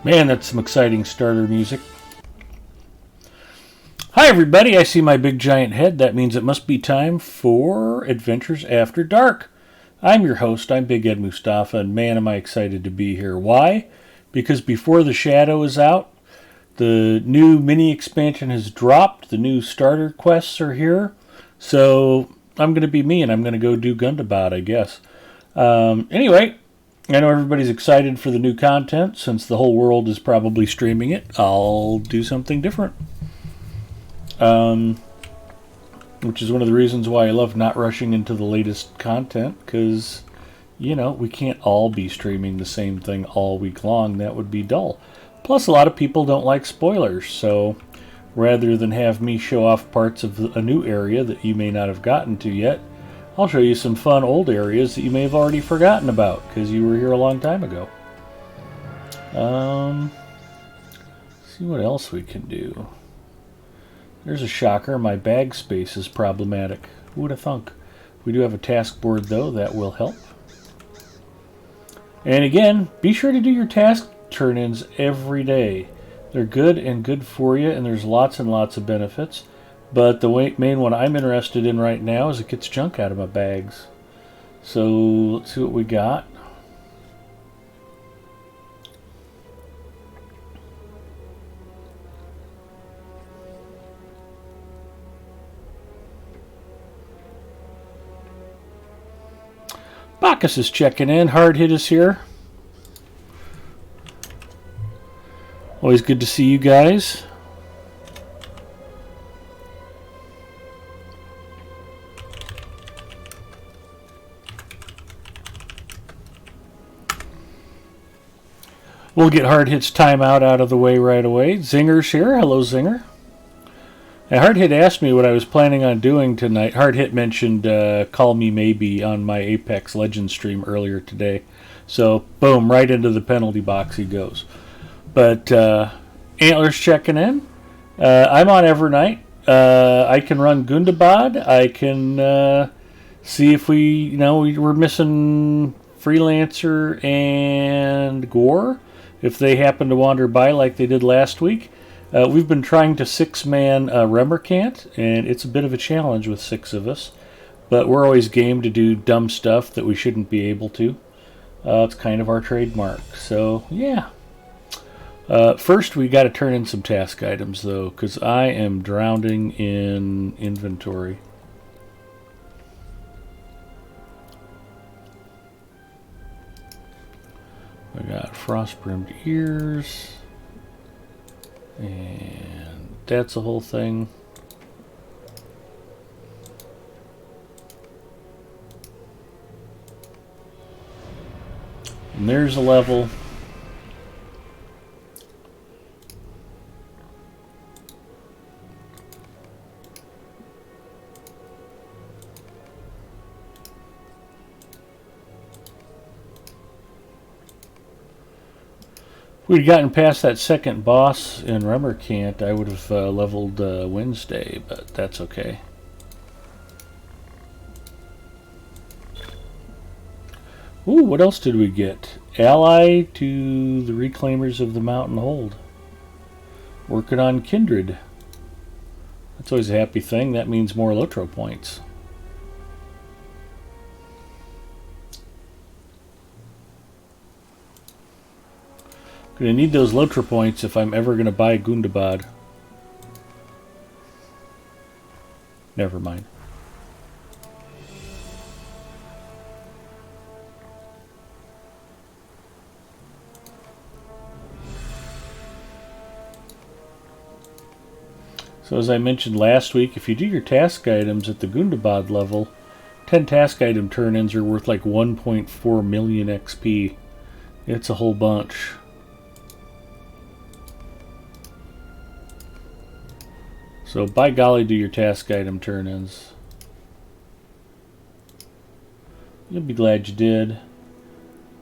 Man, that's some exciting starter music. Hi, everybody. I see my big giant head. That means it must be time for Adventures After Dark. I'm your host. I'm Big Ed Mustafa, and man, am I excited to be here. Why? Because Before the Shadow is out, the new mini expansion has dropped, the new starter quests are here, so I'm going to be me, and I'm going to go do Gundabad, I guess. Anyway, I know everybody's excited for the new content. Since the whole world is probably streaming it, I'll do something different. Which is one of the reasons why I love not rushing into the latest content, because, we can't all be streaming the same thing all week long. That would be dull. Plus, a lot of people don't like spoilers, so rather than have me show off parts of a new area that you may not have gotten to yet, I'll show you some fun old areas that you may have already forgotten about because you were here a long time ago. See what else we can do. There's a shocker. My bag space is problematic. Who would have thunk? We do have a task board, though. That will help. And again, be sure to do your task turn-ins every day. They're good and good for you, and there's lots and lots of benefits. But the main one I'm interested in right now is it gets junk out of my bags. So let's see what we got. Bacchus is checking in. Hard Hit is here. Always good to see you guys. We'll get Hard Hit's timeout out of the way right away. Zinger's here. Hello, Zinger. Now, Hard Hit asked me what I was planning on doing tonight. Hard Hit mentioned Call Me Maybe on my Apex Legends stream earlier today. So, boom, right into the penalty box he goes. But Antler's checking in. I'm on Evernight. I can run Gundabad. I can see if we're missing Freelancer and Gore. If they happen to wander by like they did last week. We've been trying to six-man Remerkant, and it's a bit of a challenge with six of us. But we're always game to do dumb stuff that we shouldn't be able to. It's kind of our trademark. So, yeah. First, we got to turn in some task items, though, because I am drowning in inventory. I got frost-brimmed ears, and that's the whole thing. And there's a level. If we'd gotten past that second boss in Remerkant, I would have leveled Wednesday, but that's okay. Ooh, what else did we get? Ally to the Reclaimers of the Mountain Hold. Working on Kindred. That's always a happy thing. That means more Lotro points. Gonna need those Lotra points if I'm ever gonna buy Gundabad. Never mind. So as I mentioned last week, if you do your task items at the Gundabad level, 10 task item turn-ins are worth like 1.4 million XP. It's a whole bunch. So by golly, do your task item turn-ins. You'll be glad you did.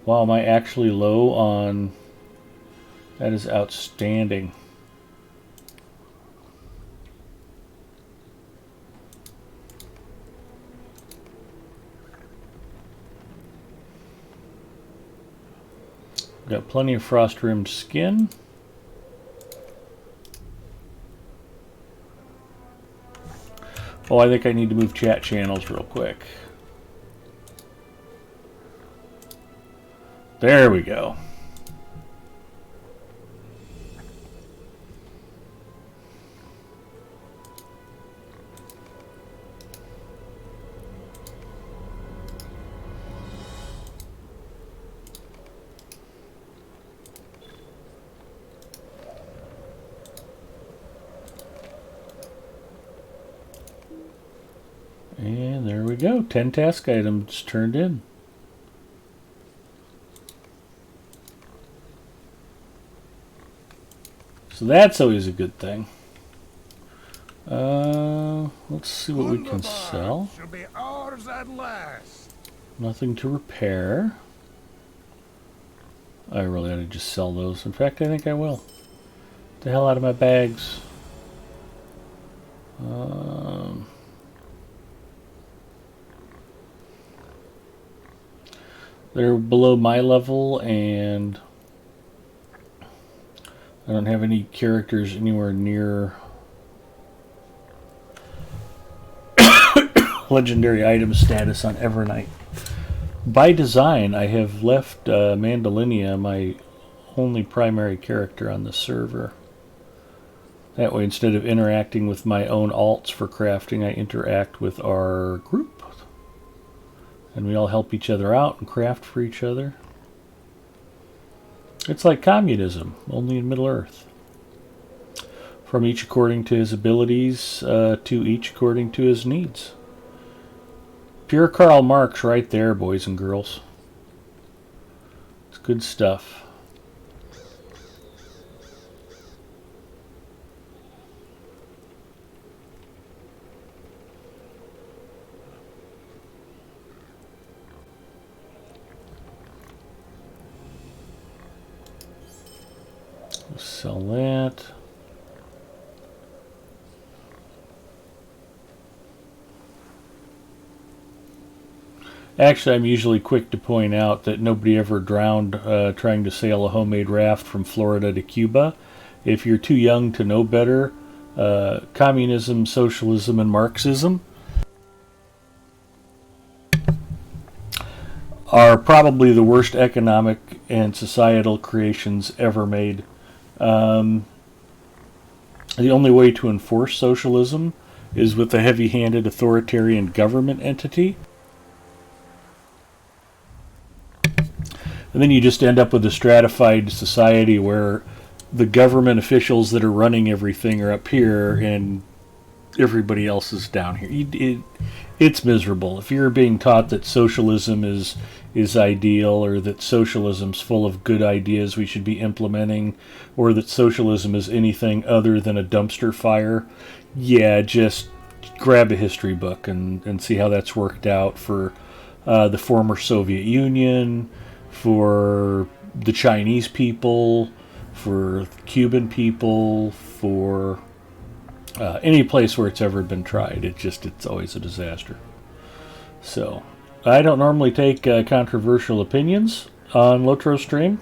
Wow, am I actually low on... That is outstanding. Got plenty of frost-rimmed skin. Oh, I think I need to move chat channels real quick. There we go. And there we go. 10 task items turned in. So that's always a good thing. Let's see what we can sell. Shall be ours at last. Nothing to repair. I really ought to just sell those. In fact, I think I will. Get the hell out of my bags. They're below my level, and I don't have any characters anywhere near legendary item status on Evernight. By design, I have left Mandalinia, my only primary character on the server. That way, instead of interacting with my own alts for crafting, I interact with our group. And we all help each other out and craft for each other. It's like communism, only in Middle-earth. From each according to his abilities, to each according to his needs. Pure Karl Marx right there, boys and girls. It's good stuff. Sell that. Actually, I'm usually quick to point out that nobody ever drowned trying to sail a homemade raft from Florida to Cuba. If you're too young to know better, communism, socialism, and Marxism are probably the worst economic and societal creations ever made. The only way to enforce socialism is with a heavy-handed authoritarian government entity. And then you just end up with a stratified society where the government officials that are running everything are up here and everybody else is down here. It's miserable. If you're being taught that socialism is ideal, or that socialism's full of good ideas we should be implementing, or that socialism is anything other than a dumpster fire, yeah, just grab a history book and see how that's worked out for the former Soviet Union, for the Chinese people, for Cuban people, for any place where it's ever been tried. It's always a disaster. So, I don't normally take controversial opinions on Lotro Stream.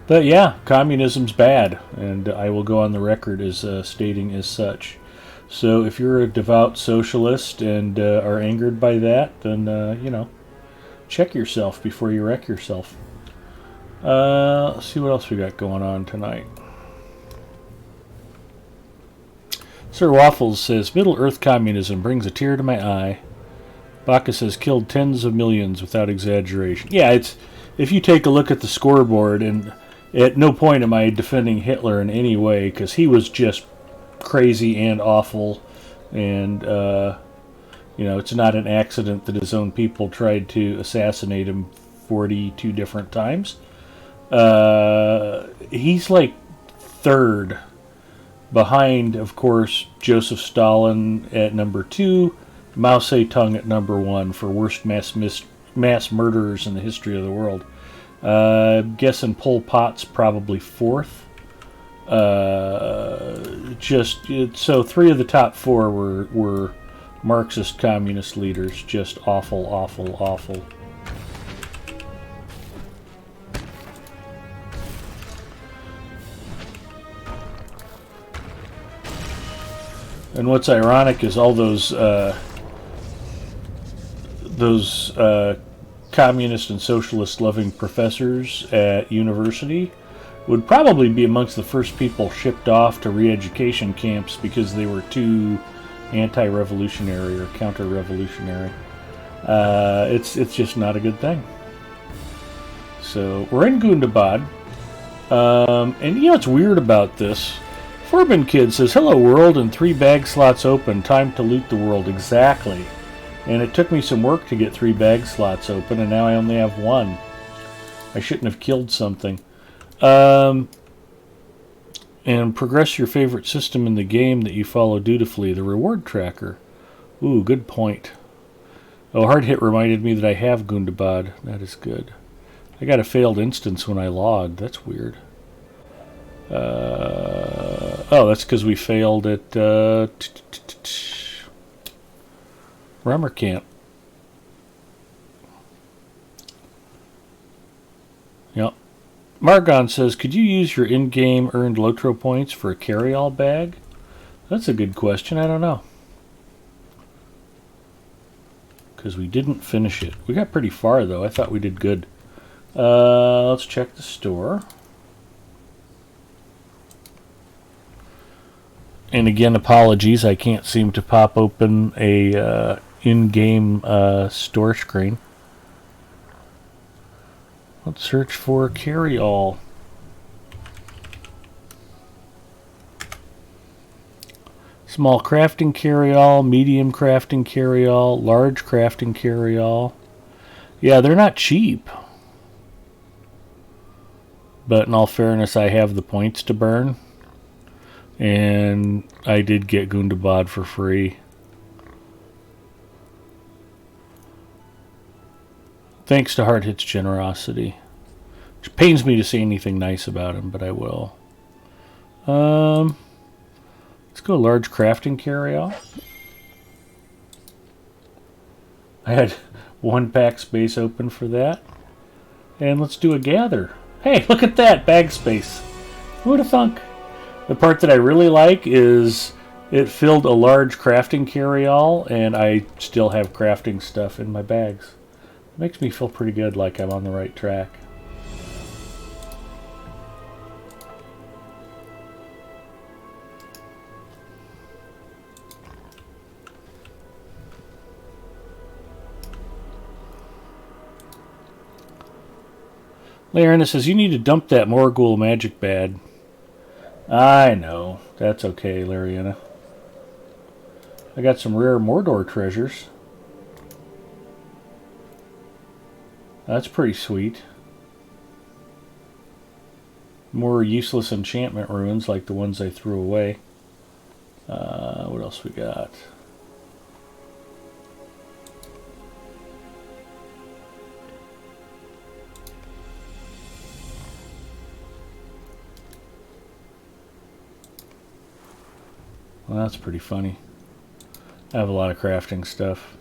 But yeah, communism's bad, and I will go on the record as stating as such. So if you're a devout socialist and are angered by that, then, check yourself before you wreck yourself. Let's see what else we got going on tonight. Sir Waffles says, Middle-earth communism brings a tear to my eye. Bacchus has killed tens of millions without exaggeration. Yeah, if you take a look at the scoreboard, and at no point am I defending Hitler in any way, because he was just crazy and awful, and, it's not an accident that his own people tried to assassinate him 42 different times. He's like third, behind, of course, Joseph Stalin at number 2, Mao Zedong at number 1 for worst mass murderers in the history of the world. Guessing Pol Pot's probably 4th. So 3 of the top 4 were Marxist communist leaders. Just awful, awful, awful. And what's ironic is all those communist and socialist loving professors at university would probably be amongst the first people shipped off to re-education camps because they were too anti-revolutionary or counter-revolutionary. It's just not a good thing. So we're in Gundabad, and you know what's weird about this? Forbin Kid says, "Hello world," and 3 bag slots open. Time to loot the world. Exactly. And it took me some work to get 3 bag slots open, and now I only have 1. I shouldn't have killed something. And progress your favorite system in the game that you follow dutifully. The reward tracker. Ooh, good point. Oh, Hard Hit reminded me that I have Gundabad. That is good. I got a failed instance when I logged. That's weird. Oh, that's because we failed at Rummer Camp. Yep. Margon says, could you use your in-game earned Lotro points for a carry-all bag? That's a good question. I don't know. Because we didn't finish it. We got pretty far, though. I thought we did good. Let's check the store. And again, apologies. I can't seem to pop open a in-game store screen. Let's search for carry-all. Small crafting carry-all, medium crafting carry-all, large crafting carry-all. Yeah, they're not cheap. But in all fairness, I have the points to burn. And I did get Gundabad for free. Thanks to Hard Hit's generosity. Which pains me to say anything nice about him, but I will. Let's go large crafting carry-all. I had 1 pack space open for that. And let's do a gather. Hey, look at that! Bag space. Who would have thunk? The part that I really like is it filled a large crafting carry-all, and I still have crafting stuff in my bags. It makes me feel pretty good, like I'm on the right track. Larina says, you need to dump that Morgul magic bad. I know. That's okay, Lariana. I got some rare Mordor treasures. That's pretty sweet. More useless enchantment ruins like the ones I threw away. What else we got? Well, that's pretty funny. I have a lot of crafting stuff.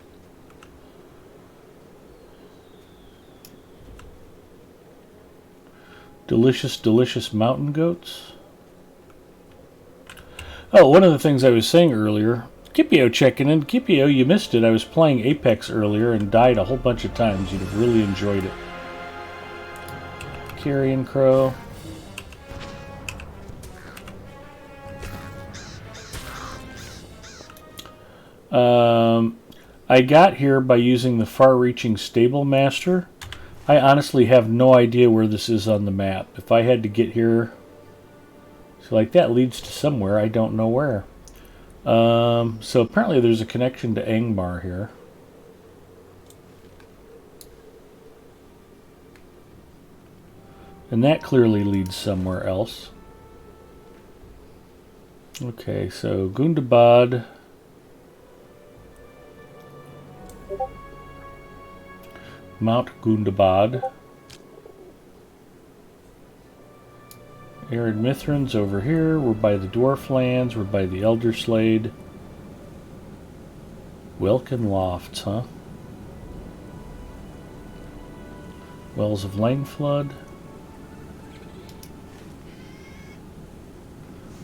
Delicious, delicious mountain goats. Oh, one of the things I was saying earlier, Kipio checking in. Kipio, you missed it. I was playing Apex earlier and died a whole bunch of times. You'd have really enjoyed it. Carrion Crow. I got here by using the far-reaching Stable Master. I honestly have no idea where this is on the map. If I had to get here, so like that leads to somewhere, I don't know where. So apparently there's a connection to Angmar here. And that clearly leads somewhere else. Okay, so Gundabad. Mount Gundabad. Arid Mithrin's over here. We're by the Dwarf Lands. We're by the Elder Slade. Welkin Lofts, huh? Wells of Langflood.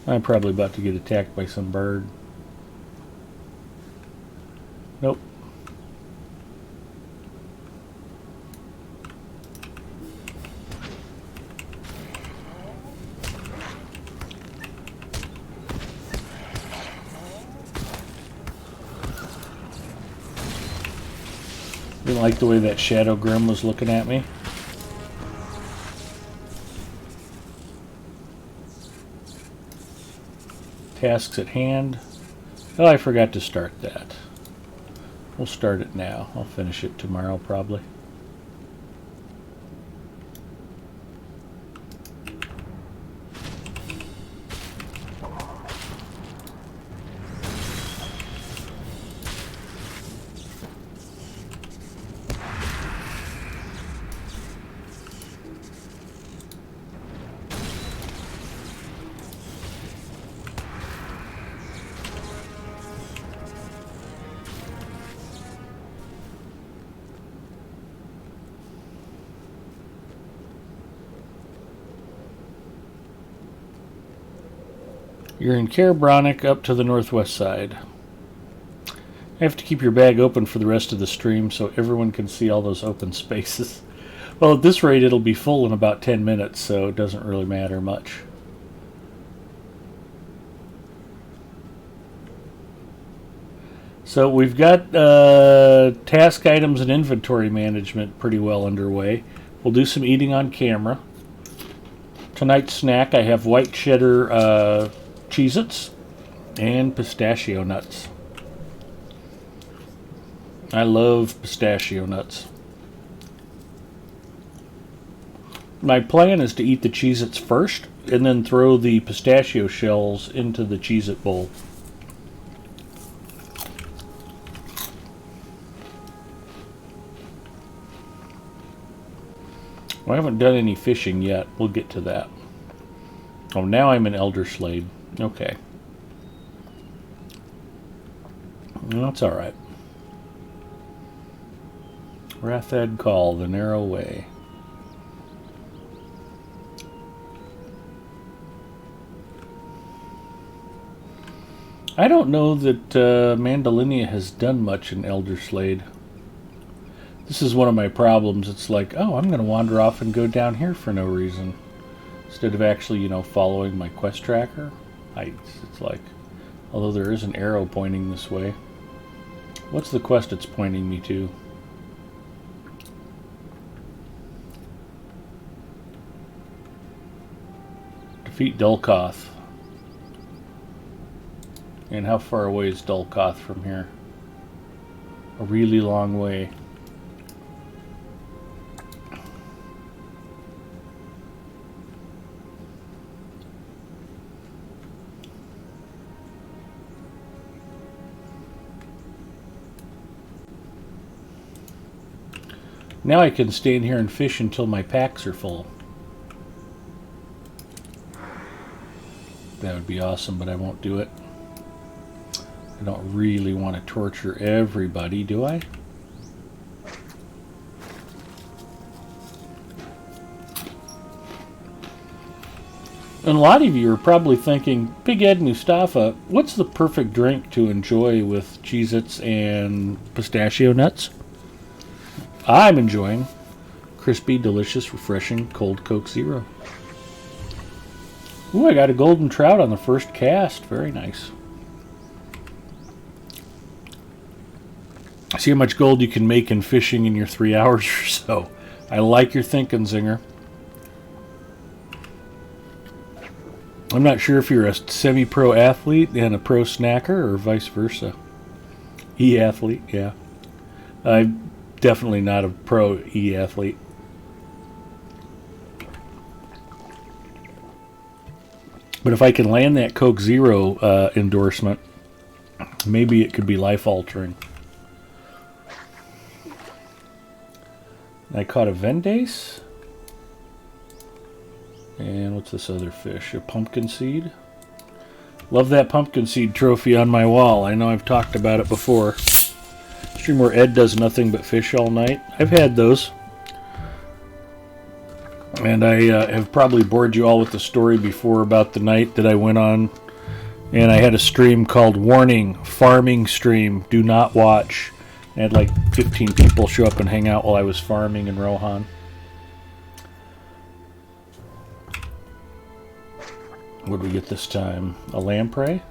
I'm probably about to get attacked by some bird. Didn't like the way that Shadow Grim was looking at me. Tasks at hand. Oh, I forgot to start that. We'll start it now. I'll finish it tomorrow probably. You're in Karabronic up to the northwest side. I have to keep your bag open for the rest of the stream so everyone can see all those open spaces. Well, at this rate, it'll be full in about 10 minutes, so it doesn't really matter much. So we've got task items and inventory management pretty well underway. We'll do some eating on camera. Tonight's snack, I have white cheddar Cheez-Its and pistachio nuts. I love pistachio nuts. My plan is to eat the Cheez-Its first and then throw the pistachio shells into the Cheez-It bowl. I haven't done any fishing yet. We'll get to that. Oh, now I'm in Elder Slade. Okay. That's alright. Rathad Call, the narrow way. I don't know that Mandalinia has done much in Elder Slade. This is one of my problems. It's like, oh, I'm going to wander off and go down here for no reason. Instead of actually, following my quest tracker. It's like, although there is an arrow pointing this way. What's the quest it's pointing me to? Defeat Dulkoth. And how far away is Dulkoth from here? A really long way. Now I can stand here and fish until my packs are full. That would be awesome, but I won't do it. I don't really want to torture everybody, do I? And a lot of you are probably thinking, Big Ed Mustafa, what's the perfect drink to enjoy with Cheez-Its and pistachio nuts? I'm enjoying crispy, delicious, refreshing cold Coke Zero. Ooh, I got a golden trout on the first cast. Very nice. See how much gold you can make in fishing in your 3 hours or so. I like your thinking, Zinger. I'm not sure if you're a semi-pro athlete and a pro snacker or vice versa. E-athlete, yeah. I'm definitely not a pro E-athlete. But if I can land that Coke Zero endorsement, maybe it could be life-altering. I caught a Vendace. And what's this other fish? A pumpkin seed? Love that pumpkin seed trophy on my wall. I know I've talked about it before. Stream where Ed does nothing but fish all night. I've had those. And I have probably bored you all with the story before about the night that I went on. And I had a stream called Warning, Farming Stream, Do Not Watch. I had like 15 people show up and hang out while I was farming in Rohan. What did we get this time? A lamprey?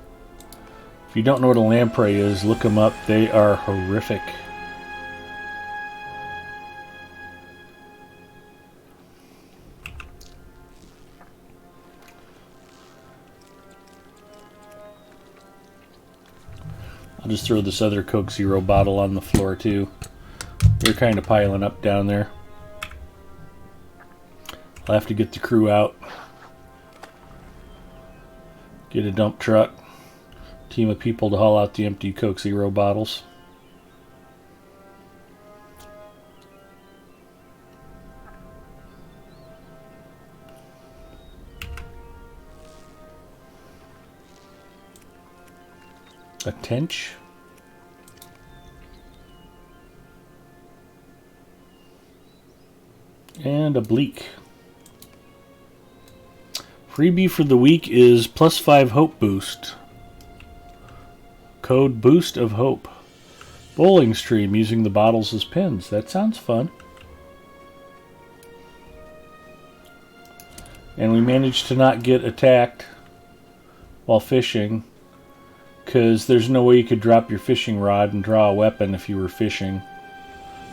If you don't know what a lamprey is, look them up. They are horrific. I'll just throw this other Coke Zero bottle on the floor too. They're kind of piling up down there. I'll have to get the crew out. Get a dump truck. Team of people to haul out the empty Coke Zero bottles. A tench. And a bleak. Freebie for the week is +5 hope boost. Code boost of hope. Bowling stream using the bottles as pins. That sounds fun. And we managed to not get attacked while fishing, because there's no way you could drop your fishing rod and draw a weapon if you were fishing.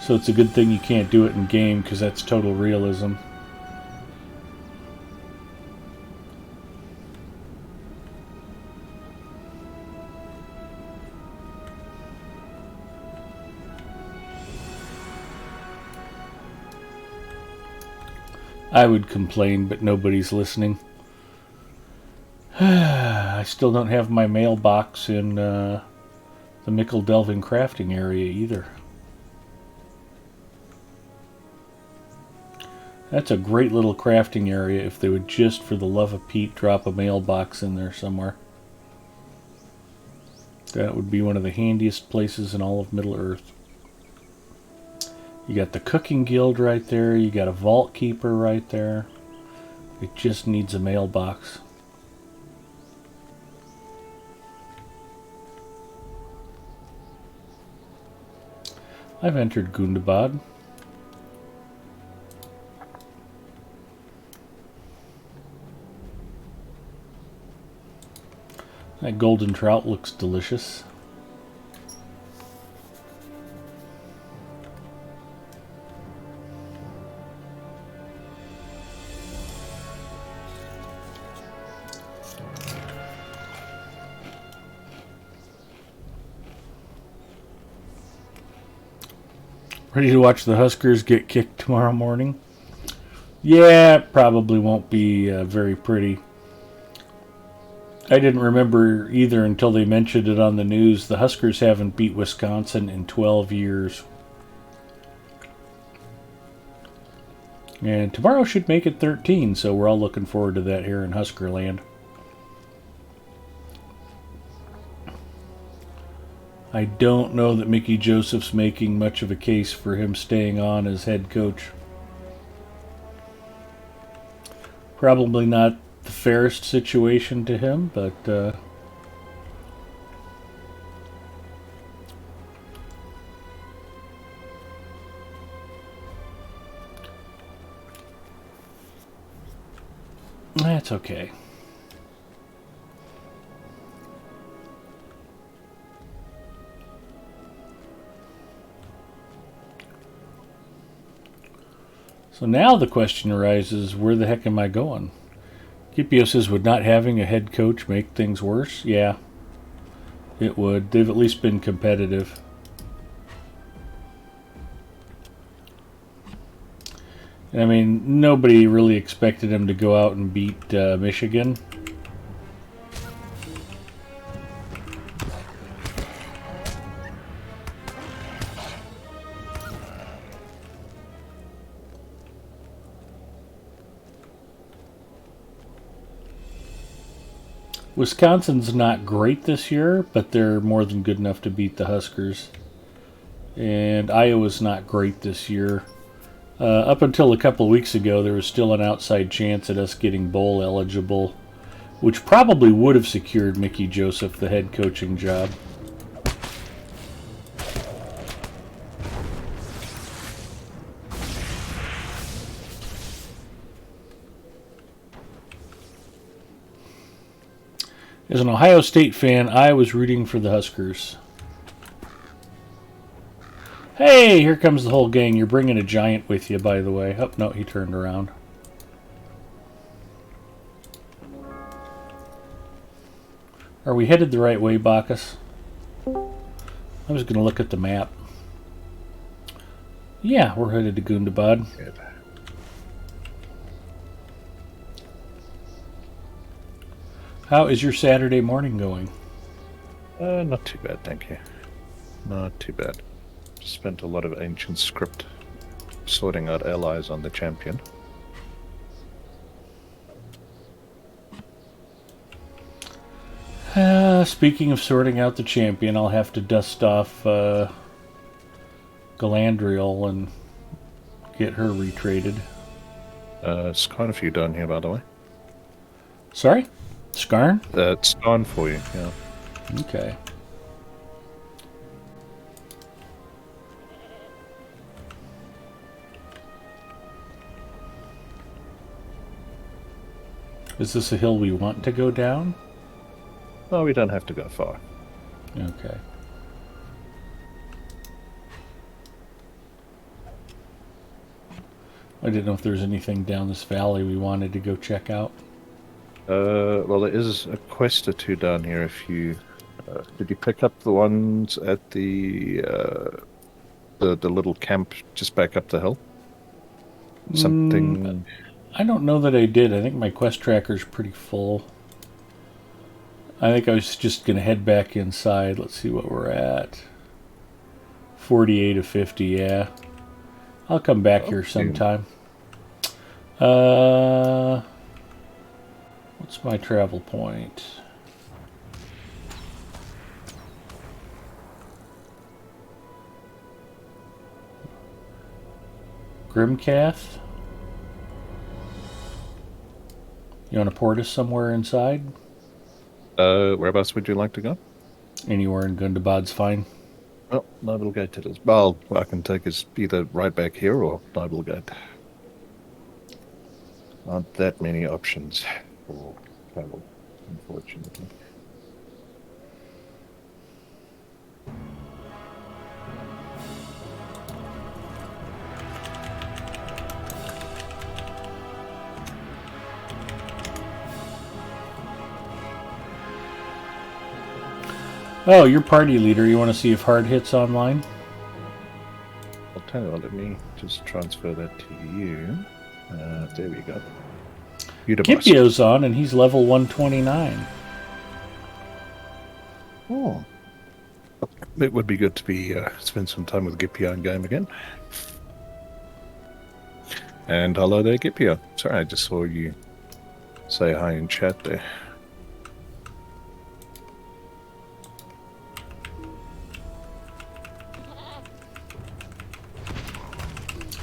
So it's a good thing you can't do it in game, because that's total realism. I would complain, but nobody's listening. I still don't have my mailbox in the Mickle Delving crafting area either. That's a great little crafting area if they would just, for the love of Pete, drop a mailbox in there somewhere. That would be one of the handiest places in all of Middle-earth. You got the cooking guild right there. You got a vault keeper right there. It just needs a mailbox. I've entered Gundabad. That golden trout looks delicious. Ready to watch the Huskers get kicked tomorrow morning? Yeah, it probably won't be very pretty. I didn't remember either until they mentioned it on the news. The Huskers haven't beat Wisconsin in 12 years. And tomorrow should make it 13, so we're all looking forward to that here in Huskerland. I don't know that Mickey Joseph's making much of a case for him staying on as head coach. Probably not the fairest situation to him, but that's okay. So now the question arises, where the heck am I going? Kipio says, would not having a head coach make things worse? Yeah, it would. They've at least been competitive. I mean, nobody really expected him to go out and beat Michigan. Wisconsin's not great this year, but they're more than good enough to beat the Huskers. And Iowa's not great this year. Up until a couple of weeks ago, there was still an outside chance at us getting bowl eligible, which probably would have secured Mickey Joseph the head coaching job. As an Ohio State fan, I was rooting for the Huskers. Hey, here comes the whole gang. You're bringing a giant with you, by the way. Oh, no, he turned around. Are we headed the right way, Bacchus? I was going to look at the map. Yeah, we're headed to Gundabad. Good. How is your Saturday morning going? Not too bad, thank you. Not too bad. Spent a lot of ancient script sorting out allies on the champion. Speaking of sorting out the champion, I'll have to dust off Galandriel and get her retraded. It's quite a few down here, by the way. Sorry? Skarn? It's gone for you, yeah. Okay. Is this a hill we want to go down? Oh, we don't have to go far. Okay. I didn't know if there's anything down this valley we wanted to go check out. Well, there is a quest or two down here if you... did you pick up the ones at the little camp just back up the hill? Something... I don't know that I did. I think my quest tracker's pretty full. I think I was just going to head back inside. Let's see what we're at. 48 of 50, yeah. I'll come back here sometime. What's my travel point? Grimcath? You want to port us somewhere inside? Whereabouts would you like to go? Anywhere in Gundabad's fine. Well, Noble Gate it is. Well, I can take us either right back here or Noble Gate. Not that many options for travel, unfortunately. Oh, you're party leader. You want to see if Hard Hit's online? I'll tell you what, let me just transfer that to you. There we go. You the boss. Gipio's on, and he's level 129. Oh. It would be good to be spend some time with Gipio in game again. And hello there, Gipio. Sorry, I just saw you say hi in chat there.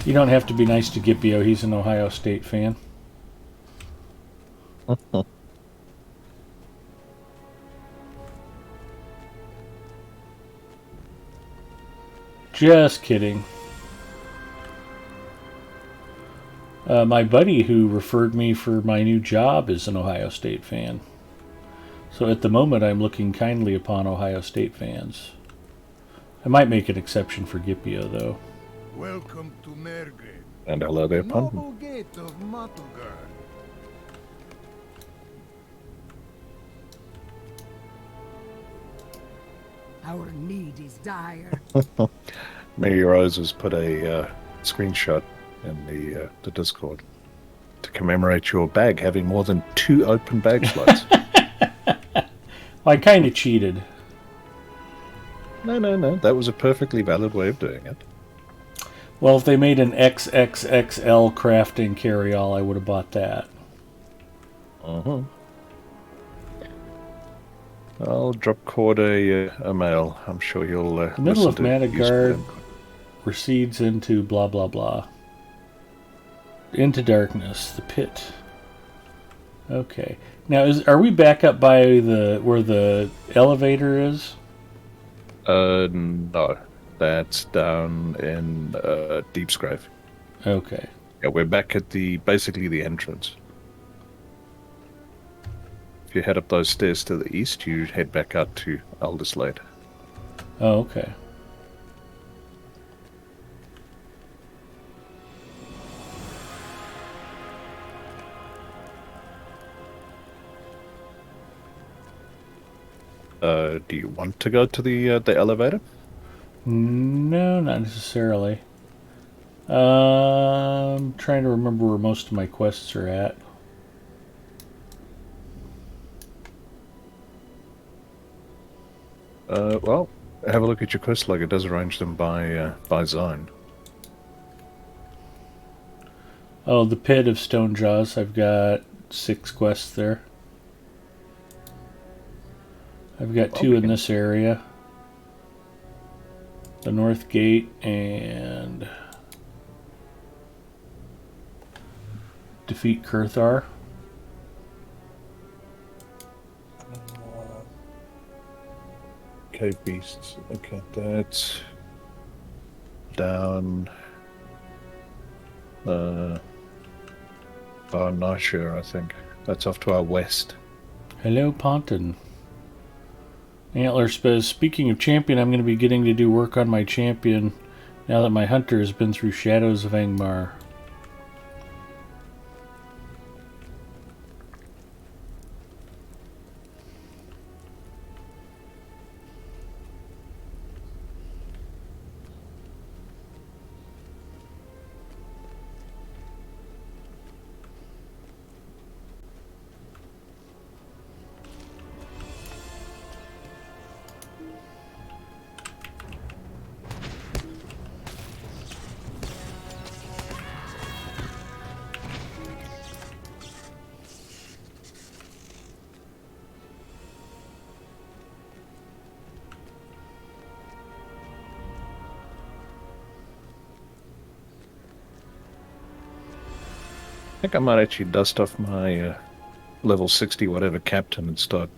You don't have to be nice to Gipio. He's an Ohio State fan. Just kidding. My buddy who referred me for my new job is an Ohio State fan. So at the moment, I'm looking kindly upon Ohio State fans. I might make an exception for Gipio, though. Welcome to Mergred, And hello there, Pun. noble gate of Matugar. Our need is dire. Mary Rose has put a screenshot in the Discord to commemorate your bag having more than 2 open bag slots. I kind of cheated. No. That was a perfectly valid way of doing it. Well, if they made an XXXL crafting carryall, I would have bought that. Uh-huh. I'll drop Cord a mail. I'm sure he'll The middle of listen to Managard useful input. recedes into blah blah blah. Into darkness, the pit. Okay. Now, are we back up by where the elevator is? No. That's down in Deepsgrave. Okay. Yeah, we're back at basically the entrance. If you head up those stairs to the east, you head back out to Alderslade. Oh, okay. Do you want to go to the elevator? No, not necessarily. Trying to remember where most of my quests are at. Well, have a look at your quest log. It does arrange them by zone. Oh, the Pit of Stone Jaws. I've got 6 quests there. I've got 2 in this area. The North Gate and defeat Kurthar. Cave beasts. Okay, that's down. I'm not sure. I think that's off to our west. Hello, Ponton. Antler says, speaking of champion, I'm going to be getting to do work on my champion now that my hunter has been through Shadows of Angmar. I think I might actually dust off my level 60 whatever captain and start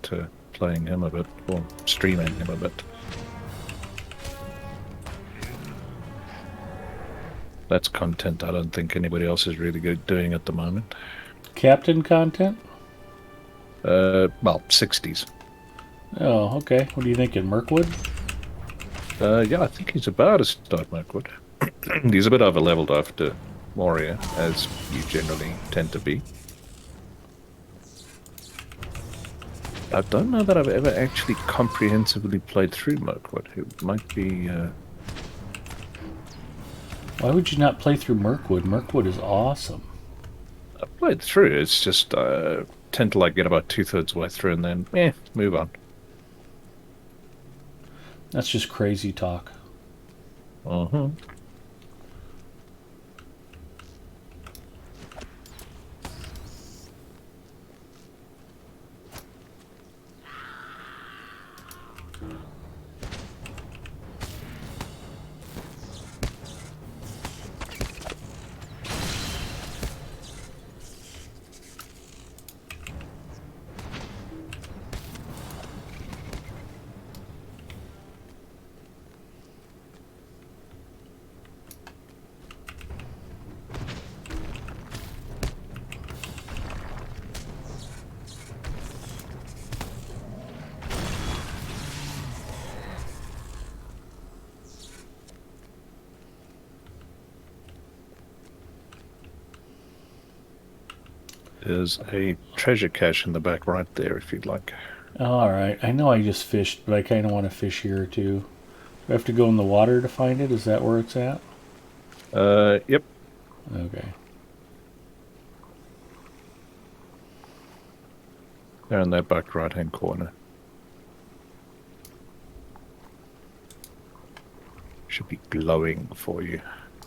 playing him a bit, or streaming him a bit. That's content I don't think anybody else is really good doing at the moment. Captain content? Well, 60s. Oh, okay. What are you thinking, Mirkwood? Yeah, I think he's about to start Mirkwood. He's a bit over-leveled after Warrior, as you generally tend to be. I don't know that I've ever actually comprehensively played through Mirkwood. It might be... Why would you not play through Mirkwood? Mirkwood is awesome. I played through. It's just tend to like get about 2/3 way through and then, move on. That's just crazy talk. Uh-huh. There's a treasure cache in the back right there if you'd like. Alright, I know I just fished, but I kind of want to fish here too. Do I have to go in the water to find it? Is that where it's at? Yep. Okay. There in that back right-hand corner. Should be glowing for you.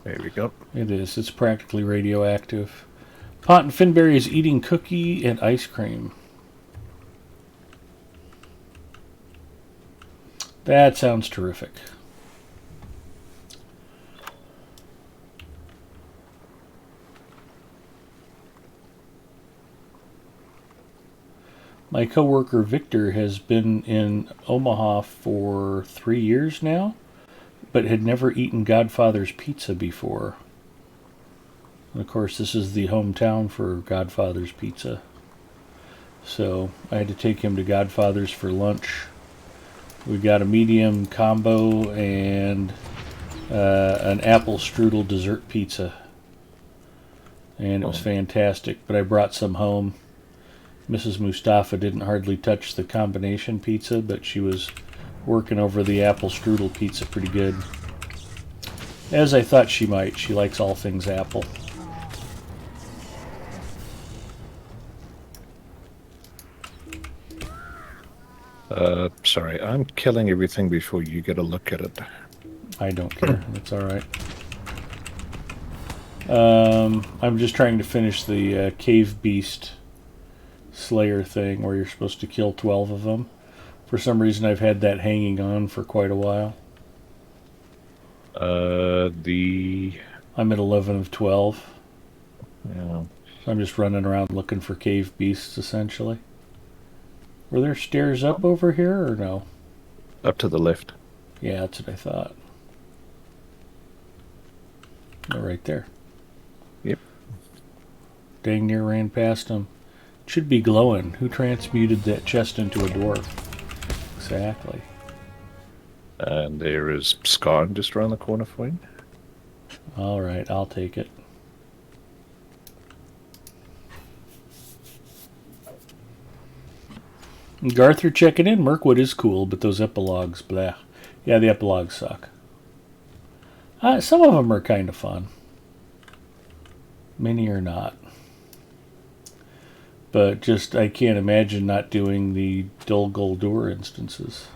There we go. It is. It's practically radioactive. Ponton Finberry is eating cookie and ice cream. That sounds terrific. My coworker Victor has been in Omaha for 3 years now, but had never eaten Godfather's Pizza before. And of course, this is the hometown for Godfather's Pizza. So I had to take him to Godfather's for lunch. We got a medium combo and an apple strudel dessert pizza. And it was fantastic, but I brought some home. Mrs. Mustafa didn't hardly touch the combination pizza, but she was working over the apple strudel pizza pretty good. As I thought she might. She likes all things apple. Sorry, I'm killing everything before you get a look at it. I don't care. That's all right. I'm just trying to finish the cave beast slayer thing where you're supposed to kill 12 of them. For some reason, I've had that hanging on for quite a while. I'm at 11 of 12. Yeah. So I'm just running around looking for cave beasts, essentially. Were there stairs up over here, or no? Up to the left. Yeah, that's what I thought. Oh, right there. Yep. Dang near ran past him. It should be glowing. Who transmuted that chest into a dwarf? Exactly. And there is Scarn just around the corner for you. Alright, I'll take it. Garther checking in. Mirkwood is cool, but those epilogues, blah. Yeah, the epilogues suck. Some of them are kind of fun. Many are not. But just, I can't imagine not doing the Dol Guldur instances.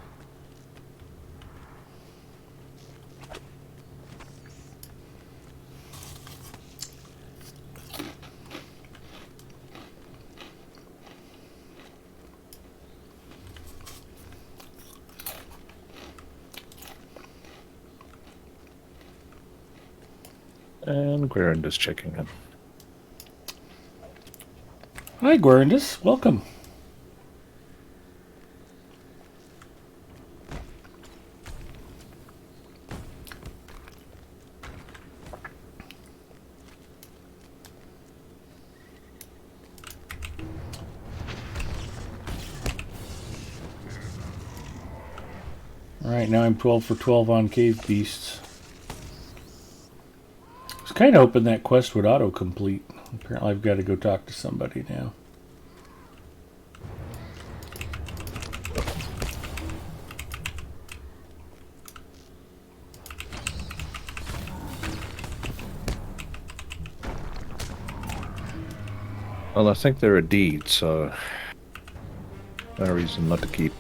And Guerinda's checking in. Hi, Guerindus. Welcome. Alright, now I'm 12 for 12 on cave beasts. I was kind of hoping that quest would auto-complete. Apparently I've got to go talk to somebody now. Well, I think they're a deed, so no reason not to keep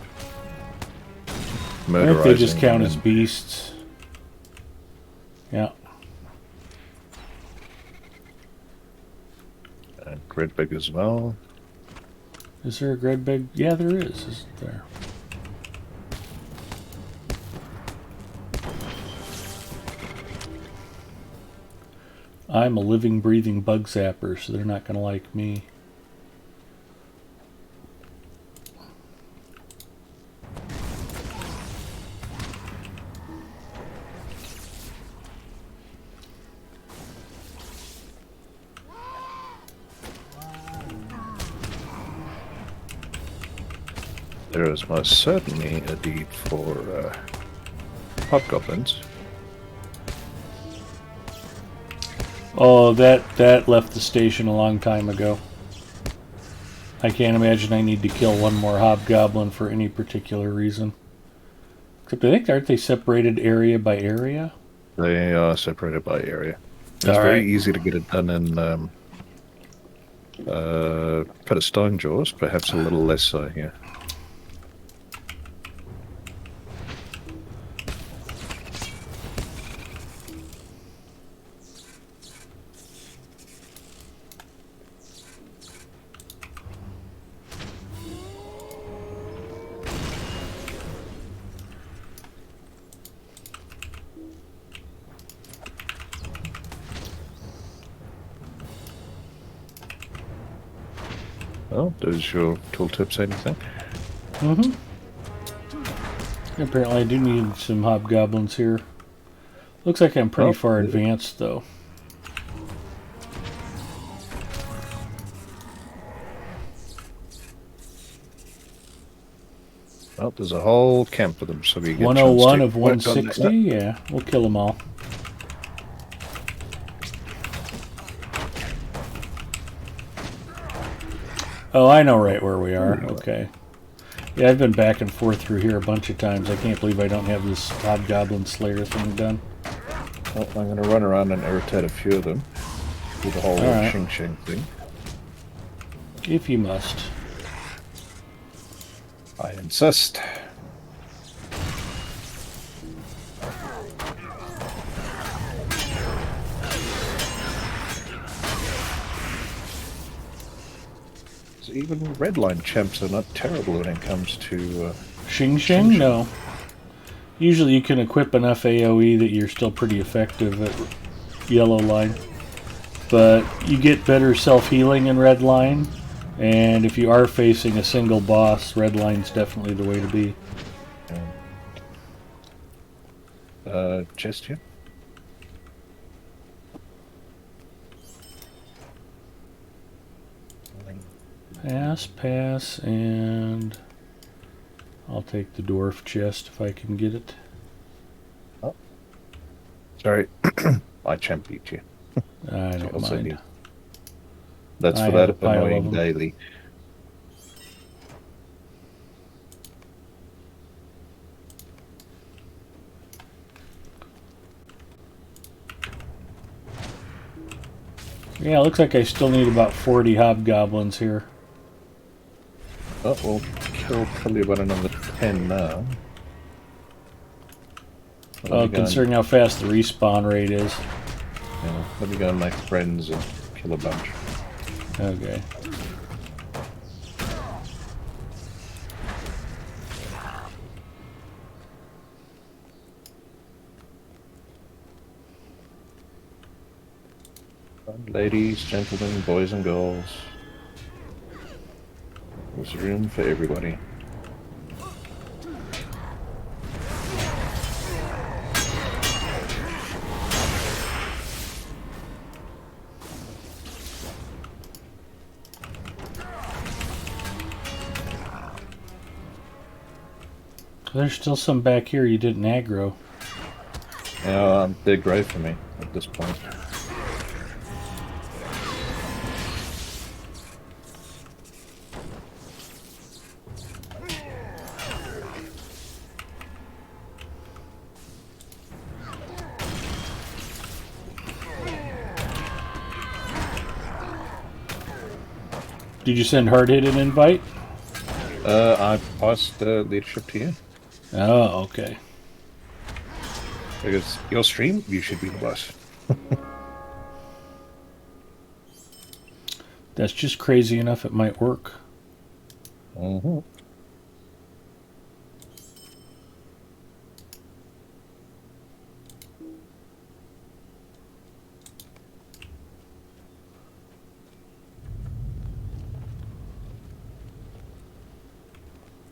I murderizing. think they just count them as beasts. Yeah. and Gredbig as well. Is there a Gredbig? Yeah, there is, isn't there? I'm a living, breathing bug zapper, so they're not going to like me. There is most certainly a deed for hobgoblins. Oh, that left the station a long time ago. I can't imagine I need to kill one more hobgoblin for any particular reason. Except I think, aren't they separated area by area? They are separated by area. It's All very right. easy to get it done in Pit of Stone Jaws, perhaps a little less so here. Well, does your tooltip say anything? Mm-hmm. Apparently I do need some hobgoblins here. Looks like I'm pretty Oh, far yeah. advanced, though. Well, there's a whole camp of them, so we get 101 chance of to work on that. 160? Yeah, we'll kill them all. Oh, I know right where we are. Okay. Yeah, I've been back and forth through here a bunch of times. I can't believe I don't have this Hobgoblin Slayer thing done. Well, I'm going to run around and irritate a few of them. Do the whole Alright. shing shing thing. If you must. I insist. So even redline champs are not terrible when it comes to... Shing Shing? No. Usually you can equip enough AoE that you're still pretty effective at yellow line. But you get better self-healing in red line. And if you are facing a single boss, red line's definitely the way to be. chest here? Pass, and I'll take the dwarf chest if I can get it. Oh. Sorry, my champ beat you. I don't mind. Need. That's I for have that a pile of annoying them. daily. Yeah, it looks like I still need about 40 hobgoblins here. Oh, we'll kill probably about another 10 now. Oh, considering how fast the respawn rate is. Yeah, let me go and make friends and kill a bunch. Okay. Ladies, gentlemen, boys and girls. There's room for everybody. There's still some back here you didn't aggro. Yeah, they're great for me at this point. Did you send Hardhit an invite? I passed the leadership to you. Oh, okay. Because your stream, you should be the boss. That's just crazy enough it might work. Mm-hmm.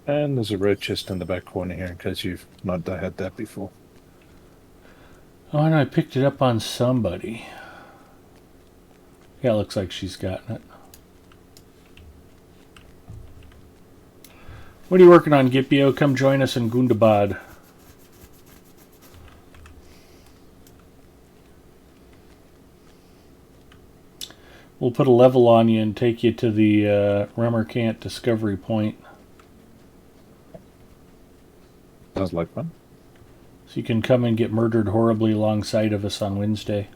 And there's a red chest in the back corner here in case you've not had that before. Oh, and I picked it up on somebody. Yeah, it looks like she's gotten it. What are you working on, Gipio? Come join us in Gundabad. We'll put a level on you and take you to the Remercant Discovery Point. Sounds like fun. So you can come and get murdered horribly alongside of us on Wednesday.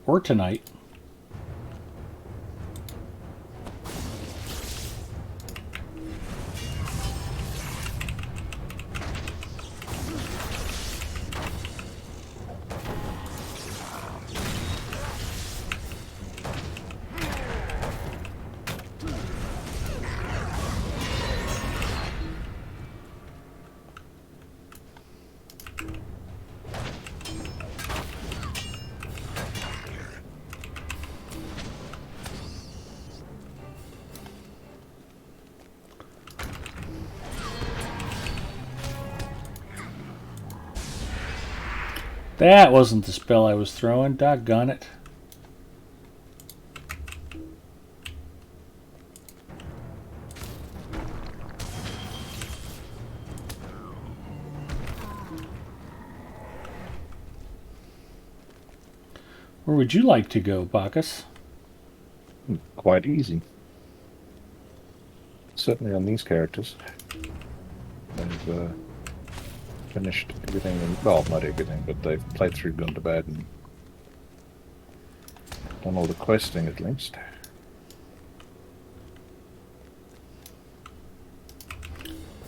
Or tonight. That wasn't the spell I was throwing. Doggone it. Where would you like to go, Bacchus? Quite easy. Certainly on these characters. They've finished everything, well, not everything, but they've played through Gundabad and done all the questing at least.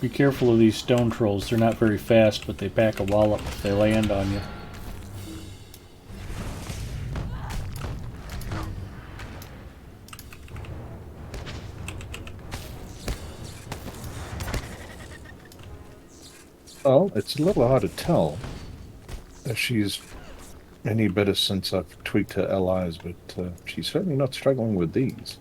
Be careful of these stone trolls. They're not very fast, but they pack a wallop if they land on you. Well, it's a little hard to tell if she's any better since I've tweaked her allies, but she's certainly not struggling with these.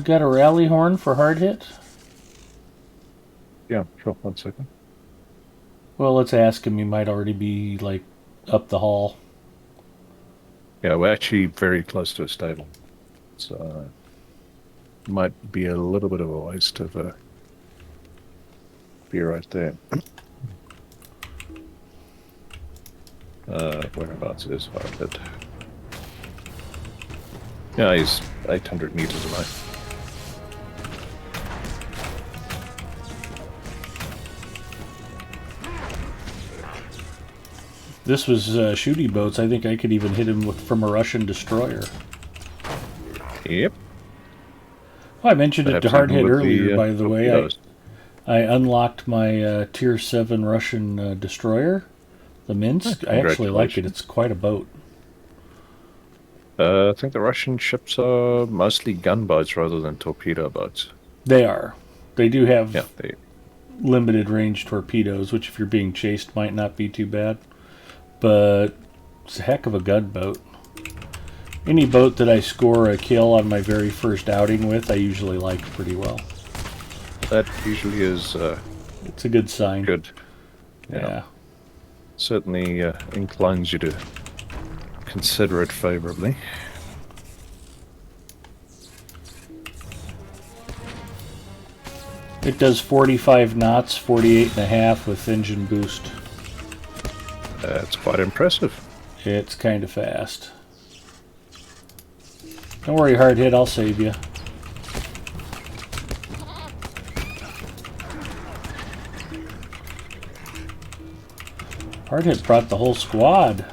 Got a rally horn for hard hit? Yeah, sure, 1 second. Well, let's ask him. He might already be, like, up the hall. Yeah, we're actually very close to a stable. So might be a little bit of a waste of a beer right there. Whereabouts is hard hit? Yeah, he's 800 meters away. This was shooty boats. I think I could even hit him from a Russian destroyer. Yep. Oh, I mentioned it to hard hit earlier, by the way. Torpedoes. I unlocked my Tier 7 Russian destroyer, the Minsk. I actually like it. It's quite a boat. I think the Russian ships are mostly gunboats rather than torpedo boats. They are. They do have Yeah, limited range torpedoes, which if you're being chased might not be too bad. But it's a heck of a gunboat. Any boat that I score a kill on my very first outing with, I usually like pretty well. that usually is It's a good sign. good. Yeah. Certainly inclines you to consider it favorably. It does 45 knots, 48 and a half with engine boost. That's quite impressive. It's kind of fast. Don't worry, hard hit, I'll save you. Hard hit brought the whole squad.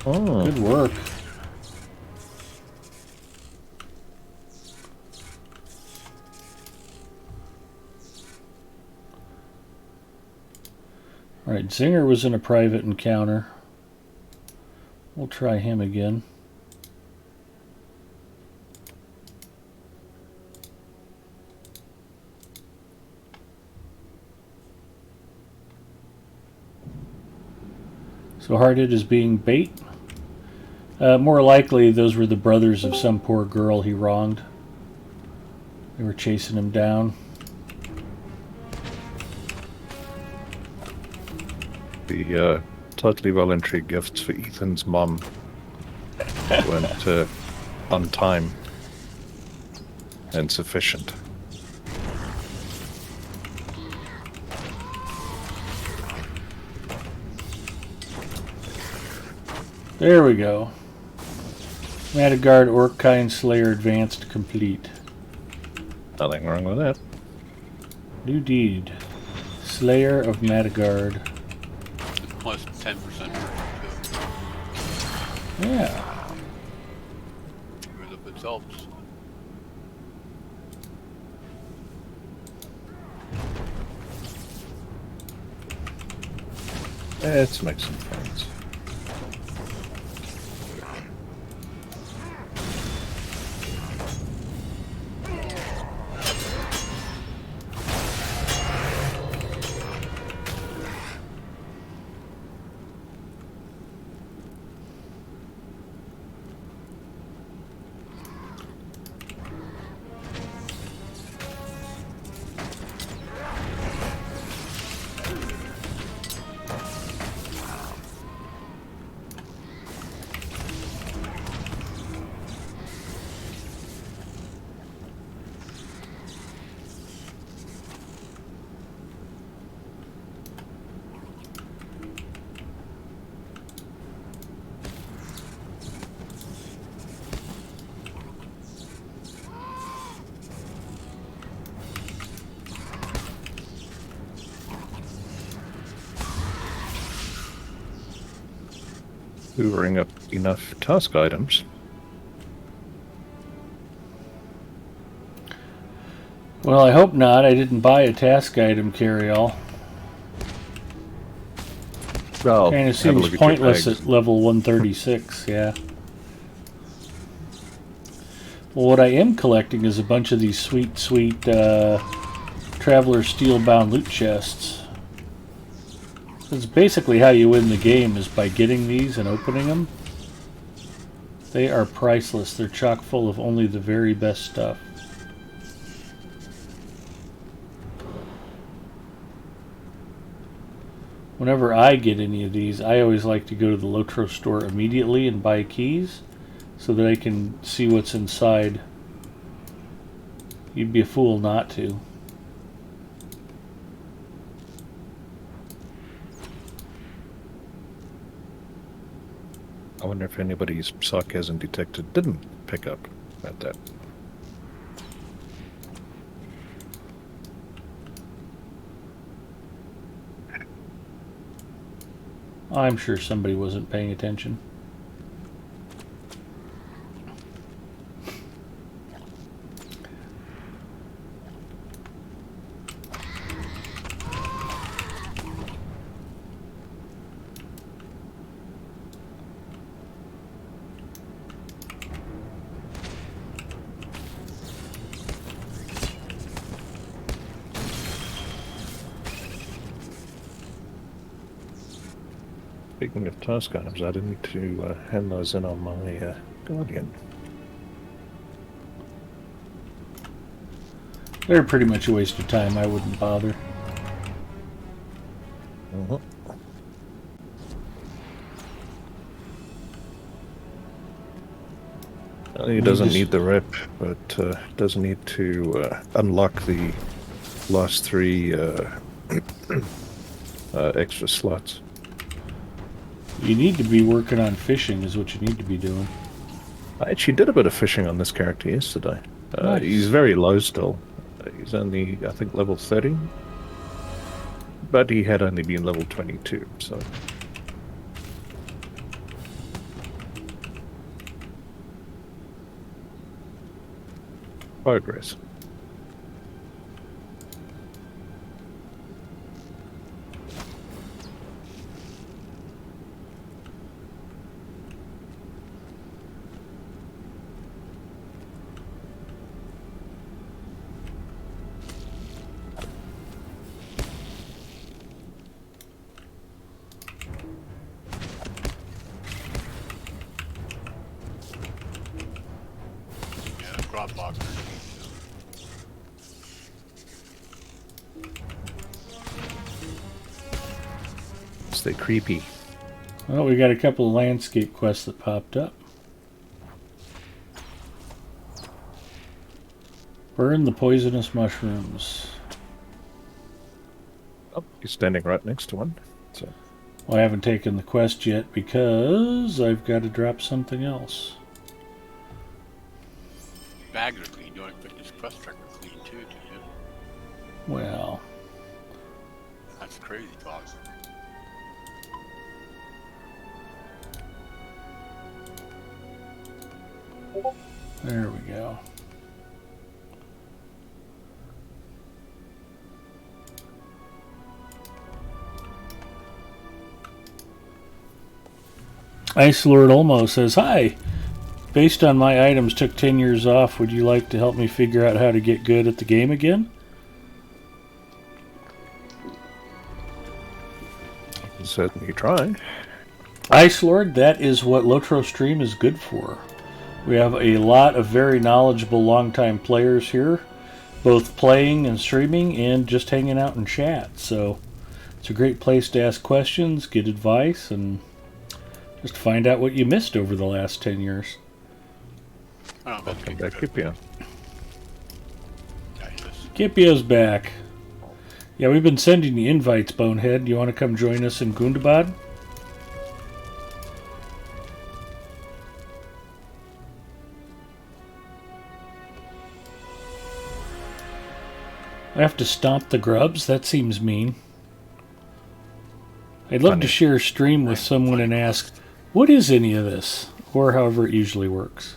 Oh, Good work. Alright, Zinger was in a private encounter. We'll try him again. So Hardhit is being bait. More likely those were the brothers of some poor girl he wronged. They were chasing him down. the totally voluntary gifts for Ethan's mom weren't on time and sufficient. There we go. Madagard Orkine Slayer Advanced complete. Nothing wrong with that. New deed. Slayer of Madagard. Plus 10% too. Yeah. Even if it helps. Let's make some friends. hoovering up enough task items. Well, I hope not. I didn't buy a task item carry-all. Well, Kind of have a seems look at your pointless bags. at level 136, yeah. Well, what I am collecting is a bunch of these sweet, Traveler Steel-bound loot chests. It's basically how you win the game, is by getting these and opening them. They are priceless. They're chock full of only the very best stuff. Whenever I get any of these, I always like to go to the Lotro store immediately and buy keys so that I can see what's inside. You'd be a fool not to. I wonder if anybody's sarcasm detector didn't pick up at that. I'm sure somebody wasn't paying attention. Speaking of task items, I didn't need to hand those in on my Guardian. They're pretty much a waste of time. I wouldn't bother. He doesn't need the rep, but does need to unlock the last 3 extra slots. You need to be working on fishing is what you need to be doing. I actually did a bit of fishing on this character yesterday. Nice. He's very low still. He's only, I think, level 30. But he had only been level 22, so... Progress. Yeah, drop box. Stay creepy. Well, we got a couple of landscape quests that popped up. Burn the poisonous mushrooms. Oh, he's standing right next to one. So Well, I haven't taken the quest yet because I've got to drop something else. Bags are clean. You want to put this quest tracker clean too, do you? Well, That's crazy talk. there we go. Ice Lord Olmo says, "Hi. Based on my items took 10 years off, would you like to help me figure out how to get good at the game again?" I can certainly try. Ice Lord, that is what Lotro Stream is good for. We have a lot of very knowledgeable longtime players here, both playing and streaming and just hanging out in chat. So it's a great place to ask questions, get advice, and just find out what you missed over the last 10 years. Oh, that's Come good. back, Kipia. Kipio's back. Yeah, we've been sending you invites, Bonehead. You want to come join us in Gundabad? I have to stomp the grubs? That seems mean. I'd love to Funny. share a stream with someone and ask, What is any of this? Or however it usually works.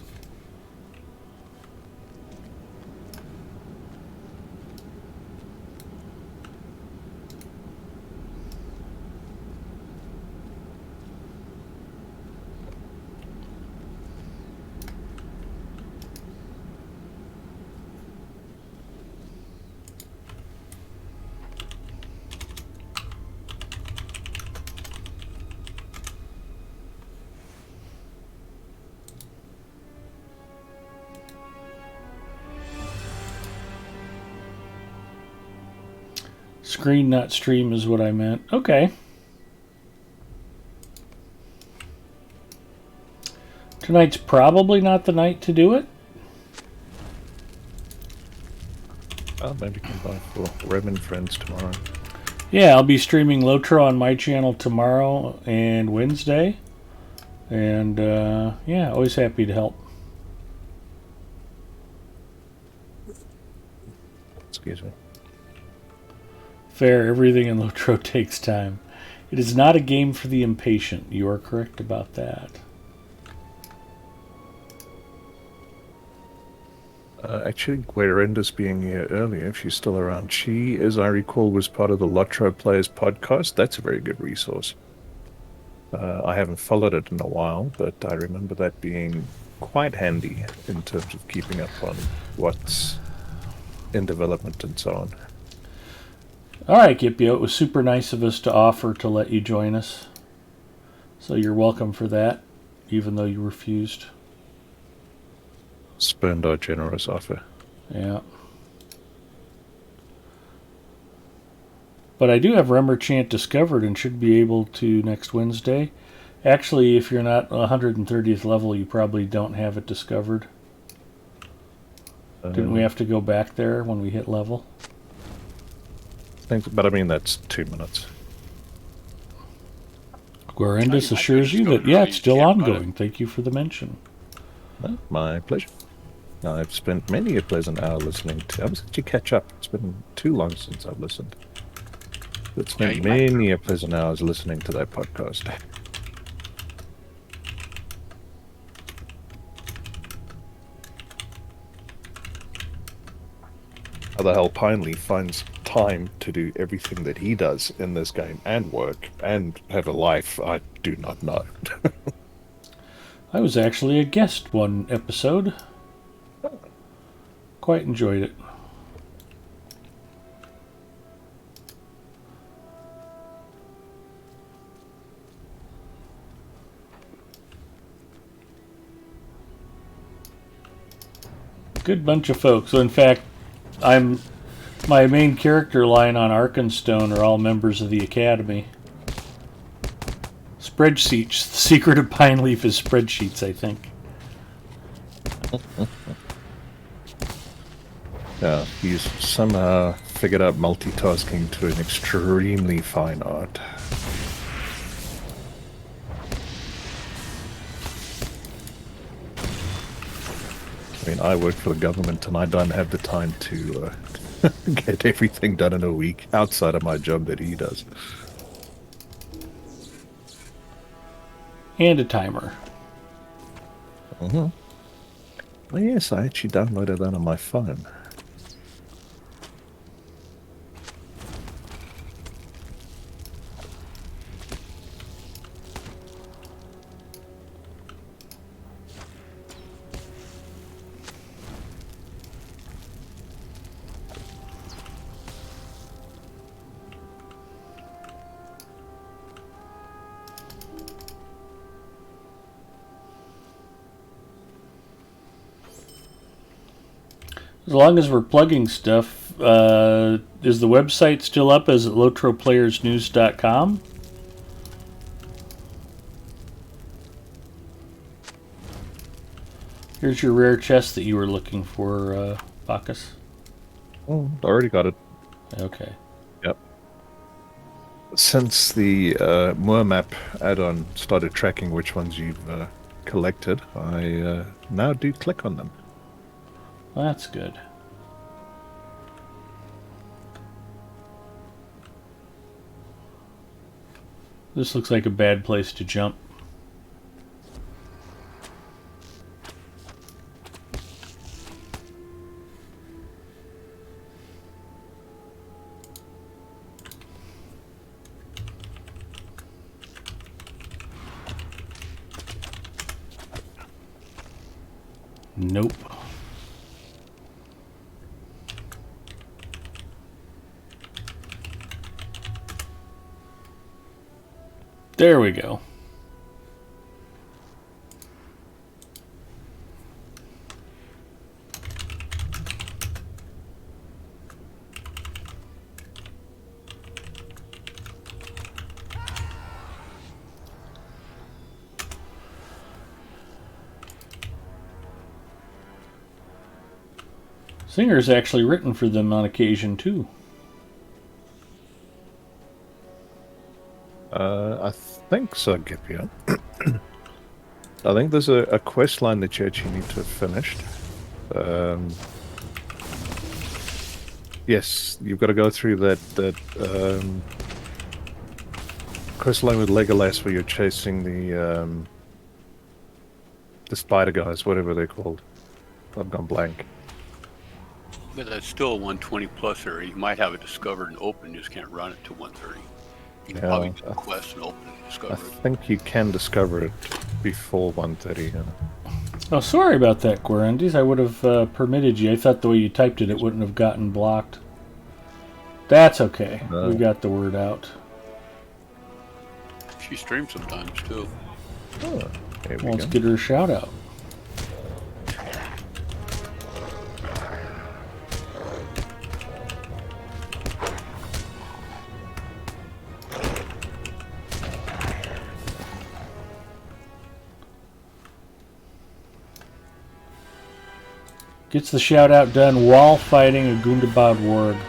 Screen, not stream, is what I meant. Okay. Tonight's probably not the night to do it. Oh, maybe combine for Rem and Friends tomorrow. Yeah, I'll be streaming Lotro on my channel tomorrow and Wednesday. And, yeah, always happy to help. Excuse me. Fair, everything in Lotro takes time. It is not a game for the impatient. You are correct about that. Actually, Guerenda's being here earlier, if she's still around. She, as I recall, was part of the Lotro Players podcast. That's a very good resource. I haven't followed it in a while, but I remember that being quite handy in terms of keeping up on what's in development and so on. All right, Gipio, it was super nice of us to offer to let you join us. So you're welcome for that, even though you refused. Spurned our generous offer. Yeah. But I do have Remerchant discovered and should be able to next Wednesday. Actually, if you're not 130th level, you probably don't have it discovered. Didn't we have to go back there when we hit level? But I mean, that's 2 minutes. Guarendus assures you that, yeah, it's still ongoing. Thank you for the mention. Well, my pleasure. I've spent many a pleasant hour listening to... I was to catch up. It's been too long since I've listened. I've spent many a pleasant hours listening to that podcast. How the hell Pineley finds time to do everything that he does in this game and work and have a life, I do not know. I was actually a guest one episode. Quite enjoyed it. Good bunch of folks. So in fact, my main character line on Arkenstone are all members of the Academy. Spreadsheets. The secret of Pine Leaf is spreadsheets, I think. Yeah, he's somehow figured out multitasking to an extremely fine art. I mean, I work for the government and I don't have the time to get everything done in a week outside of my job that he does. And a timer. Mm-hmm. Well, yes, I actually downloaded that on my phone. As long as we're plugging stuff, is the website still up as at lotroplayersnews.com? Here's your rare chest that you were looking for, Bacchus. Oh, I already got it. Okay. Yep. Since the Moor map add-on started tracking which ones you've collected, I now do click on them. Well, that's good. This looks like a bad place to jump. Nope. There we go. Singer's actually written for them on occasion, too. I think so, Gipia. I think there's a quest line that you actually need to have finished. Yes, you've got to go through that quest line with Legolas where you're chasing the spider guys, whatever they're called. I've gone blank. But that's still a 120 pluser. You might have it discovered and open, you just can't run it to 130. You can probably do the quest and open it and I discover it. think you can discover it before 130. Oh, sorry about that, Guarandis. I would have permitted you. I thought the way you typed it, it wouldn't have gotten blocked. That's okay. We got the word out. She streams sometimes, too. Oh, there we Well, let's go. get her a shout out. Gets the shout out done while fighting a Gundabad warg.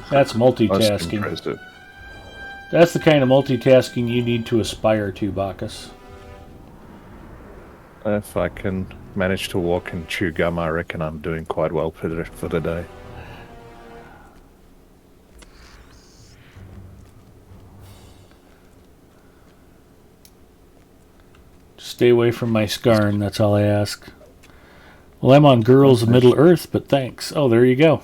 That's Most multitasking. impressive. That's the kind of multitasking you need to aspire to, Bacchus. If I can manage to walk and chew gum, I reckon I'm doing quite well for the day. Stay away from my Skarn, that's all I ask. Well, I'm on Girls of Middle Earth, but thanks. Oh, there you go.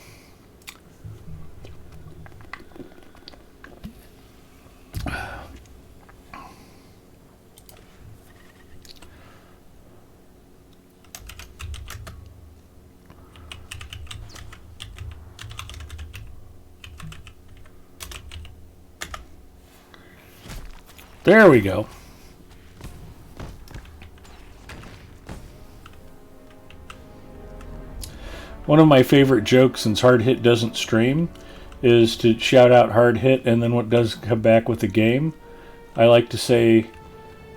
There we go. One of my favorite jokes, since Hard Hit doesn't stream, is to shout out Hard Hit, and then what does come back with the game. I like to say,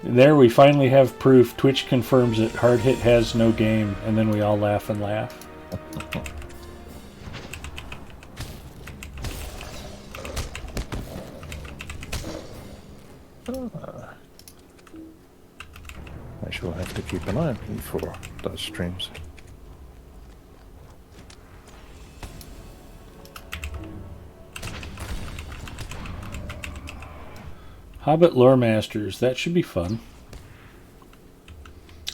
there we finally have proof. Twitch confirms it. Hard Hit has no game, and then we all laugh and laugh. I shall have to keep an eye on for those streams. Hobbit Lore Masters, that should be fun.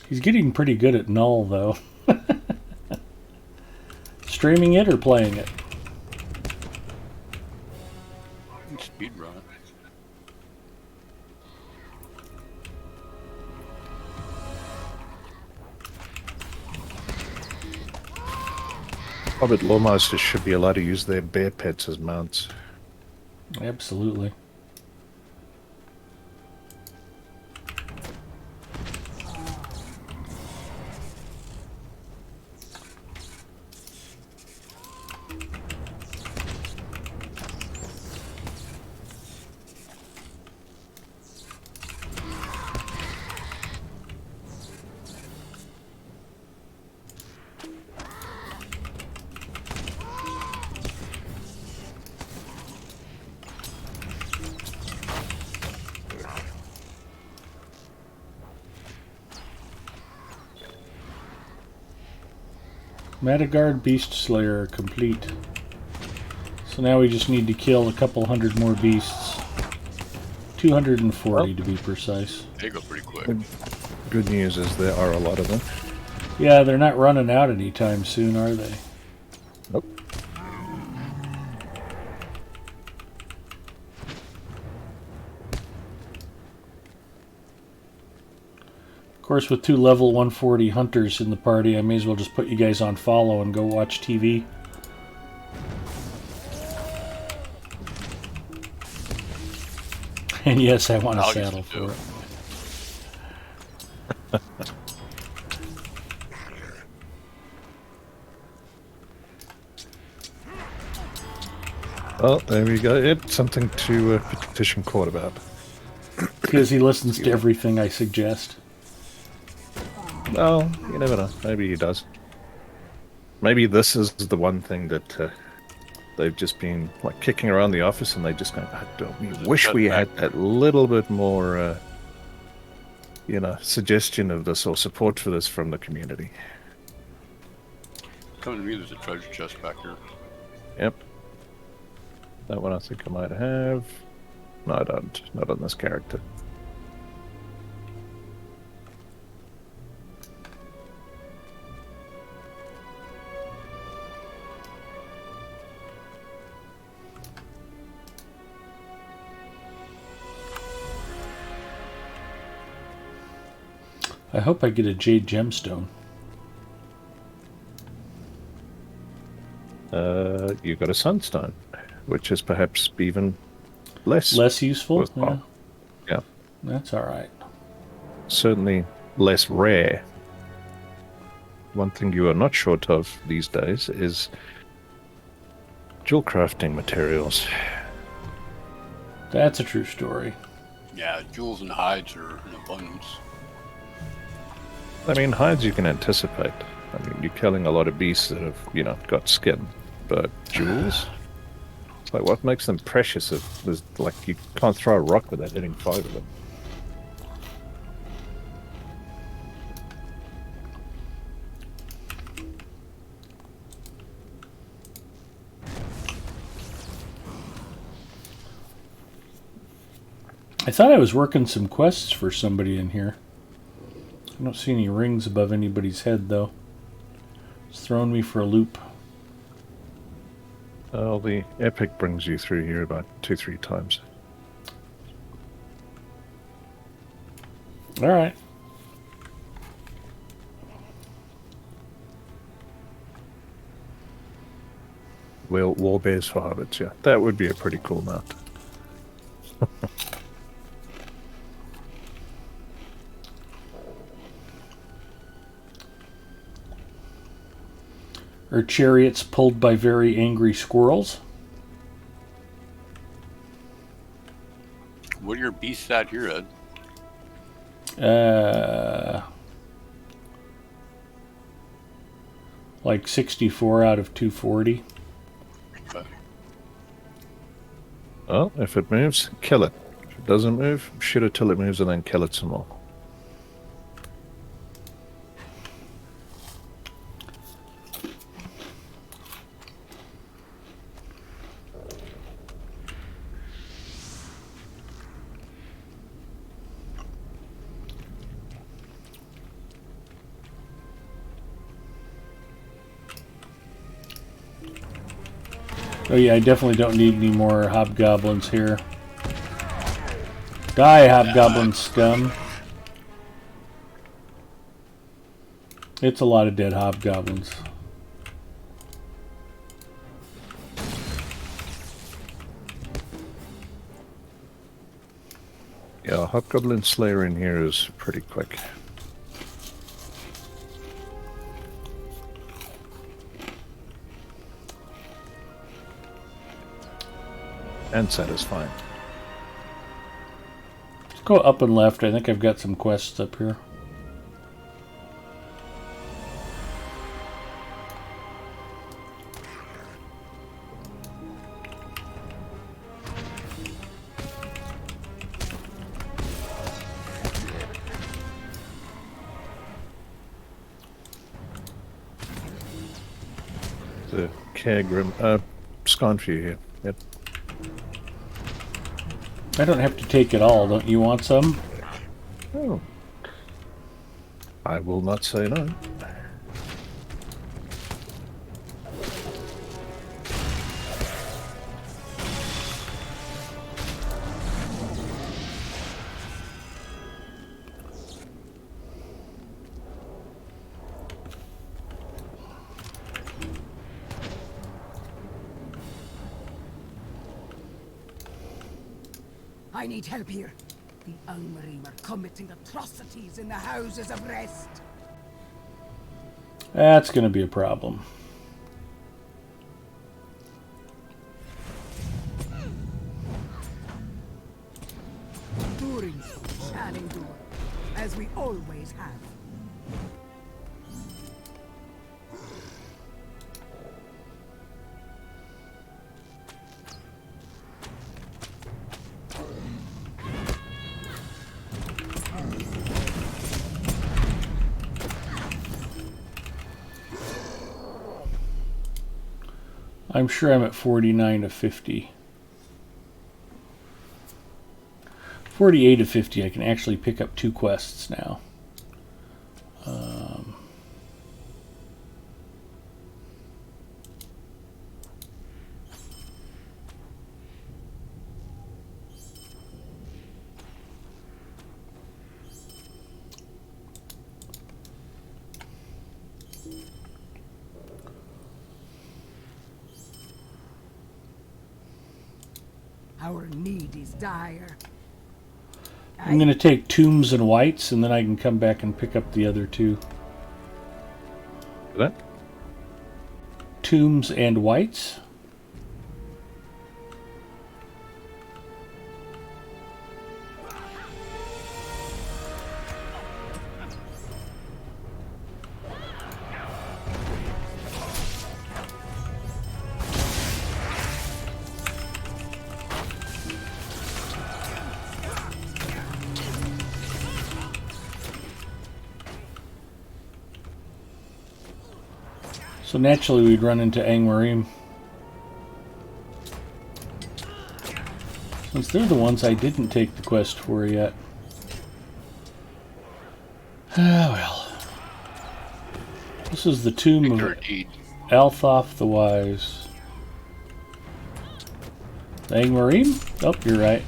He's getting pretty good at Null, though. Streaming it or playing it? Speed run it. Hobbit Lawmasters should be allowed to use their bear pets as mounts. Absolutely. Madagard Beast Slayer complete. So now we just need to kill a couple hundred more beasts. 240 to be precise. They go pretty quick. Good news is there are a lot of them. Yeah, they're not running out anytime soon, are they? Nope. course, with 2 level 140 hunters in the party, I may as well just put you guys on follow and go watch TV. And yes, I want a saddle for it. Well, there we go. It's something to petition court about. Because he listens to everything I suggest. Well, you never know. Maybe he does. Maybe this is the one thing that they've just been like kicking around the office, and they just go, we wish we had that little bit more, suggestion of this or support for this from the community. Coming to me, there's a treasure chest back here. Yep. That one I think I might have. No, I don't. Not on this character. I hope I get a jade gemstone. You got a sunstone, which is perhaps even less useful. Yeah. Yeah, That's all right. certainly less rare. One thing you are not short of these days is jewel crafting materials. That's a true story. Yeah, jewels and hides are in abundance. I mean, hides you can anticipate. I mean, you're killing a lot of beasts that have, got skin. But jewels? It's like, what makes them precious? There's, like, you can't throw a rock without hitting 5 of them. I thought I was working some quests for somebody in here. I don't see any rings above anybody's head, though. It's throwing me for a loop. Well, the epic brings you through here about 2-3 times. All right. Well, war bears for hobbits, yeah. That would be a pretty cool mount. Are chariots pulled by very angry squirrels? What are your beasts at here, Ed? Like 64 out of 240. Okay. Well, if it moves, kill it. If it doesn't move, shoot it till it moves and then kill it some more. Oh yeah, I definitely don't need any more hobgoblins here. Die, hobgoblin scum. It's a lot of dead hobgoblins. Yeah, Hobgoblin Slayer in here is pretty quick. And satisfying. Let's go up and left. I think I've got some quests up here. The Kagrim, Sconfew here. Yep. I don't have to take it all. Don't you want some? Oh. I will not say no. I need help here. The Angmarim are committing atrocities in the houses of rest. That's going to be a problem. Durin shall endure, as we always have. I'm sure I'm at 49 of 50. 48 of 50, I can actually pick up 2 quests now. Our need is dire. I'm going to take Tombs and Whites, and then I can come back and pick up the other 2. That? Tombs and Whites. So naturally we'd run into Angmarim. Since they're the ones I didn't take the quest for yet. Ah, well. This is the tomb of Althoff the Wise. The Angmarim? Oh, you're right.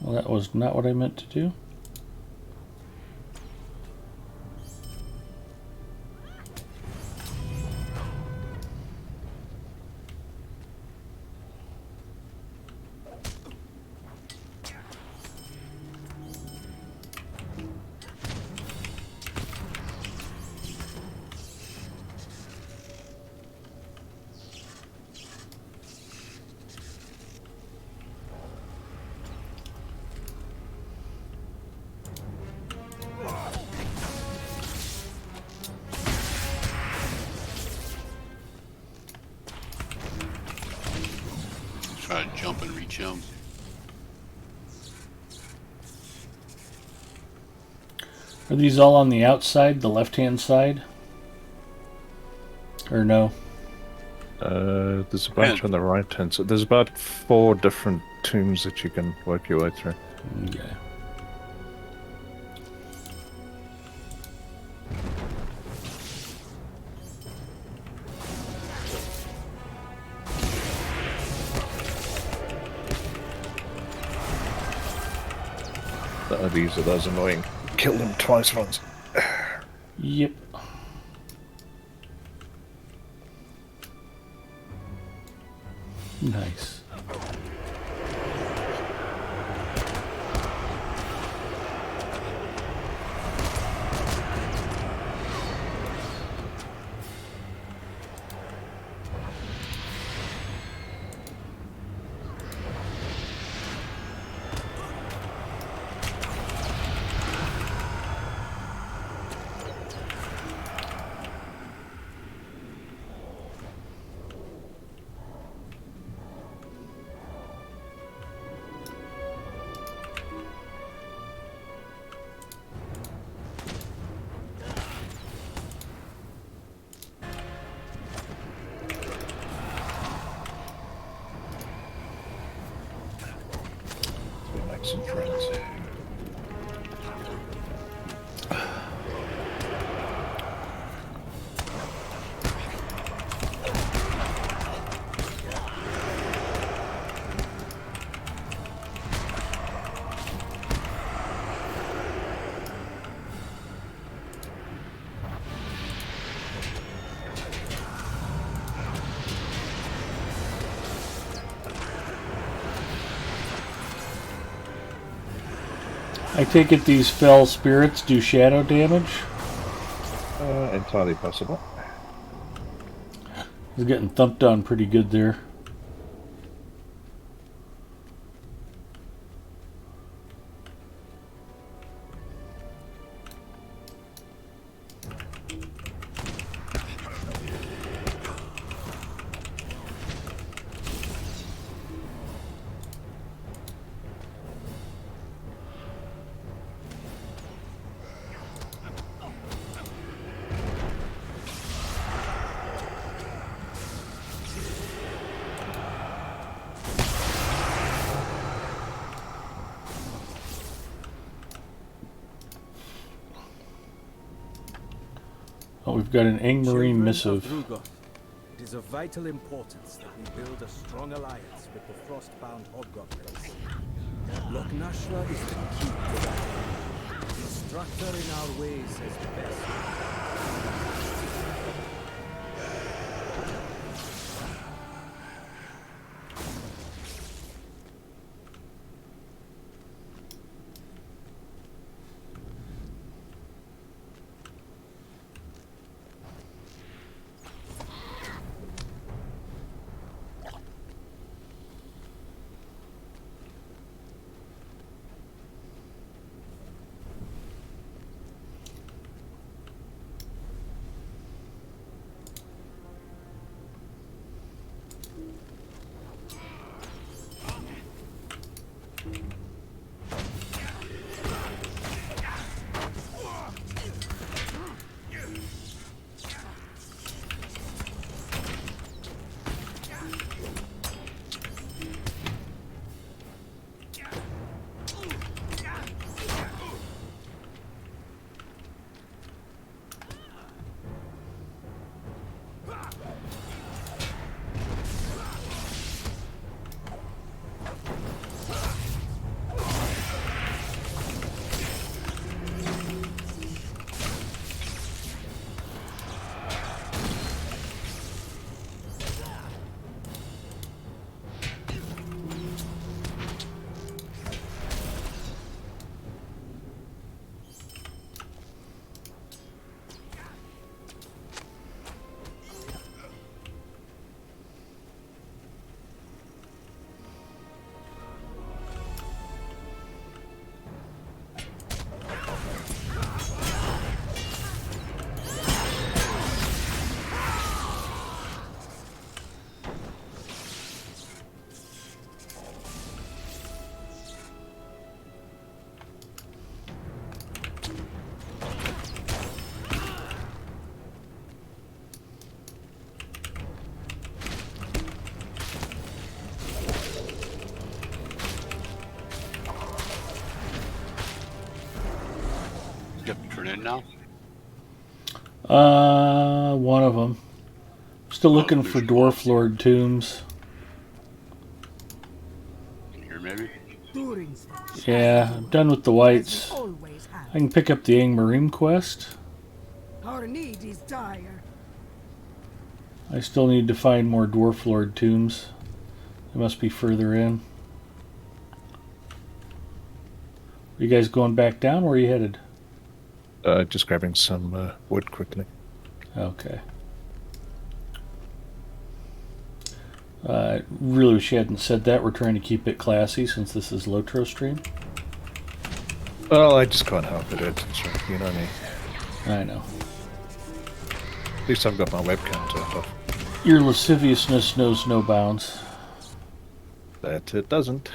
Well, that was not what I meant to do. Try to jump and reach him. Are these all on the outside, the left-hand side? Or no? There's a bunch on the right hand side. There's about 4 different tombs that you can work your way through. Okay. These are those annoying. Kill them twice once. Yep. Nice. Make some friends. I take it these fell spirits do shadow damage? Entirely possible. He's getting thumped on pretty good there. Oh, we've got an Angmarine Children missive. of Rugoth, it is of vital importance that we build a strong alliance with the frostbound hobgoblins. Loch Nashla is the key to that. Instruct her in our ways as best. You have to turn in now? One of them. Still looking for Dwarf Lord tombs. In here, maybe? Durin's Yeah, I'm done with the whites. always have. I can pick up the Angmarine quest. Our need is dire. I still need to find more Dwarf Lord tombs. They must be further in. Are you guys going back down? Where are you headed? Just grabbing some wood quickly. Okay. Really wish you hadn't said that. We're trying to keep it classy since this is Lotro stream. Well, I just can't help it. You know me. I know. At least I've got my webcam turned off. Your lasciviousness knows no bounds. That it doesn't.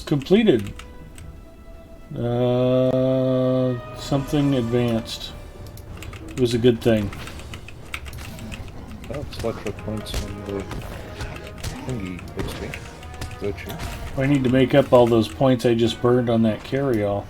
completed. Something advanced. It was a good thing. Oh, it's Lotro points on the thingy, XP. Virtue. I need to make up all those points I just burned on that carry-all.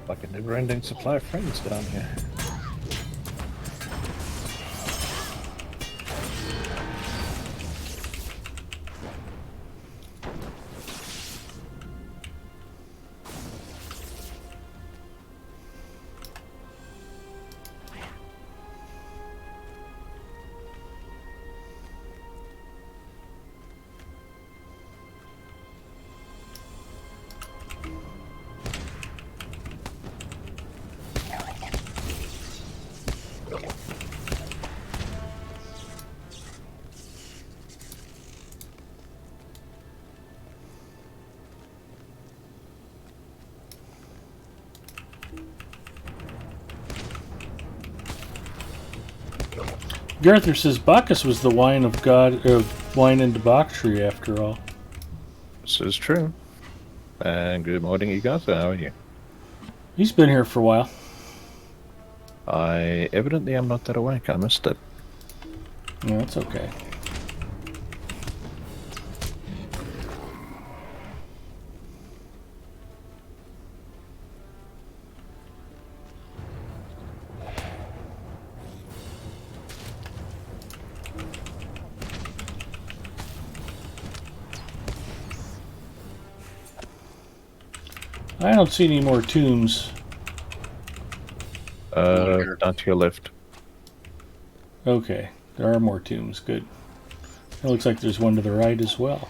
Like a never-ending supply of friends down here. Garther says Bacchus was the wine of God, wine and debauchery, after all. This is true. And good morning, Igata. How are you? He's been here for a while. I evidently am not that awake. I missed it. No, it's okay. I don't see any more tombs. Down to your left. Okay, there are more tombs. Good. It looks like there's one to the right as well.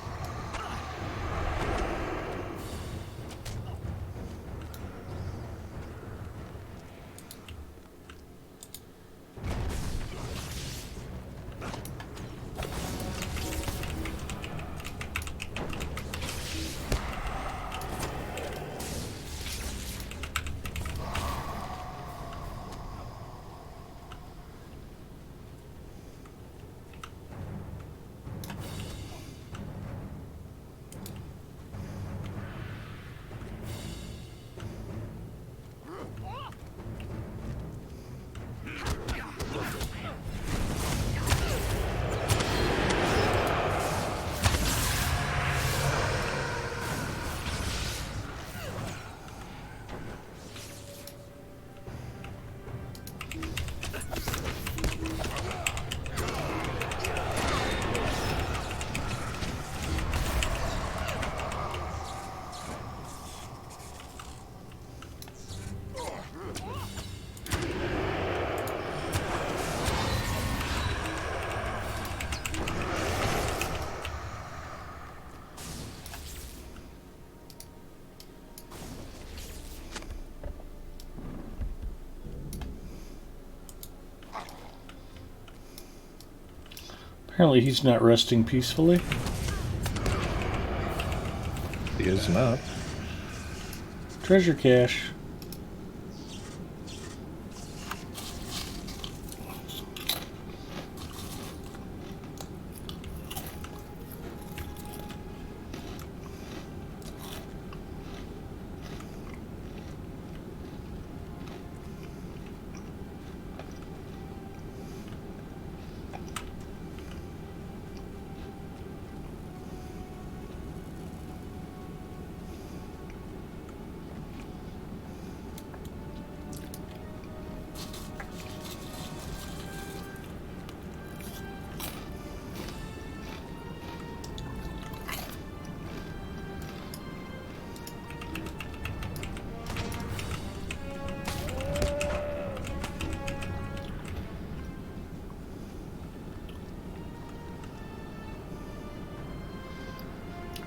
Apparently he's not resting peacefully. He is not. Treasure cache.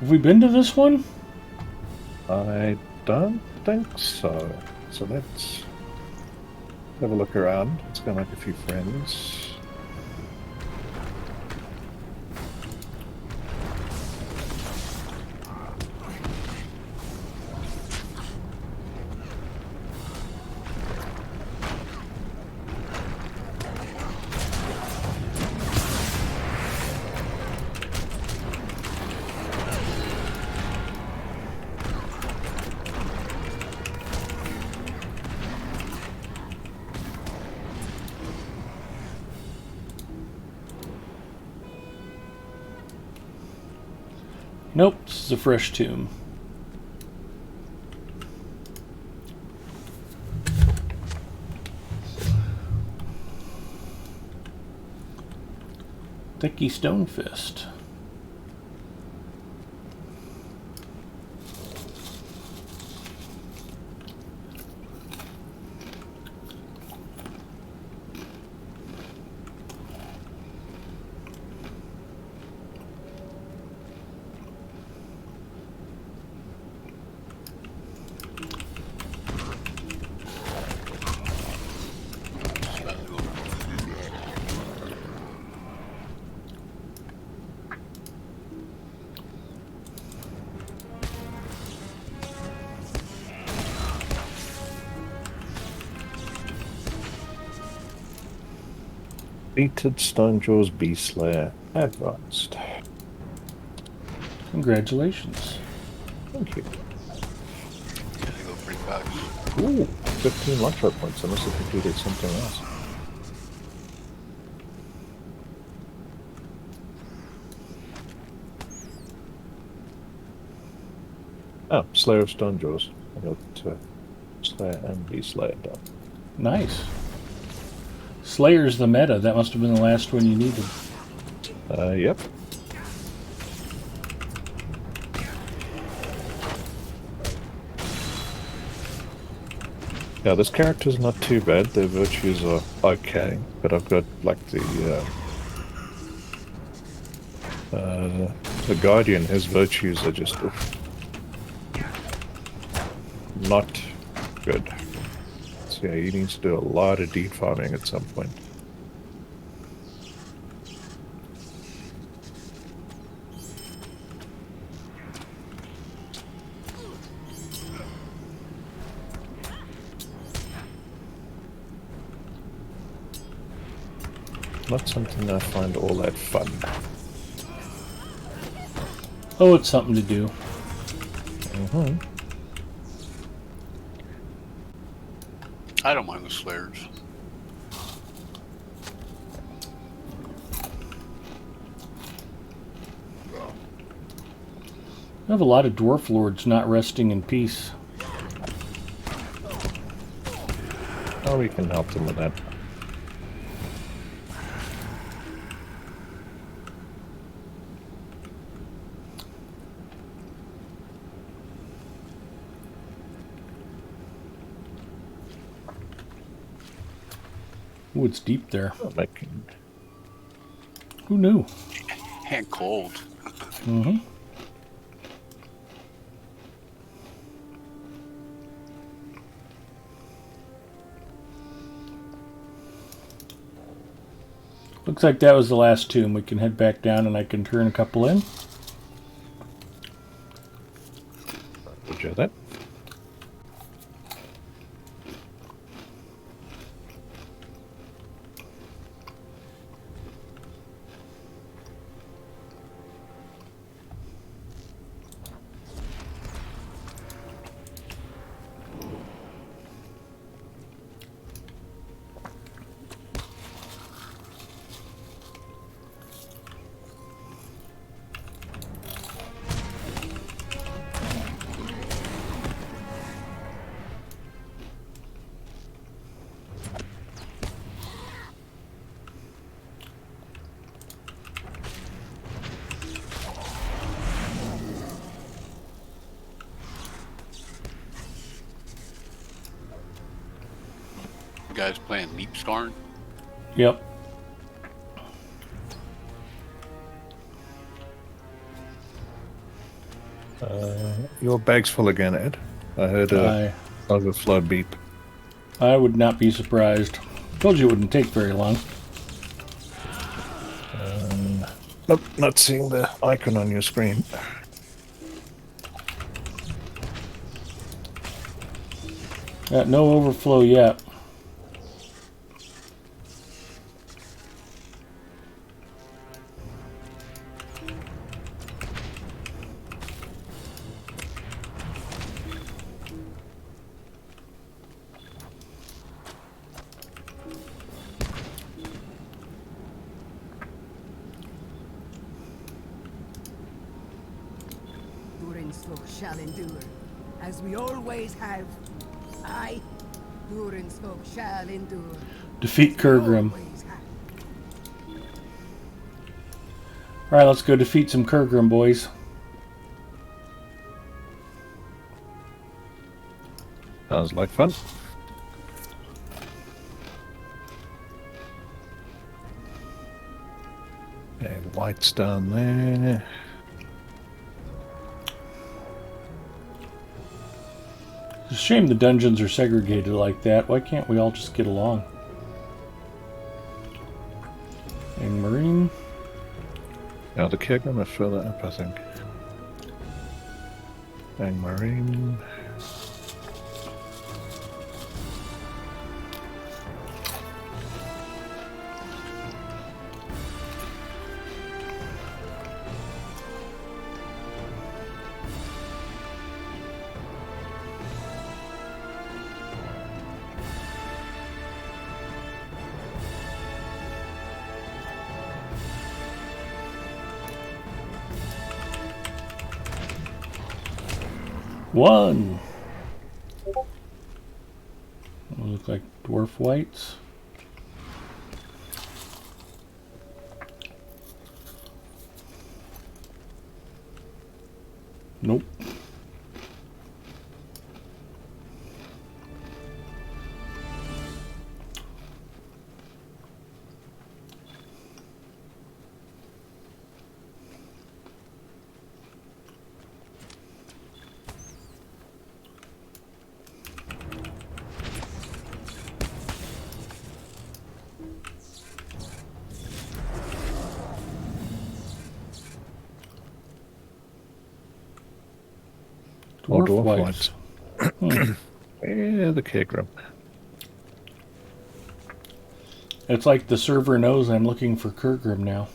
Have we been to this one? I don't think so. So let's have a look around. Let's go make a few friends. Nope, this is a fresh tomb. Thicky stone fist. Defeated Stonejaw's Beast Slayer. Advanced. Congratulations. Thank you. Yeah, they go pretty fast. Ooh, 15 Lotro points. I must have completed something else. Oh, Slayer of Stonejaws. I got Slayer and Beast Slayer done. Nice. Slayer's the meta. That must have been the last one you needed. Yep. Yeah, this character's not too bad. Their virtues are okay, but I've got like the Guardian. His virtues are just not good. So yeah, he needs to do a lot of deep farming at some point. Not something I find all that fun. Oh, it's something to do. Mm-hmm. I don't mind the Slayers. I have a lot of dwarf lords not resting in peace. Oh, we can help them with that. Ooh, it's deep there. Oh, making Who knew? And cold. Mm-hmm. Looks like that was the last tomb. We can head back down and I can turn a couple in. Roger that. You guys playing Leap Scarn? Yep. Your bag's full again, Ed. I heard a overflow beep. I would not be surprised. Told you it wouldn't take very long. Nope, not seeing the icon on your screen. Got no overflow yet. Durin's shall endure, as we always have. Aye, Durin's folk shall endure. Defeat Kurgrim. Always have. Alright, let's go defeat some Kurgrim, boys. Sounds like fun. Okay, white's down there. It's a shame the dungeons are segregated like that. Why can't we all just get along? And Marine. Now the keg, I'm gonna fill that up, I think. And Marine. One. Look like dwarf whites. Nope. Or Dwarf dwarf whites. whites. Yeah, the keg room. It's like the server knows I'm looking for Kurgrim now.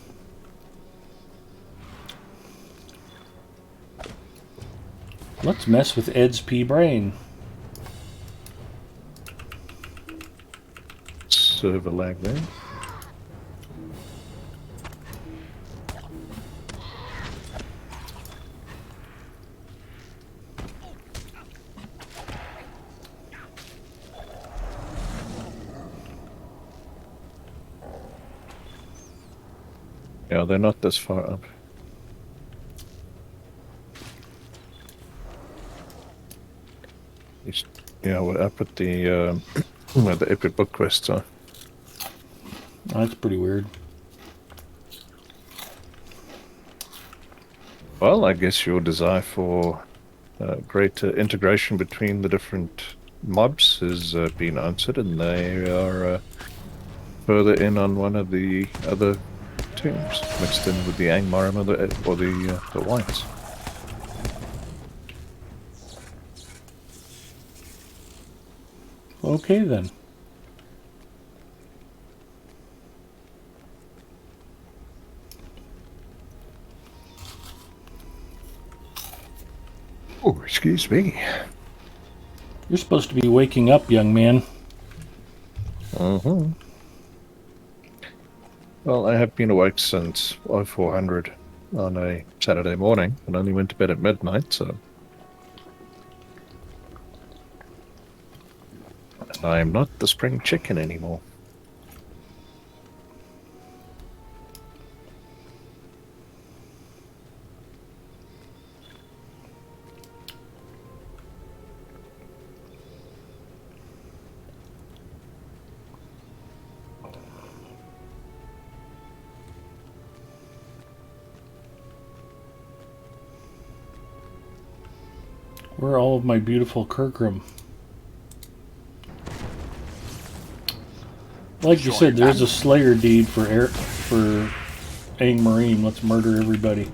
Let's mess with Ed's pea brain. Server lag there. Yeah, they're not this far up. Yeah, we're up at the where the epic book quests are. Oh, that's pretty weird. Well, I guess your desire for greater integration between the different mobs has been answered, and they are further in on one of the other tombs, mixed in with the Angmarim or the whites. Okay then. Oh, excuse me. You're supposed to be waking up, young man. Mm-hmm. Well, I have been awake since 0400 on a Saturday morning and only went to bed at midnight, so... And I am not the spring chicken anymore. Where are all of my beautiful Kirkram? Like you said, there's a Slayer deed for Angmarim. Let's murder everybody.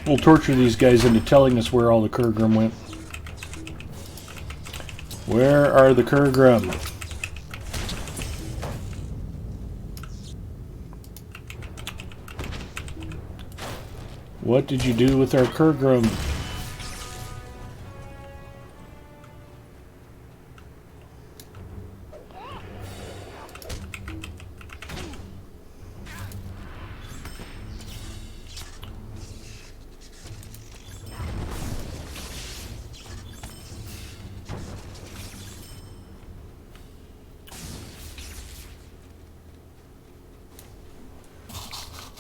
We'll torture these guys into telling us where all the Kurgram went. Where are the Kurgram? What did you do with our Kurgram?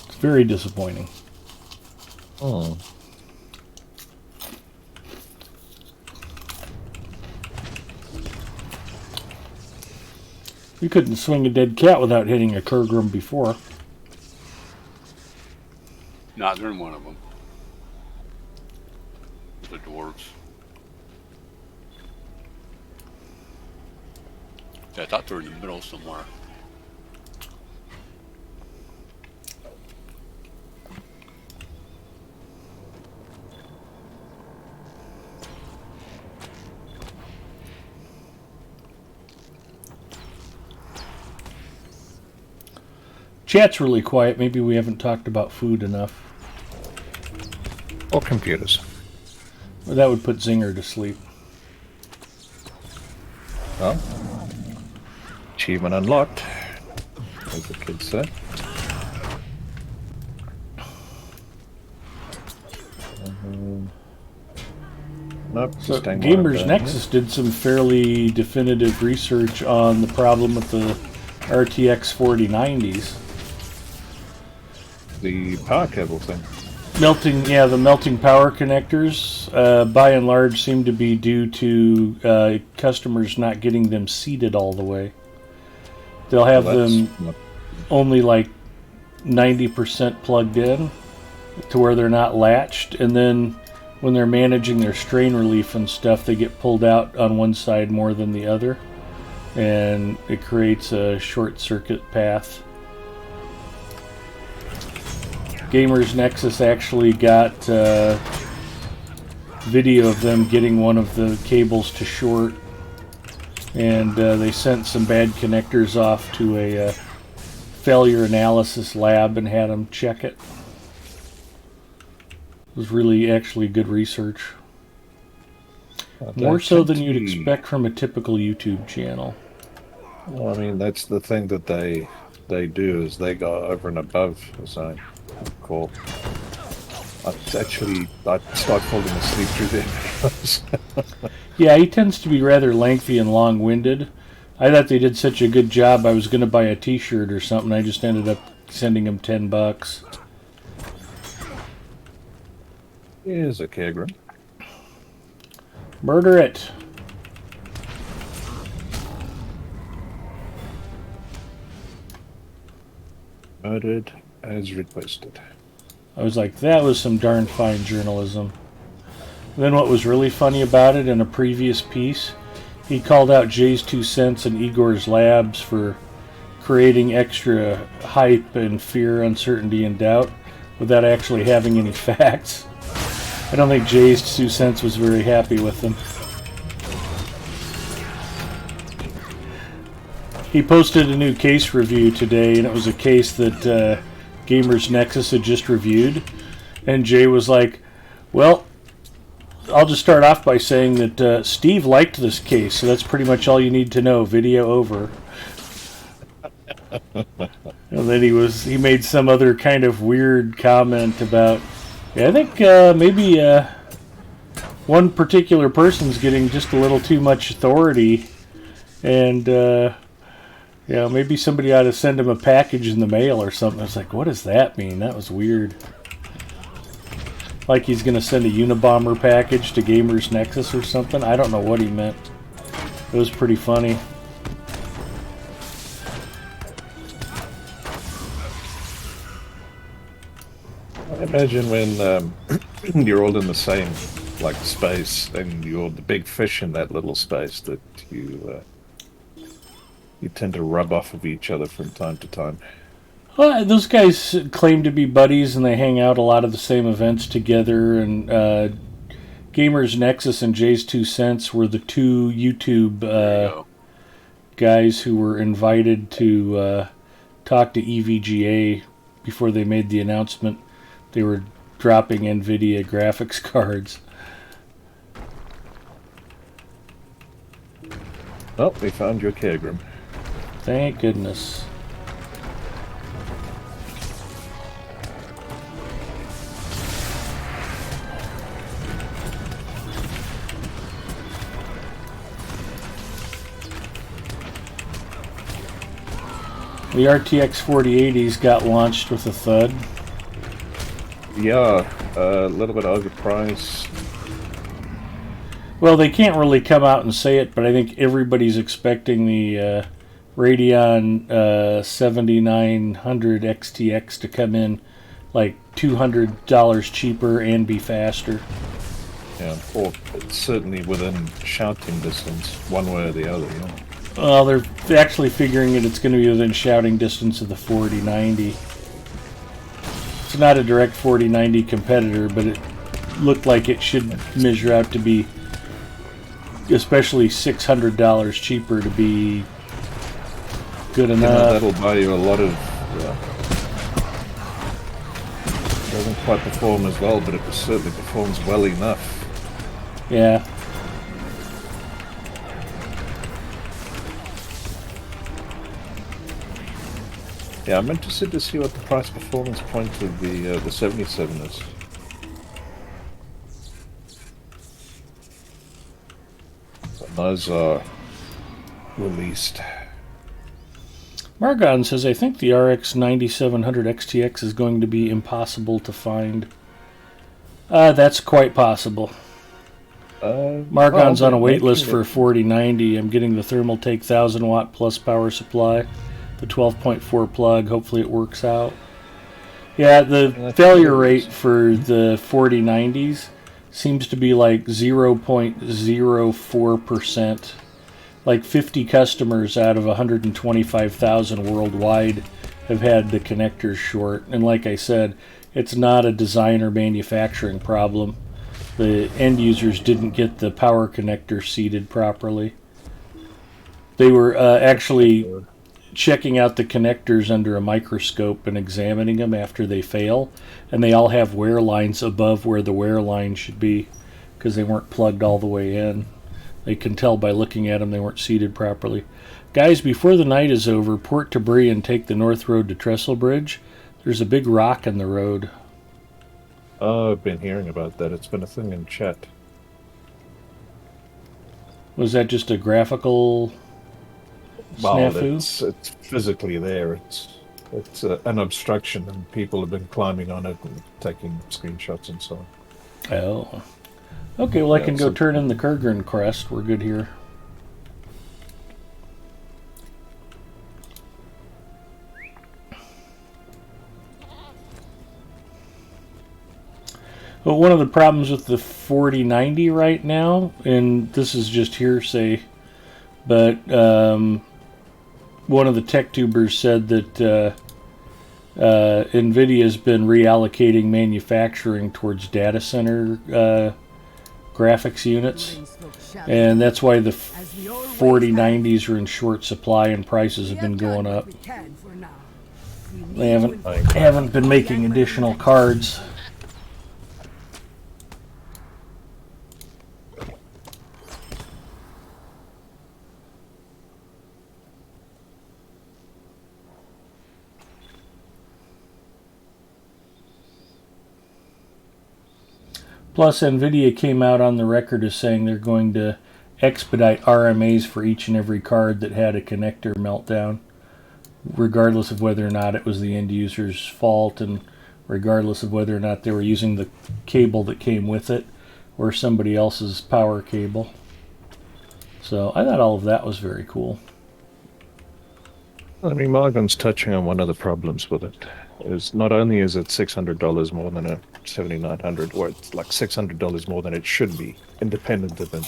It's very disappointing. Oh. You couldn't swing a dead cat without hitting a Kurgram before. Not during one of them. The dwarves. Yeah, I thought they were in the middle somewhere. Chat's really quiet. Maybe we haven't talked about food enough. Or computers. Well, that would put Zinger to sleep. Oh. Achievement unlocked, as the kids say. Nope. So staying Gamers down Nexus did some fairly definitive research on the problem with the RTX 4090s. here. The power cable thing. The melting power connectors, by and large, seem to be due to customers not getting them seated all the way. They'll have them only like 90% plugged in to where they're not latched, and then when they're managing their strain relief and stuff, they get pulled out on one side more than the other, and it creates a short circuit path. Gamers Nexus actually got video of them getting one of the cables to short, and they sent some bad connectors off to a failure analysis lab and had them check it. It was really actually good research. More so than you'd expect from a typical YouTube channel. Well, I mean, that's the thing that they do, is they go over and above, as I recall. I start falling asleep through their videos. Yeah, he tends to be rather lengthy and long-winded. I thought they did such a good job, I was going to buy a t-shirt or something. I just ended up sending him $10. Here's a Kegrim. Murder it. Murdered as requested. I was like, that was some darn fine journalism. Then what was really funny about it in a previous piece, he called out Jay's 2 cents and Igor's Labs for creating extra hype and fear, uncertainty, and doubt without actually having any facts. I don't think Jay's 2 cents was very happy with them. He posted a new case review today, and it was a case that Gamers Nexus had just reviewed. And Jay was like, well, I'll just start off by saying that Steve liked this case, so that's pretty much all you need to know. Video over. And then he made some other kind of weird comment about, yeah, I think maybe one particular person's getting just a little too much authority, and maybe somebody ought to send him a package in the mail or something. I was like, what does that mean? That was weird. Like he's going to send a Unabomber package to Gamers Nexus or something? I don't know what he meant. It was pretty funny. I imagine when you're all in the same space and you're the big fish in that little space that you tend to rub off of each other from time to time. Well, those guys claim to be buddies and they hang out a lot of the same events together. And Gamers Nexus and Jay's 2 cents were the two YouTube guys who were invited to talk to EVGA before they made the announcement they were dropping NVIDIA graphics cards. Oh, they found your Kagrim. Thank goodness. The RTX 4080s got launched with a thud. Yeah, a little bit overpriced. Well, they can't really come out and say it, but I think everybody's expecting the Radeon 7900 XTX to come in like $200 cheaper and be faster. Yeah, or certainly within shouting distance, one way or the other. Yeah. Well, they're actually figuring it's going to be within shouting distance of the 4090. It's not a direct 4090 competitor, but it looked like it should measure out to be especially $600 cheaper to be good enough. That'll buy you a lot of... doesn't quite perform as well, but it certainly performs well enough. Yeah. Yeah, I'm interested to see what the price performance point of the 77 is. So those are released. Margon says, I think the RX 9700 XTX is going to be impossible to find. That's quite possible. Margon's on a wait list for a 4090. I'm getting the Thermaltake 1000 watt plus power supply. The 12.4 plug, hopefully it works out. Yeah, the failure rate for the 4090s seems to be like 0.04%. Like 50 customers out of 125,000 worldwide have had the connectors short. And like I said, it's not a design or manufacturing problem. The end users didn't get the power connector seated properly. They were actually checking out the connectors under a microscope and examining them after they fail, and they all have wear lines above where the wear line should be because they weren't plugged all the way in. They can tell by looking at them they weren't seated properly. Guys, before the night is over, port debris and take the North Road to Trestle Bridge. There's a big rock in the road. Oh, I've been hearing about that. It's been a thing in chat. Was that just a graphical snafu? It's physically there. It's an obstruction, and people have been climbing on it and taking screenshots and so on. Oh. Okay, well, I can go turn in the Kurgan crest. We're good here. But one of the problems with the 4090 right now, and this is just hearsay, but one of the tech tubers said that NVIDIA's been reallocating manufacturing towards data center graphics units, and that's why the 4090s are in short supply and prices have been going up. They haven't been making additional cards. Plus, NVIDIA came out on the record as saying they're going to expedite RMAs for each and every card that had a connector meltdown, regardless of whether or not it was the end user's fault and regardless of whether or not they were using the cable that came with it or somebody else's power cable. So I thought all of that was very cool. I mean, Morgan's touching on one of the problems with it. Is not only is it $600 more than a 7900, or it's like $600 more than it should be, independent of an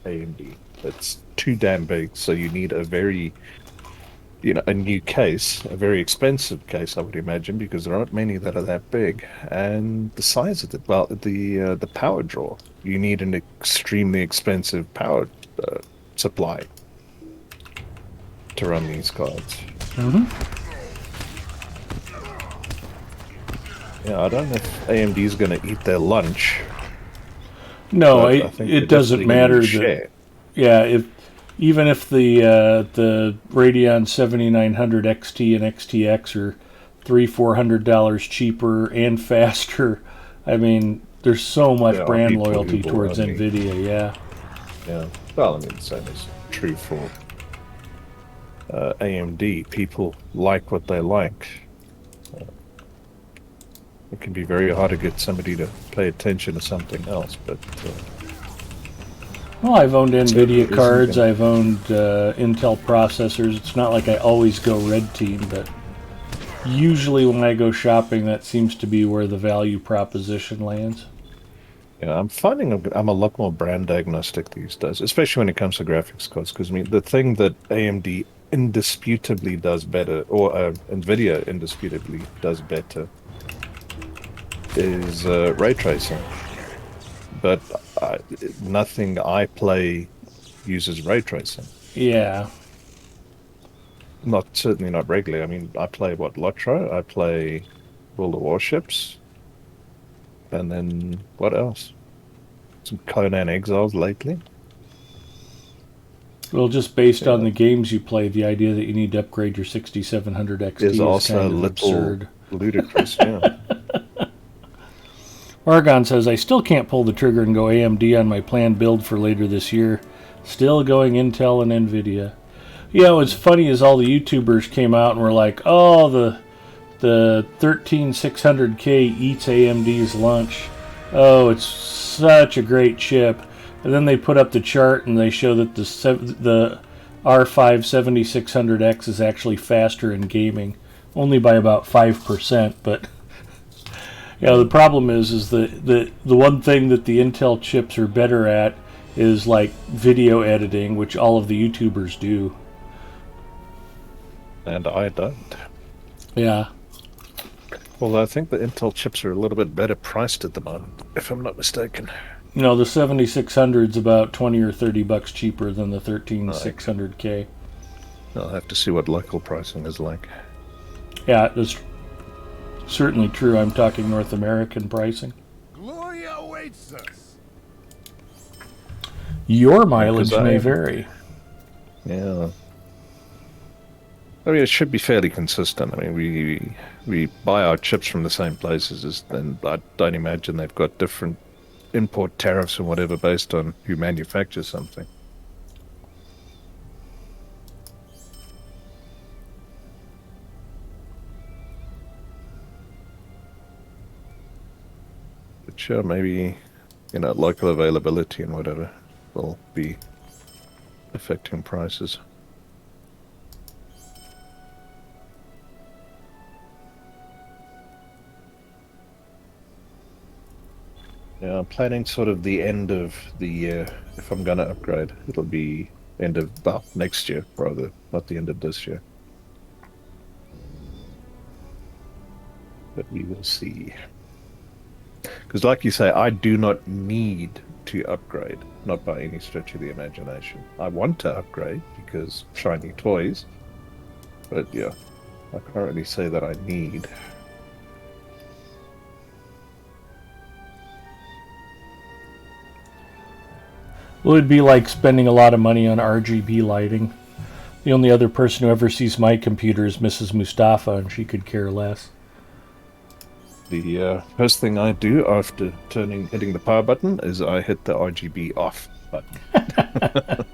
AMD. It's too damn big, so you need a very, a new case, a very expensive case, I would imagine, because there aren't many that are that big. And the size of the power draw, you need an extremely expensive power supply to run these cards. Mm-hmm. Yeah, I don't know if AMD's going to eat their lunch. No, it doesn't matter. Even if the Radeon 7900 XT and XTX are $300-400 cheaper and faster, I mean, there's so much brand loyalty towards NVIDIA. Yeah. Yeah. Well, I mean, the same is true for AMD. People like what they like. It can be very hard to get somebody to pay attention to something else, but... well, I've owned NVIDIA cards, I've owned Intel processors. It's not like I always go red team, but usually when I go shopping, that seems to be where the value proposition lands. Yeah, I'm finding I'm a lot more brand agnostic these days, especially when it comes to graphics cards, because I mean, the thing that AMD indisputably does better, or NVIDIA indisputably does better, is ray tracing. But nothing I play uses ray tracing. Yeah. Certainly not regularly. I mean, I play Lotro, I play World of Warships, and then what else? Some Conan Exiles lately. Well, just based on the games you play, the idea that you need to upgrade your 6700 XT is also kind a of little absurd. Ludicrous, yeah. Argon says, I still can't pull the trigger and go AMD on my planned build for later this year. Still going Intel and NVIDIA. You know, what's funny is all the YouTubers came out and were like, oh, the 13600K eats AMD's lunch. Oh, it's such a great chip. And then they put up the chart and they show that the R5 7600X is actually faster in gaming. Only by about 5%, but... yeah, the problem is the one thing that the Intel chips are better at is like video editing, which all of the YouTubers do. And I don't. Yeah. Well, I think the Intel chips are a little bit better priced at the moment, if I'm not mistaken. You know, the 7600's about $20 or $30 cheaper than the 13600K. I'll have to see what local pricing is like. Yeah, that's certainly true. I'm talking North American pricing. Glory awaits us. Your mileage may vary. Yeah. I mean, it should be fairly consistent. I mean, we buy our chips from the same places, and I don't imagine they've got different import tariffs and whatever based on who manufactures something. But sure, maybe, local availability and whatever will be affecting prices. Yeah, I'm planning sort of the end of the year. If I'm going to upgrade, it'll be end of next year, rather, not the end of this year. But we will see. Because, like you say, I do not need to upgrade, not by any stretch of the imagination. I want to upgrade because shiny toys, but yeah, I can't really say that I need. Well, it'd be like spending a lot of money on RGB lighting. The only other person who ever sees my computer is Mrs. Mustafa, and she could care less. The first thing I do after hitting the power button is I hit the RGB off button.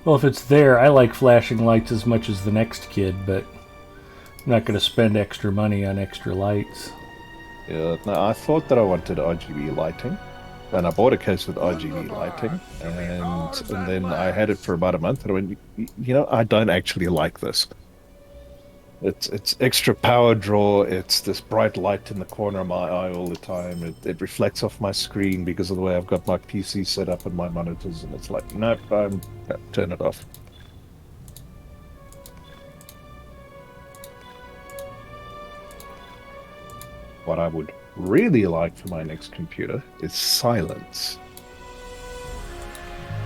Well, if it's there, I like flashing lights as much as the next kid, but I'm not going to spend extra money on extra lights. Yeah, no, I thought that I wanted RGB lighting, and I bought a case with RGB lighting, and then I had it for about a month, and I went, you know, I don't actually like this. It's extra power draw. It's this bright light in the corner of my eye all the time. It reflects off my screen because of the way I've got my PC set up and my monitors, and it's like, nope, turn it off. What I would really like for my next computer is silence.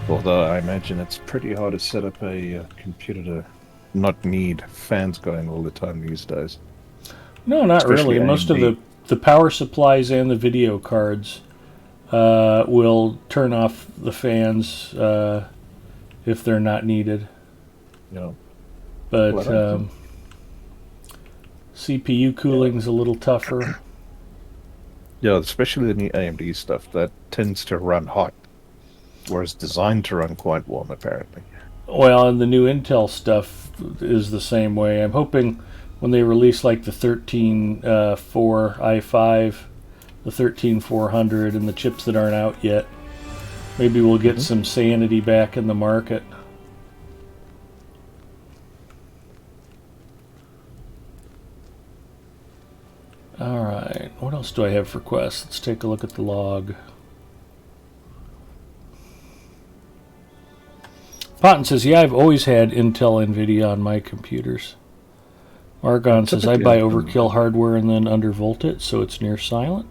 Although I imagine it's pretty hard to set up a computer to not need fans going all the time these days. No, not Especially really. Most of AMD. the power supplies and the video cards will turn off the fans if they're not needed. You know, But Well, CPU cooling's a little tougher. yeah, especially the new AMD stuff that tends to run hot, whereas designed to run quite warm apparently. Well, and the new Intel stuff is the same way. I'm hoping when they release like the 13.4 i5, the 13.400, and the chips that aren't out yet, maybe we'll get some sanity back in the market. Alright, what else do I have for quests? Let's take a look at the log. Potton says, yeah, I've always had Intel NVIDIA on my computers. Margon says, I buy overkill hardware and then undervolt it, so it's near silent.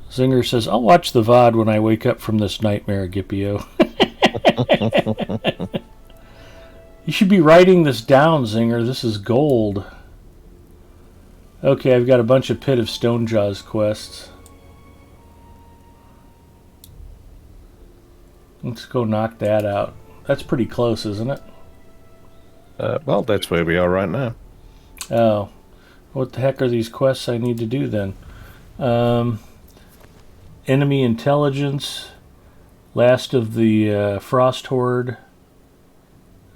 Zinger says, I'll watch the VOD when I wake up from this nightmare, Gipio. You should be writing this down, Zinger. This is gold. Okay, I've got a bunch of Pit of Stonejaws quests. Let's go knock that out. That's pretty close, isn't it? Well, that's where we are right now. Oh. What the heck are these quests I need to do then? Enemy intelligence. Last of the Frost Horde.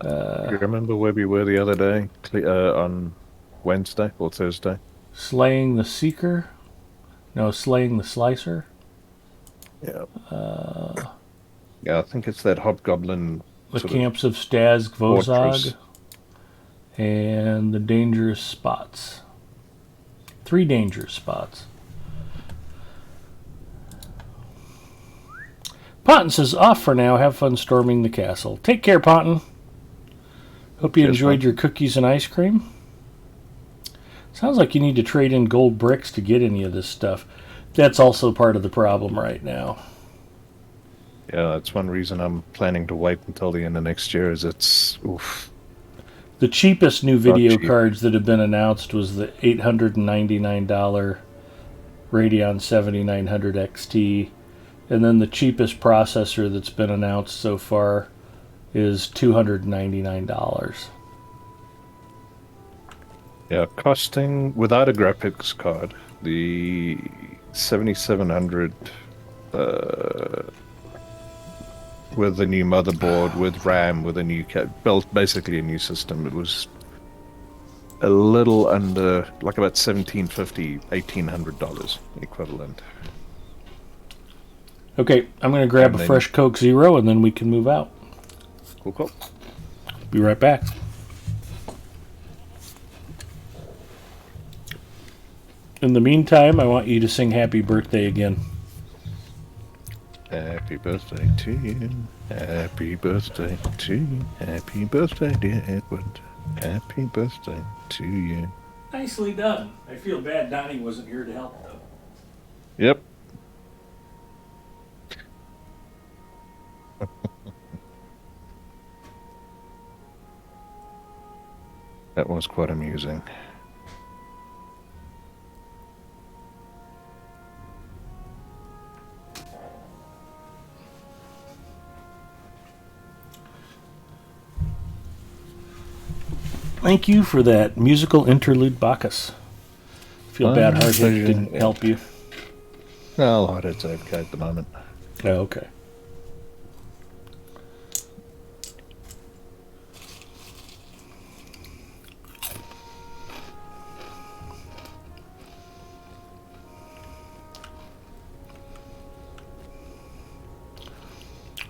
You remember where we were the other day? On Wednesday or Thursday? Slaying the Seeker. No, Slaying the Slicer. Yeah. Yeah, I think it's that hobgoblin. The sort Camps of Staz fortress. Gvozog. And the Dangerous Spots. 3 dangerous spots. Ponton says, off for now. Have fun storming the castle. Take care, Ponton. Hope you enjoyed your cookies and ice cream. Sounds like you need to trade in gold bricks to get any of this stuff. That's also part of the problem right now. Yeah, that's one reason I'm planning to wait until the end of next year. Is it's oof. The cheapest new video cheap. cards that have been announced was the $899 Radeon 7900 XT. And then the cheapest processor that's been announced so far is $299. Yeah, costing without a graphics card, the 7700 with the new motherboard, with RAM, with a new built basically a new system. It was a little under, like about $1,750, $1,800 equivalent. Okay, I'm going to grab And a then- fresh Coke Zero and then we can move out. Cool, cool. Be right back. In the meantime, I want you to sing Happy Birthday again. Happy birthday to you. Happy birthday to you. Happy birthday, dear Edward. Happy birthday to you. Nicely done. I feel bad Donnie wasn't here to help, though. Yep. That was quite amusing. Thank you for that musical interlude, Bacchus. Feel bad Hardhead didn't help you. No, Hardhead's okay at the moment. Oh, okay.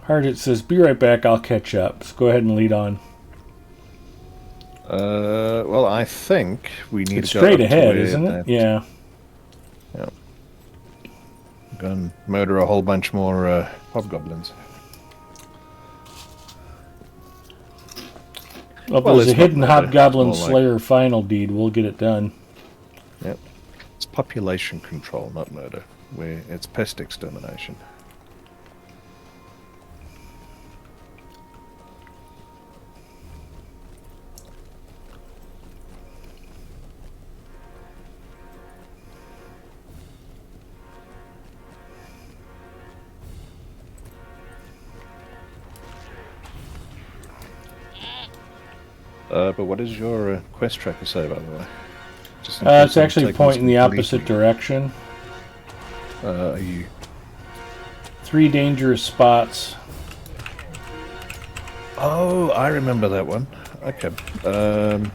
Hardhead says, be right back, I'll catch up. So go ahead and lead on. Well, I think we need It's to go straight up to ahead, where isn't it? that- Yeah. Yeah. Go and murder a whole bunch more hobgoblins. Well, if Well, there's a it's not hidden murder, Hobgoblin it's more like- Slayer final deed, we'll get it done. Yep. It's population control, not murder. Where it's pest extermination. But what does your quest tracker say, by the way? Just in case It's I'm actually taking pointing the some opposite bleeding. direction. Are you... 3 dangerous spots. Oh, I remember that one. Okay. Do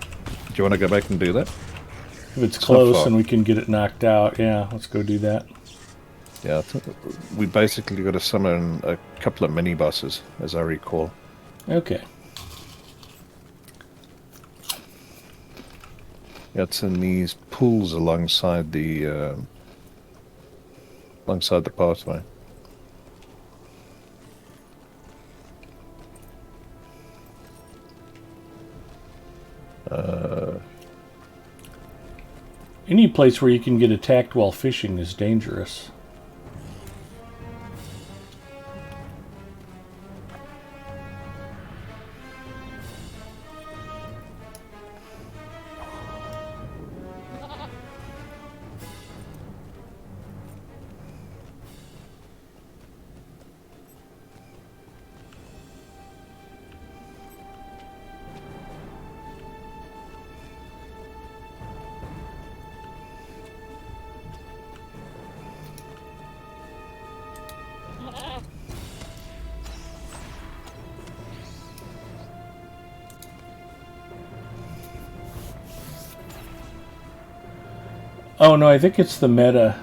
you want to go back and do that? If it's not close far. and we can get it knocked out, yeah, let's go do that. Yeah, I think we basically got to summon a couple of mini bosses, as I recall. Okay. Yeah, it's in these pools alongside the pathway. Any place where you can get attacked while fishing is dangerous. Oh no, I think it's the meta.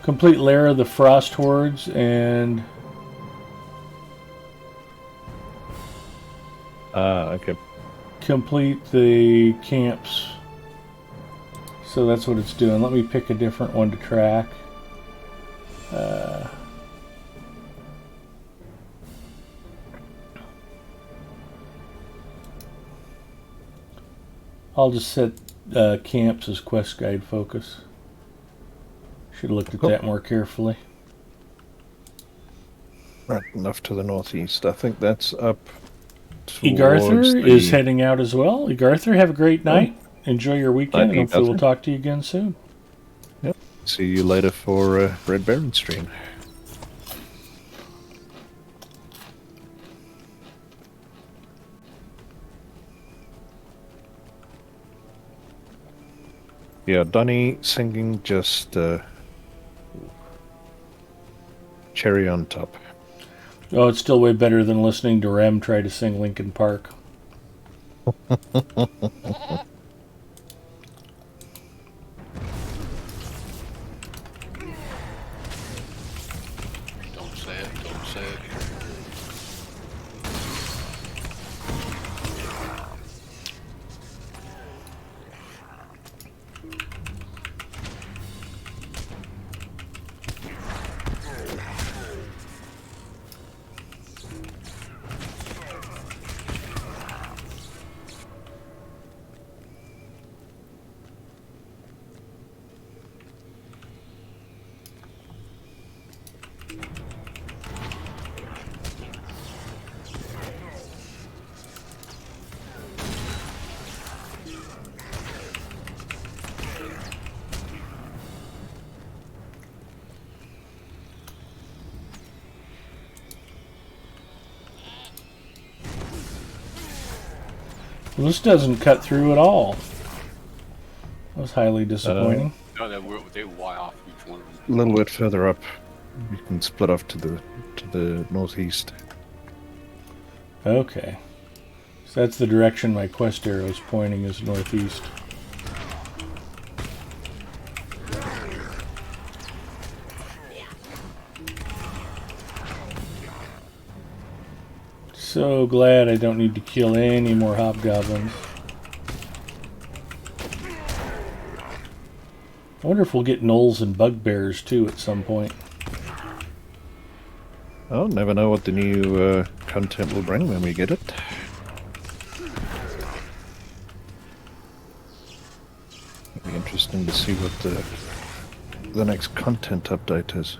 Complete Lair of the Frost Hordes and... Okay. complete the camps. So that's what it's doing. Let me pick a different one to track. I'll just set camps as quest guide focus. Should have looked at Cool. that more carefully. Right, enough to the northeast. I think that's up towards Egarther the... is heading out as well. Egarther, have a great night. Enjoy your weekend, Night, and hopefully we'll Egarther. talk to you again soon. Yep. See you later for Red Baron stream. Yeah, Donny singing just cherry on top. Oh, it's still way better than listening to Rem try to sing Linkin Park. Don't say it. Don't say it. Well, this doesn't cut through at all. That was highly disappointing. No, they Y off each one of them. A little bit further up, we can split off to the northeast. Okay. So that's the direction my quest arrow is pointing, is northeast. So glad I don't need to kill any more hobgoblins. I wonder if we'll get gnolls and bugbears too at some point. I'll never know what the new content will bring when we get it. It'll be interesting to see what the next content update is.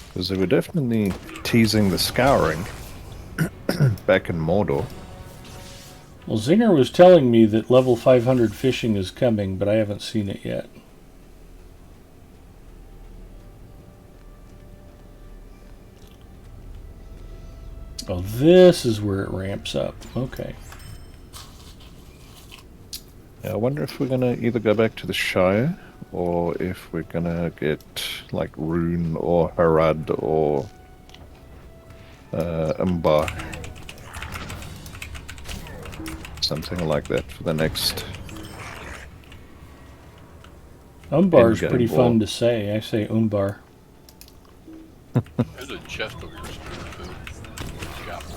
Because they were definitely teasing the scouring back in Mordor. Well, Zinger was telling me that level 500 fishing is coming, but I haven't seen it yet. Oh, this is where it ramps up. Okay. Yeah, I wonder if we're going to either go back to the Shire, or if we're going to get, like, Rune, or Harad, or Umbar. Something like that for the next... Umbar's Endgame pretty war. fun to say. I say Umbar. There's a chest over here. Too. Scalpel.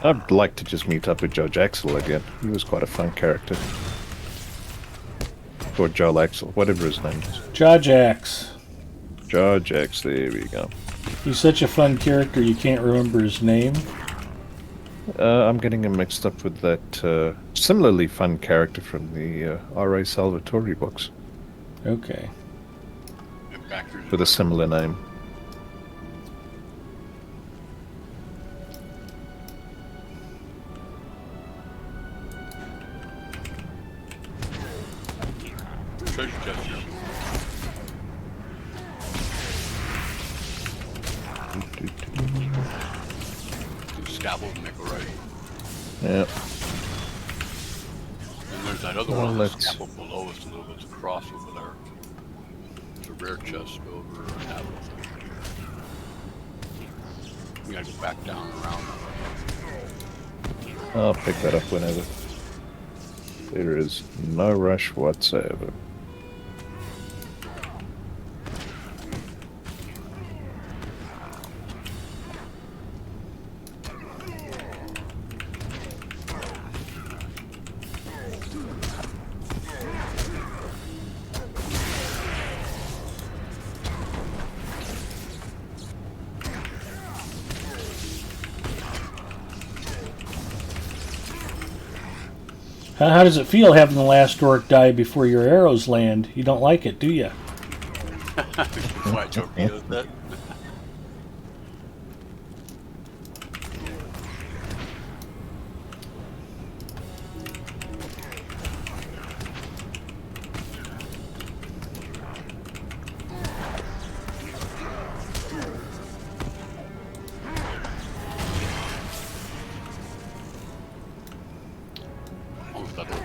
I'd like to just meet up with Judge Axel again. He was quite a fun character. Or Joel Axel, whatever his name is. Jajax. Judge X, there we go. He's such a fun character you can't remember his name. I'm getting him mixed up with that similarly fun character from the R.A. Salvatore books, Okay. And backers. with a similar name. Treasure chest here. Scalpel and nickel, right? Yeah. And there's that other Well, one, the let's- scalpel below us, a little bit across over there. There's a rare chest over that one. We gotta go back down and around. I'll pick that up whenever. There is no rush whatsoever. How does it feel having the last orc die before your arrows land? You don't like it, do you? Why torpedoes that? Almost got those.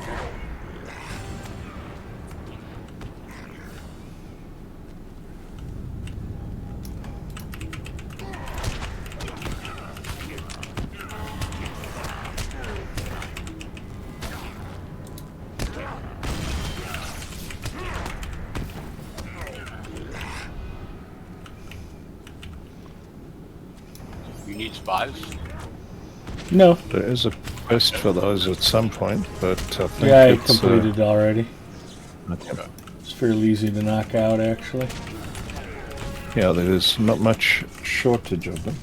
You need spies? No. There is a quest for those at some point, but I think Yeah, I it's, completed it already. okay. It's fairly easy to knock out, actually. Yeah, there's not much shortage of them.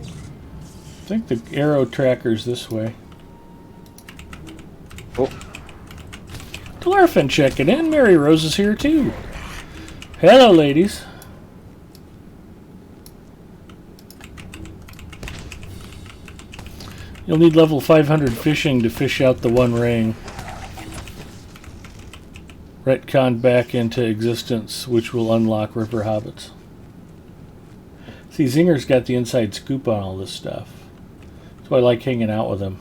I think the arrow tracker's this way. Oh, Glarfin checking in. Mary Rose is here, too. Hello, ladies. You'll need level 500 fishing to fish out the one ring. retconned back into existence, which will unlock river hobbits. See, Zinger's got the inside scoop on all this stuff. That's why I like hanging out with him.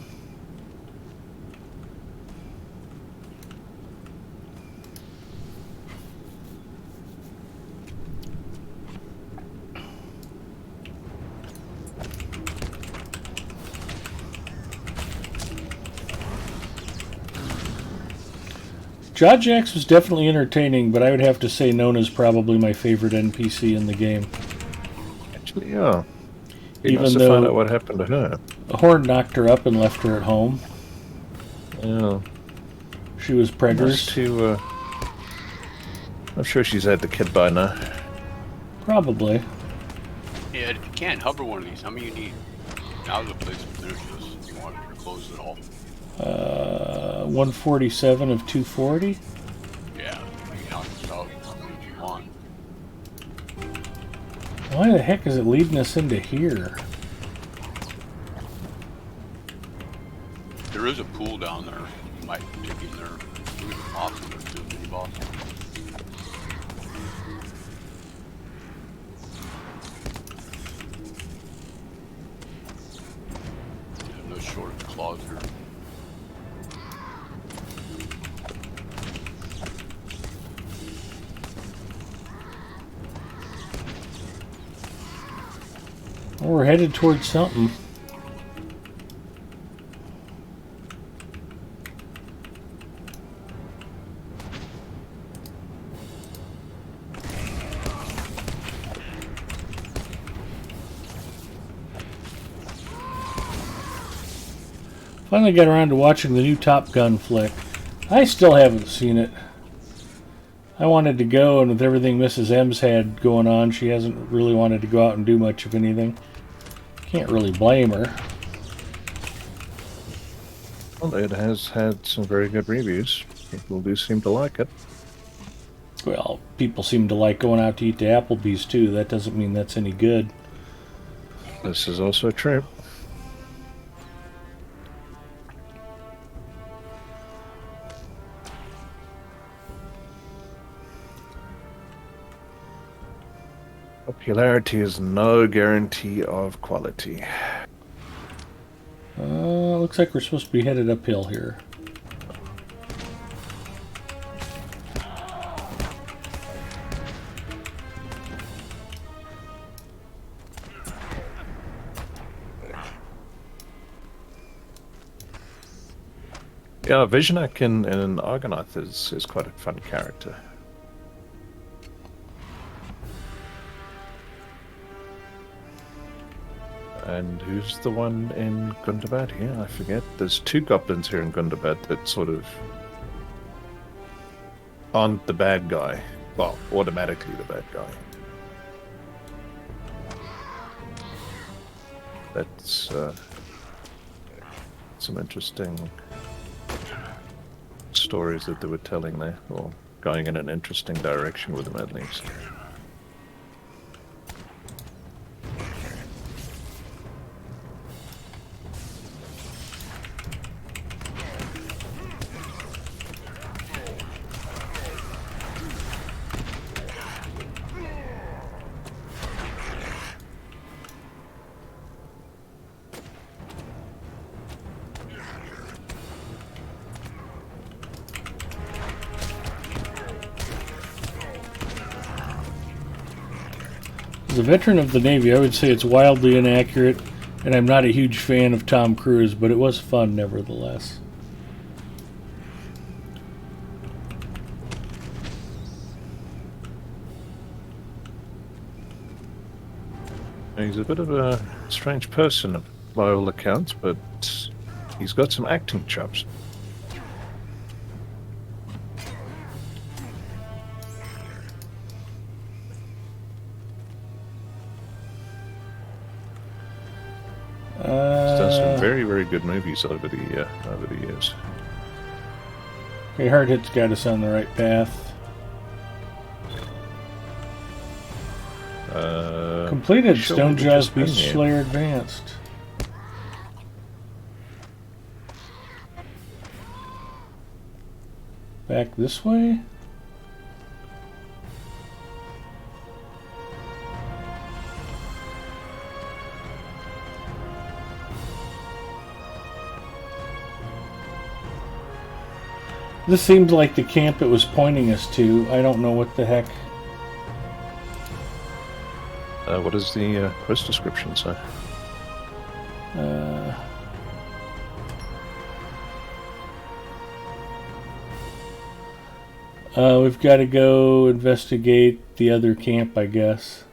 Jaw-Jax was definitely entertaining, but I would have to say Nona's probably my favorite NPC in the game. Actually, yeah. You Even must have though found out what happened to her. a horn knocked her up and left her at home. Yeah. She was preggers. I'm sure she's had the kid by now. Probably. Yeah, you can't hover one of these. How many you need? Now's the place to finish this. You want to close it all. 147 of 240. Yeah, you can knock this out if you want. Why the heck is it leading us into here? There is a pool down there. You might take in there. There's a boss in there too, mini boss. Yeah, no shortage of claws here. Well, we're headed towards something. Finally got around to watching the new Top Gun flick. I still haven't seen it. I wanted to go, and with everything Mrs. M's had going on, she hasn't really wanted to go out and do much of anything. Can't really blame her. Well, it has had some very good reviews. People do seem to like it. Well, people seem to like going out to eat the Applebee's too. That doesn't mean that's any good. This is also true. Popularity is no guarantee of quality. Looks like we're supposed to be headed uphill here. Yeah, Visionac in Argonaut is quite a fun character. And who's the one in Gundabad here? I forget. There's two goblins here in Gundabad that sort of aren't the bad guy. Well, automatically the bad guy. That's some interesting stories that they were telling there, or going in an interesting direction with them at least. As a veteran of the Navy, I would say it's wildly inaccurate, and I'm not a huge fan of Tom Cruise, but it was fun nevertheless. He's a bit of a strange person by all accounts, but he's got some acting chops. He's done some very, very good movies over the years. Okay, Hard Hit's got us on the right path. Completed. Sure, Stonejaw's we've just been Beast here. Slayer Advanced. Back this way? This seems like the camp it was pointing us to. I don't know what the heck. What does the quest description say? We've got to go investigate the other camp, I guess.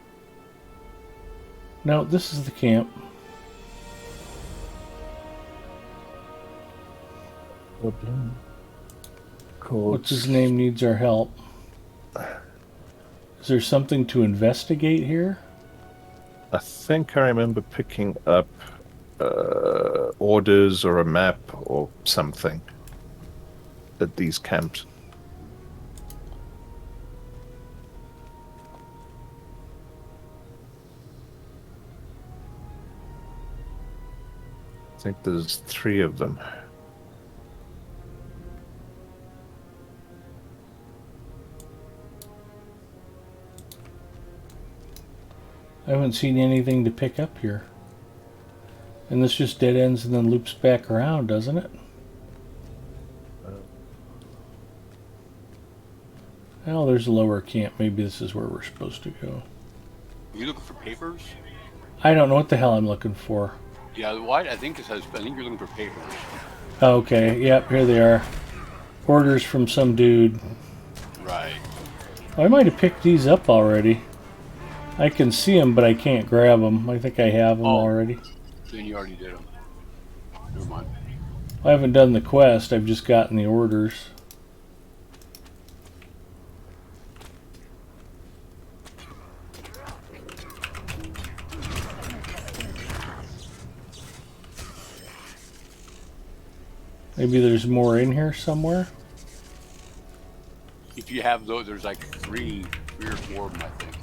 No, this is the camp. What's his name needs our help. Is there something to investigate here? I think I remember picking up orders or a map or something at these camps. I think there's 3 of them. I haven't seen anything to pick up here. And this just dead ends and then loops back around, doesn't it? Well, there's a lower camp. Maybe this is where we're supposed to go. Are you looking for papers? I don't know what the hell I'm looking for. Yeah, the white, I think it says, I think you're looking for papers. Okay, yep, here they are. Orders from some dude. Right. I might have picked these up already. I can see them, but I can't grab them. I think I have them already. Then you already did them. Never mind. I haven't done the quest. I've just gotten the orders. Maybe there's more in here somewhere. If you have those, there's like three or 4 of them, I think.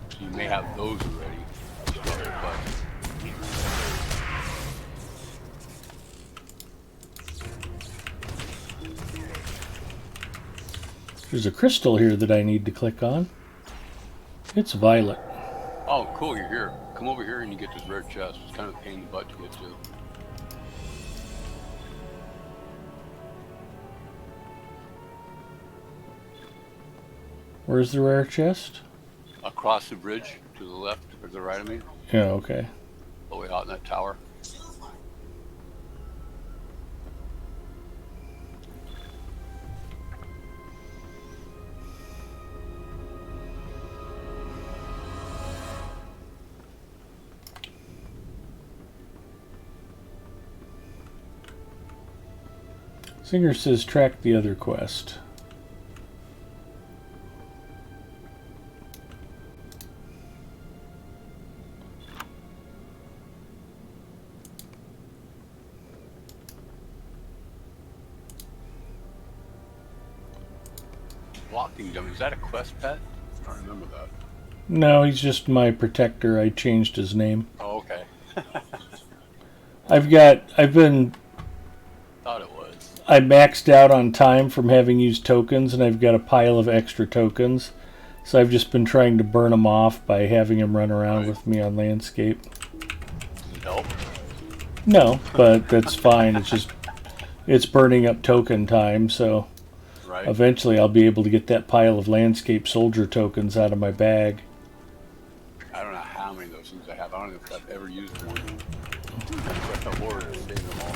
So you may have those already. But there's a crystal here that I need to click on. It's violet. oh, cool, you're here. Come over here and you get this rare chest. It's kind of a pain in the butt to get to. Where's the rare chest? Across the bridge to the left or the right of me, Yeah, okay. all the way out in that tower. Singer says track the other quest. Walking dummy, is that a quest pet? I don't remember that. No, he's just my protector. I changed his name. Oh, okay. I've been Thought it was. I maxed out on time from having used tokens, and I've got a pile of extra tokens. So I've just been trying to burn them off by having him run around with me on landscape. Does it help? No, but that's fine. It's burning up token time, so Right. eventually I'll be able to get that pile of landscape soldier tokens out of my bag. I don't know how many of those things I have. I don't know if I've ever used one. So I ordered to save them all.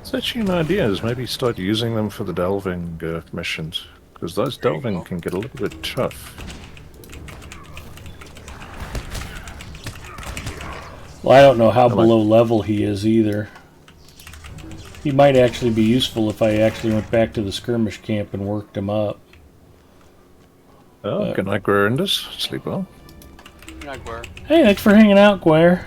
It's actually an idea is maybe start using them for the delving missions, because those delving can get a little bit tough. Well, I don't know how below level he is either. He might actually be useful if I actually went back to the skirmish camp and worked him up. Oh, good night, Guerindus. Sleep well. Good night, Guer. Hey, thanks for hanging out, Guer.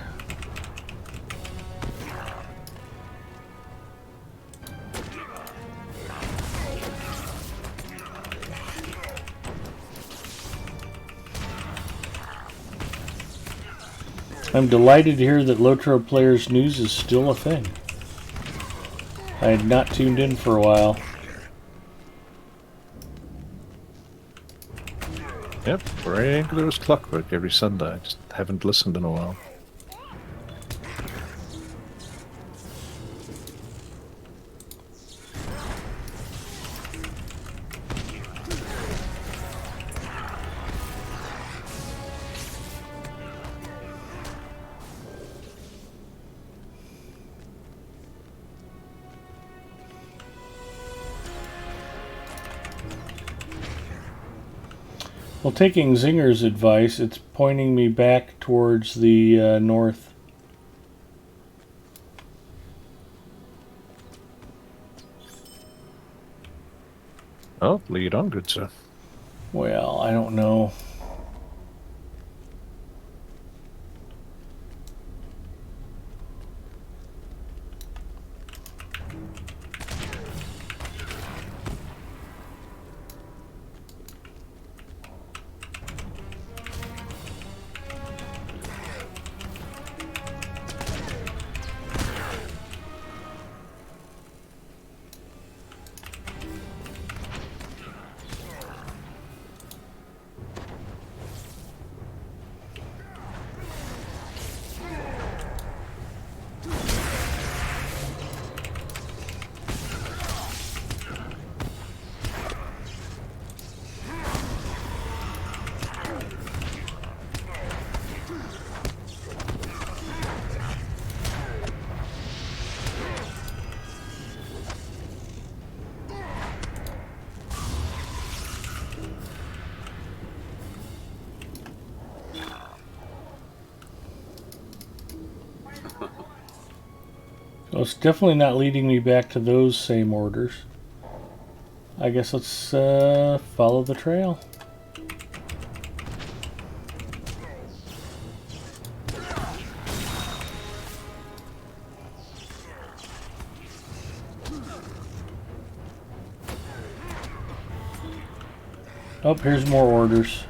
I'm delighted to hear that Lotro Players News is still a thing. I had not tuned in for a while. Yep, regular as clockwork every Sunday. I just haven't listened in a while. Well, taking Zinger's advice, it's pointing me back towards the north. Oh, lead on, good sir. Well, I don't know. So it's definitely not leading me back to those same orders. I guess let's follow the trail. Oh, here's more orders.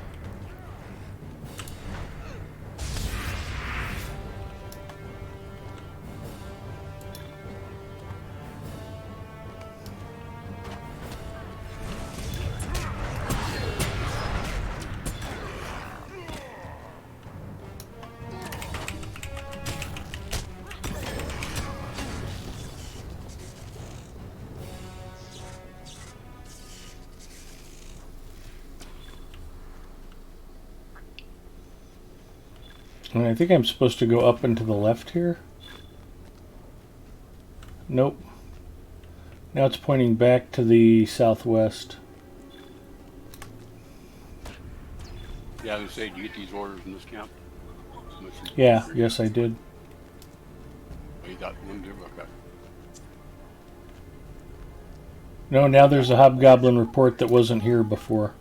And I think I'm supposed to go up and to the left here. Nope. Now it's pointing back to the southwest. Yeah, I was gonna say, do you get these orders in this camp? Yeah, yes I did. Oh, you got one there? Okay. No, now there's a hobgoblin report that wasn't here before.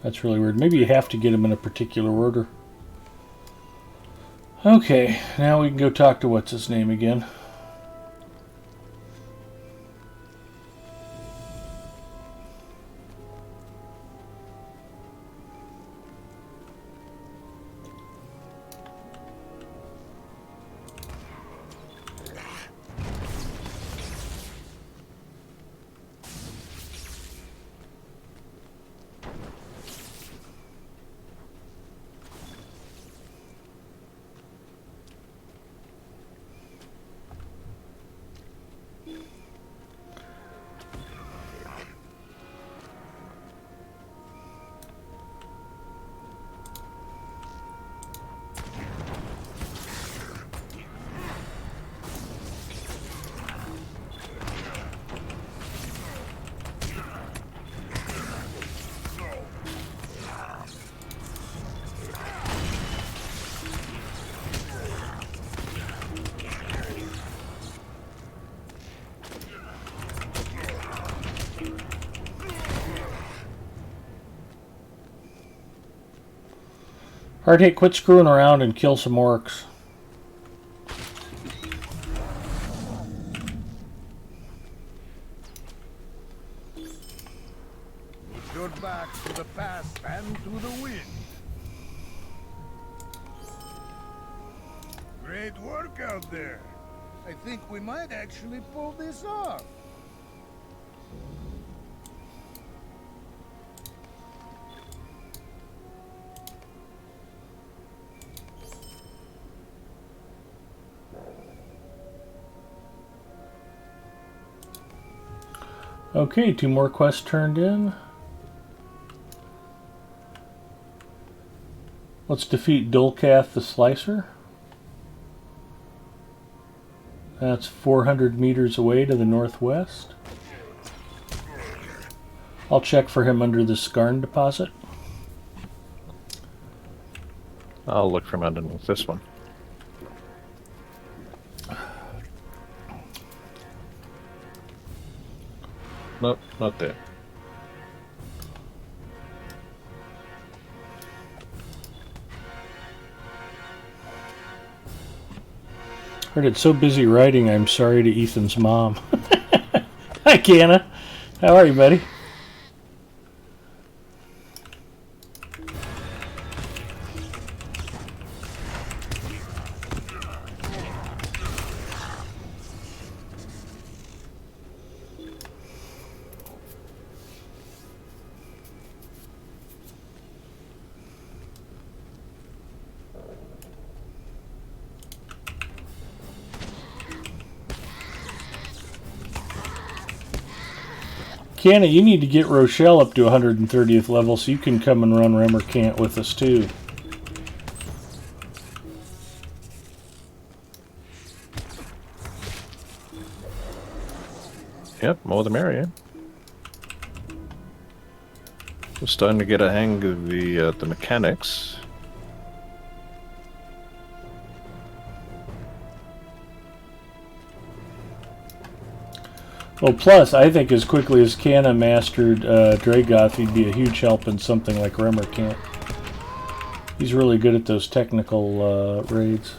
That's really weird. Maybe you have to get them in a particular order. Okay, now we can go talk to what's his name again. Hard hit, quit screwing around and kill some orcs. Your back to the past and to the wind. Great work out there. I think we might actually pull this off. Okay, 2 more quests turned in. Let's defeat Dulcath the Slicer. That's 400 meters away to the northwest. I'll check for him under the Skarn deposit. I'll look from underneath this one. Nope, not there. Heard it's so busy writing, I'm sorry to Ethan's mom. Hi, Kiana. How are you, buddy? Kiana, you need to get Rochelle up to 130th level so you can come and run Remmercant with us too. Yep, more the merrier. We're starting to get a hang of the mechanics. Well, plus, I think as quickly as Kiana mastered Dragoth, he'd be a huge help in something like Remmercant. He's really good at those technical raids.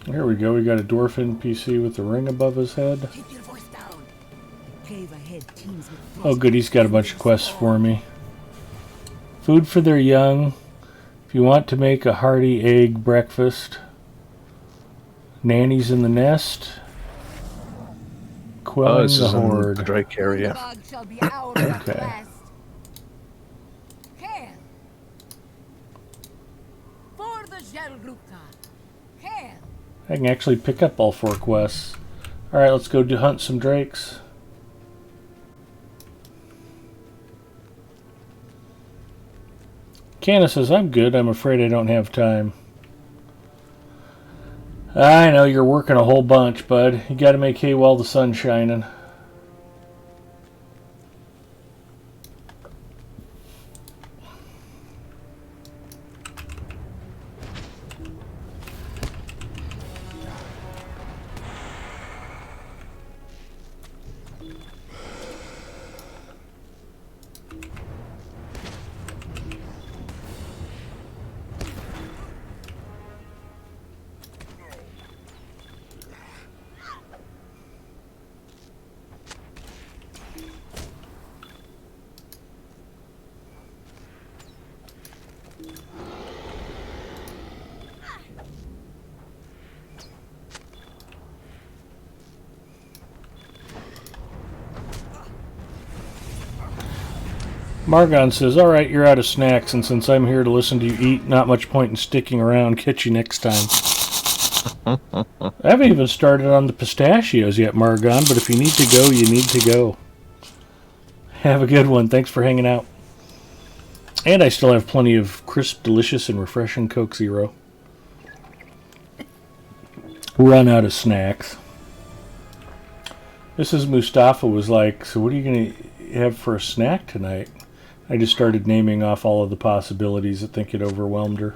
Here we go. We got a dwarf NPC with the ring above his head. Keep your voice down. Cave ahead teams with Oh, good. He's got a bunch of quests for me. Food for their young. If you want to make a hearty egg breakfast. Nannies in the nest. Quelling this the is in horde. the Drake area. Bug shall be ours at Okay. last. Care. For the Gelruka. Care. I can actually pick up all 4 quests. Alright, let's go hunt some drakes. Kiana says, I'm good. I'm afraid I don't have time. I know, you're working a whole bunch, bud. You gotta make hay while the sun's shining. Margon says, alright, you're out of snacks, and since I'm here to listen to you eat, not much point in sticking around. Catch you next time. I haven't even started on the pistachios yet, Margon, but if you need to go, you need to go. Have a good one. Thanks for hanging out. And I still have plenty of crisp, delicious, and refreshing Coke Zero. Run out of snacks. Mrs. Mustafa was like, so what are you going to have for a snack tonight? I just started naming off all of the possibilities. I think it overwhelmed her.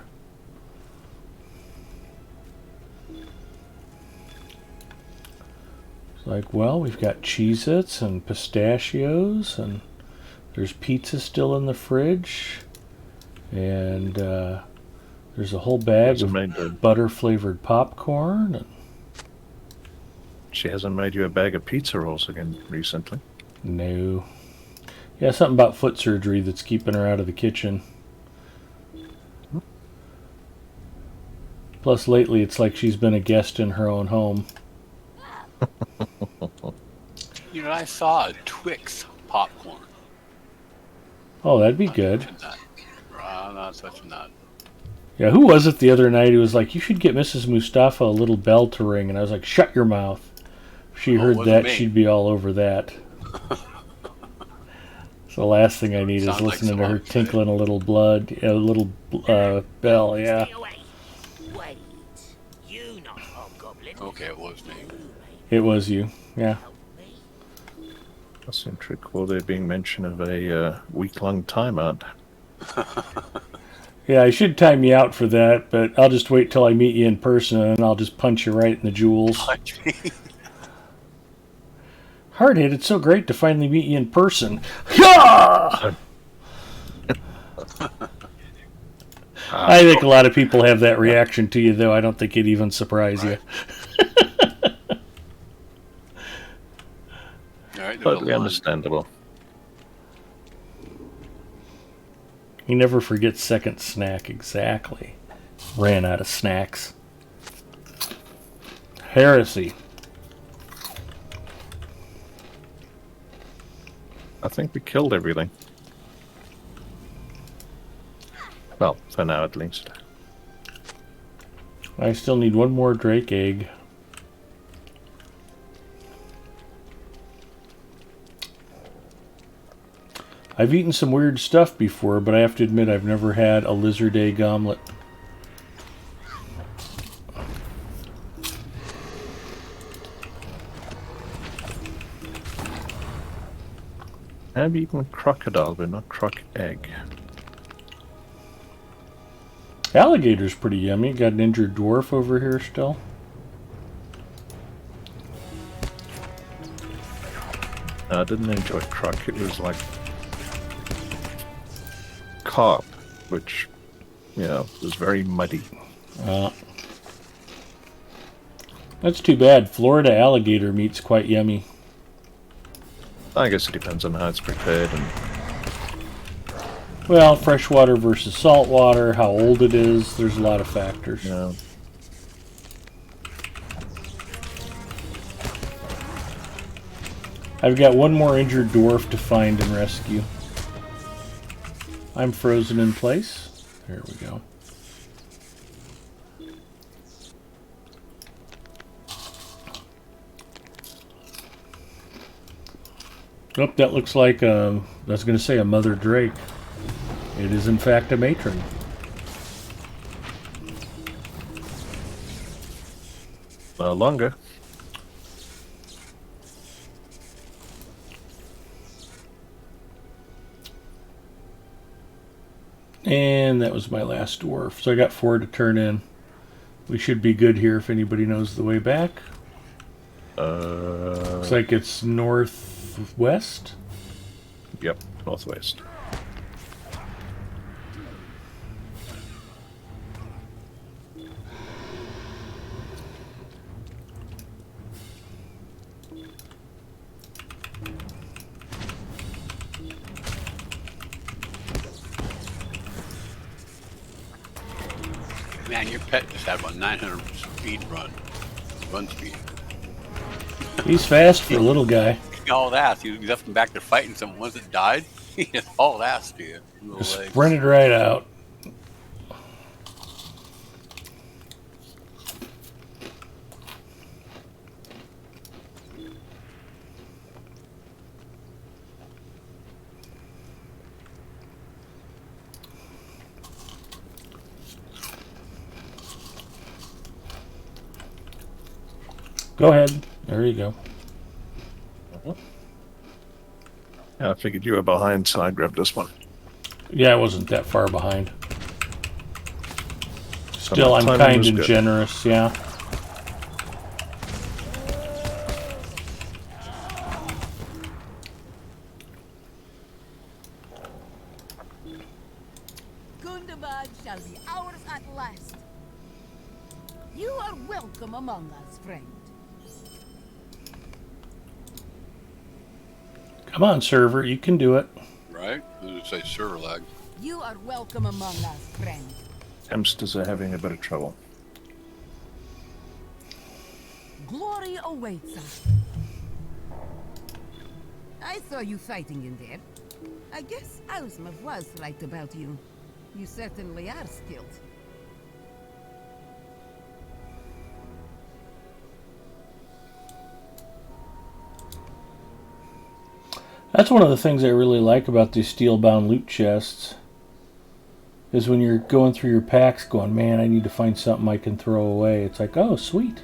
It's like, well, we've got Cheez-Its and pistachios, and there's pizza still in the fridge, and there's a whole bag of butter-flavored popcorn. And she hasn't made you a bag of pizza rolls again recently. No. Yeah, something about foot surgery that's keeping her out of the kitchen. Plus, lately, it's like she's been a guest in her own home. You know, I saw a Twix popcorn. Oh, that'd be good. not such a nut. Yeah, who was it the other night who was like, you should get Mrs. Mustafa a little bell to ring? And I was like, shut your mouth. If she heard wasn't that, me. she'd be all over that. So the last thing I need is Sounds like listening to her someone, tinkling a little bell, yeah. Stay away. Wait. You not hobgoblin. Okay, it was me. It was you, yeah. Help me. I seem to recall there being mention of a week-long timeout. Yeah, I should time you out for that, but I'll just wait till I meet you in person and I'll just punch you right in the jewels. Punch me. Hardhead, it's so great to finally meet you in person. Yeah! I think a lot of people have that reaction to you, though. I don't think it'd even surprise you. All right, there's a Totally line. understandable. He never forgets second snack, exactly. Ran out of snacks. Heresy. I think we killed everything. Well, for now at least. I still need one more Drake egg. I've eaten some weird stuff before, but I have to admit I've never had a lizard egg omelet. I've eaten crocodile, but not croc egg. Alligator's pretty yummy. Got an injured dwarf over here still. I didn't enjoy croc. It was like carp, which, you know, was very muddy. That's too bad. Florida alligator meat's quite yummy. I guess it depends on how it's prepared and Well, freshwater versus saltwater, how old it is, there's a lot of factors. you know. I've got one more injured dwarf to find and rescue. I'm frozen in place. There we go. Oh, that looks like, I was going to say a mother drake. It is in fact a matron. No longer. And that was my last dwarf. So I got 4 to turn in. We should be good here if anybody knows the way back. Looks like it's northwest. Yep, northwest. Man, your pet just had about 900 speed run speed. He's fast for a little guy. He hauled ass. You left him back there fighting someone. Once it died, he just hauled ass to you. Little legs. Sprinted right out. Go ahead. There you go. Yeah, I figured you were behind, so I grabbed this one. Yeah, I wasn't that far behind. So Still, my I'm timing kind was and good. generous, yeah. Gundabad shall be ours at last. You are welcome among us, friend. Come on, server, you can do it. Right? What did it say? Server lag. You are welcome among us, friend. Hamsters are having a bit of trouble. Glory awaits us. I saw you fighting in there. I guess Ausma was right about you. You certainly are skilled. That's one of the things I really like about these steel-bound loot chests. Is when you're going through your packs going, man, I need to find something I can throw away. It's like, oh, sweet.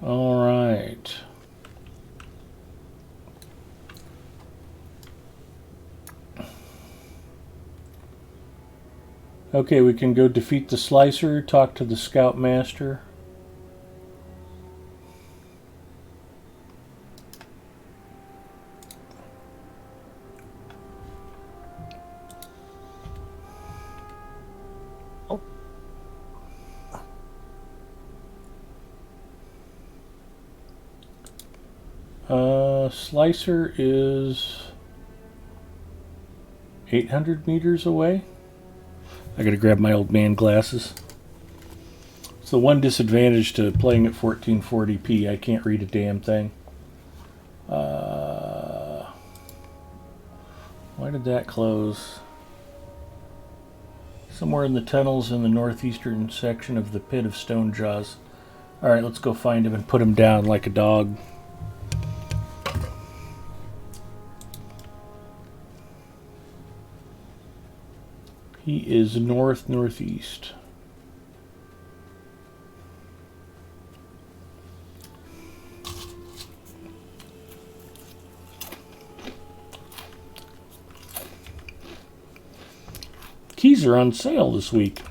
All right. Okay, we can go defeat the Slicer, talk to the Scoutmaster. Slicer is 800 meters away. I gotta grab my old man glasses. It's the one disadvantage to playing at 1440p. I can't read a damn thing. Why did that close? Somewhere in the tunnels in the northeastern section of the Pit of Stone Jaws. Alright, let's go find him and put him down like a dog. He is northeast. Keys are on sale this week.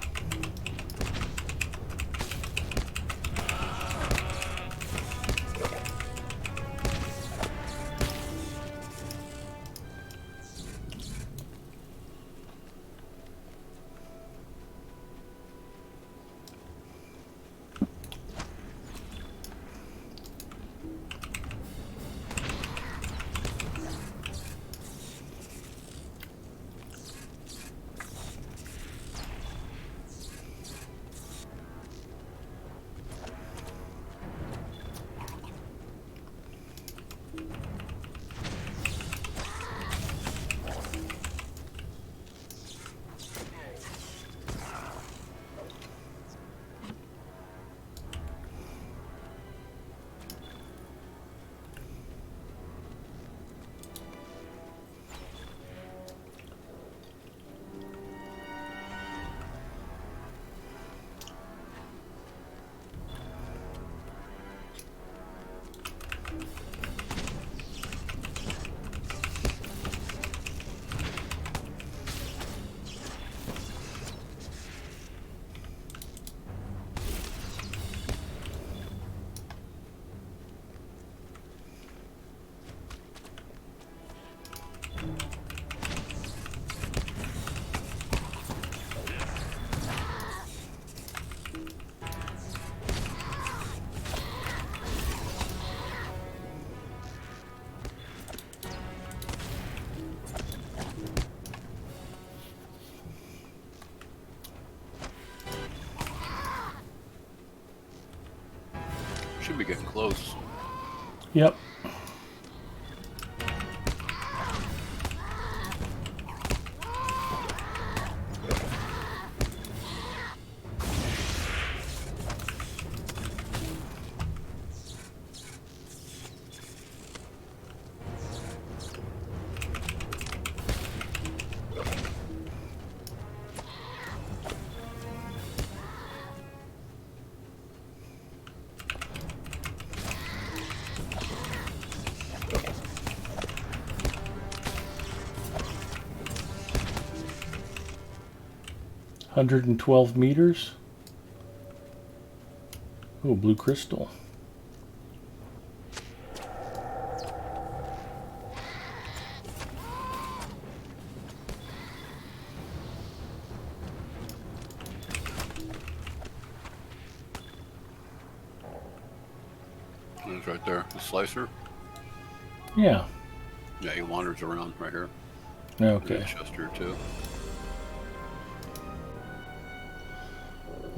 Should be getting close. Yep. $112. Oh, blue crystal. It's right there. The Slicer. Yeah. Yeah, he wanders around right here. Okay. Chester too.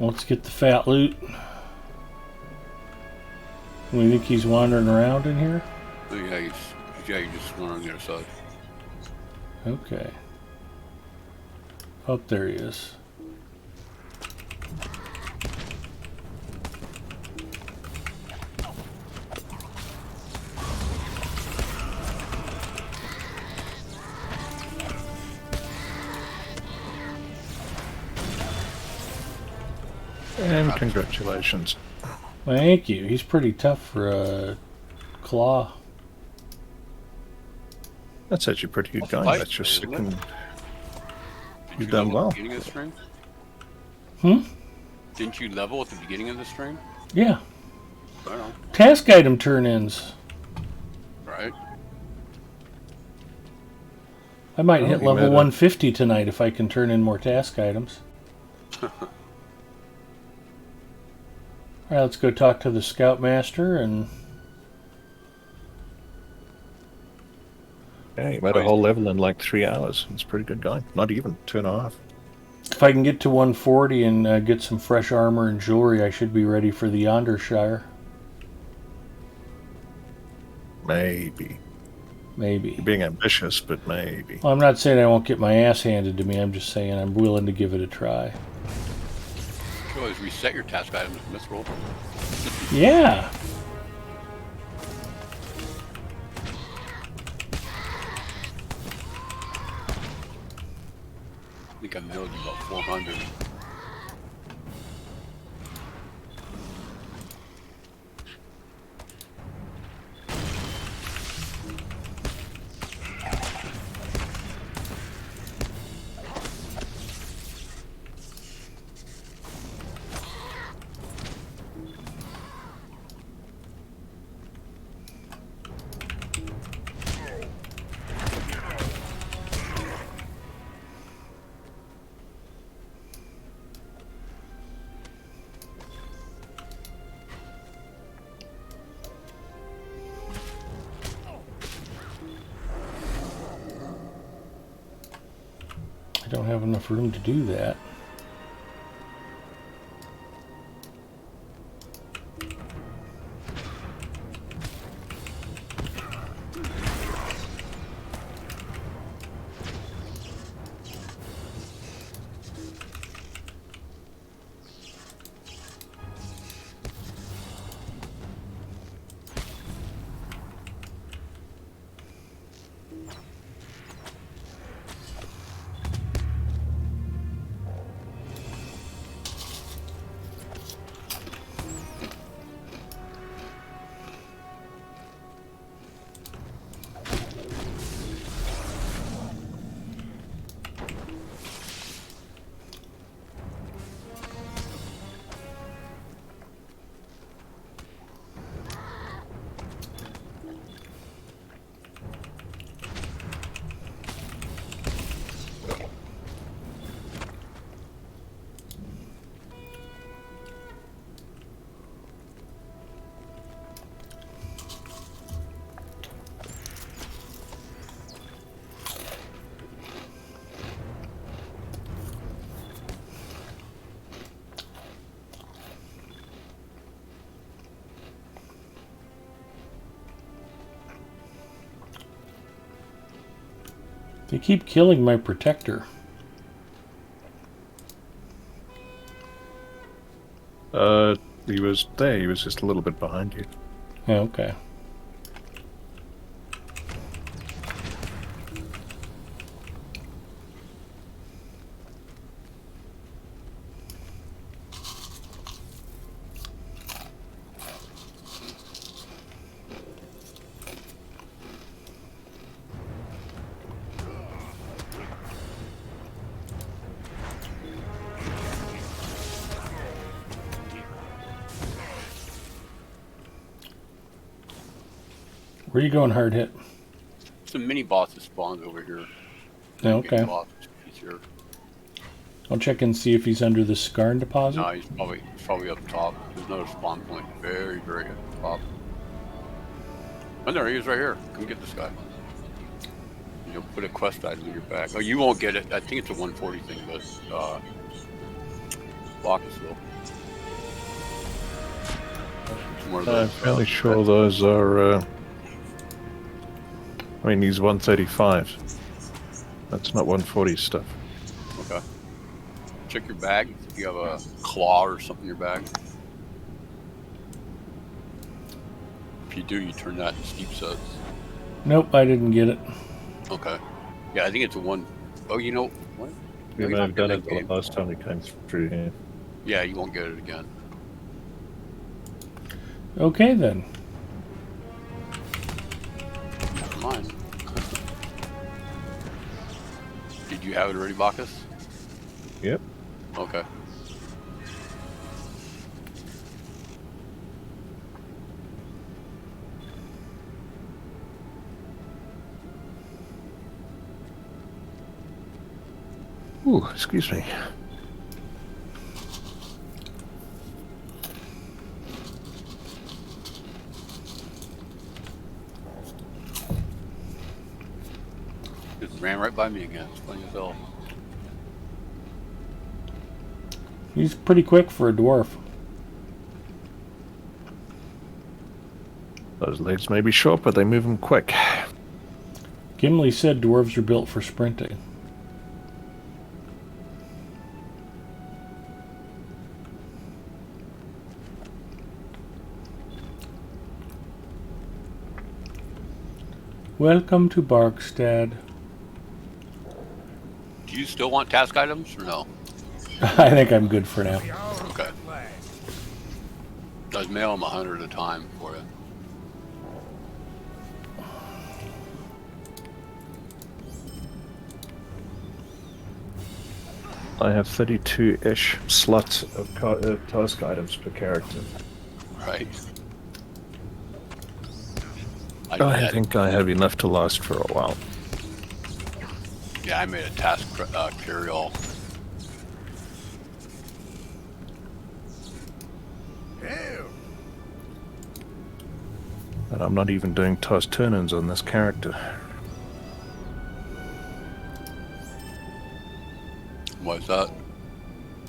Let's get the fat loot. We think he's wandering around in here? Oh, yeah, he's just one on the other side. Okay. Oh, there he is. And congratulations. Thank you. He's pretty tough for a claw. That's actually a pretty good That's going. nice, That's just isn't it? second. Did You've you done level well. at the beginning of the stream? Hmm? Didn't you level at the beginning of the stream? Yeah. I don't know. Task item turn-ins. Right. I might Oh, hit you level made a- 150 tonight if I can turn in more task items. Alright, let's go talk to the Scoutmaster and... Yeah, you made a whole level in like 3 hours. It's pretty good going. Not even 2.5. If I can get to 140 and get some fresh armor and jewelry, I should be ready for the Yondershire. Maybe. Maybe. You're being ambitious, but maybe. Well, I'm not saying I won't get my ass handed to me. I'm just saying I'm willing to give it a try. You can always reset your task items with Mithril. Yeah. I think I milled you about 400. I don't have enough room to do that. They keep killing my protector. He was there. He was just a little bit behind you. Yeah, okay. Where are you going, hard hit? Some mini bosses spawned over here. Yeah, okay. He's here. I'll check and see if he's under the Skarn deposit. No, he's probably up top. There's another spawn point. Very, very up top. Oh, there he is right here. Come get this guy. You'll put a quest item in your back. Oh, you won't get it. I think it's a 140 thing, but Bacchus though. Some more of I'm those, fairly sure those are. I mean, he's 135. That's not 140 stuff. Okay. Check your bag. If you have a claw or something in your bag. If you do, you turn that in Steve says. Nope, I didn't get it. Okay. Yeah, I think it's a one. Oh, you know what? We No, may you're have not done getting it that game. the last time we came through here. Yeah, you won't get it again. Okay then. Never mind. Did you have it already, Bacchus? Yep. Okay. Ooh, excuse me. Just ran right by me again. It's funny as hell. He's pretty quick for a dwarf. Those legs may be short, but they move them quick. Gimli said dwarves are built for sprinting. Welcome to Barkstad. Do you still want task items or no? I think I'm good for now. Okay. Does mail them 100 at a time for you. I have 32-ish slots of task items per character. Right. I think I have enough to last for a while. Yeah, I made a task carry-all. Hell, And I'm not even doing task turn-ins on this character. What's that?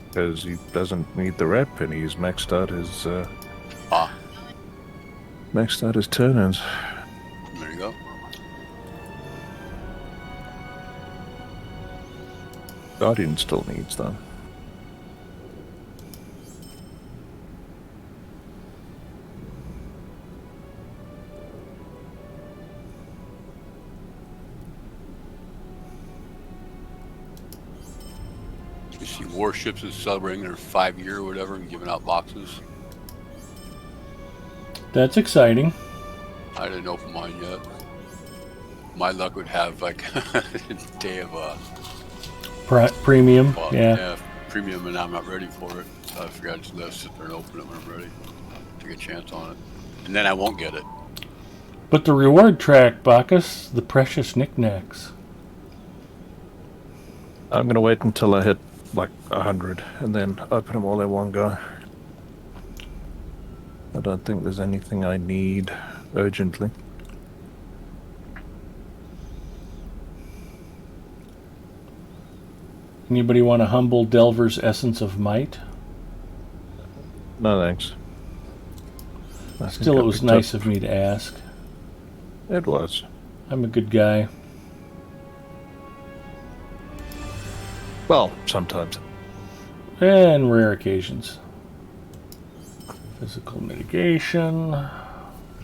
Because he doesn't need the rep and he's maxed out his turn-ins. There you go. Guardian still needs them. You see warships is celebrating their 5-year or whatever and giving out boxes. That's exciting. I didn't open mine yet. My luck would have like a day of Premium, well, yeah. premium, and I'm not ready for it. So I figured I'd just let it sit there and open it when I'm ready. Take a chance on it. And then I won't get it. But the reward track, Bacchus, the precious knickknacks. I'm going to wait until I hit like 100 and then open them all in one go. I don't think there's anything I need urgently. Anybody want a humble Delver's Essence of Might? No thanks. Still, it was nice of me to ask. It was. I'm a good guy. Well, sometimes. And rare occasions. Physical mitigation.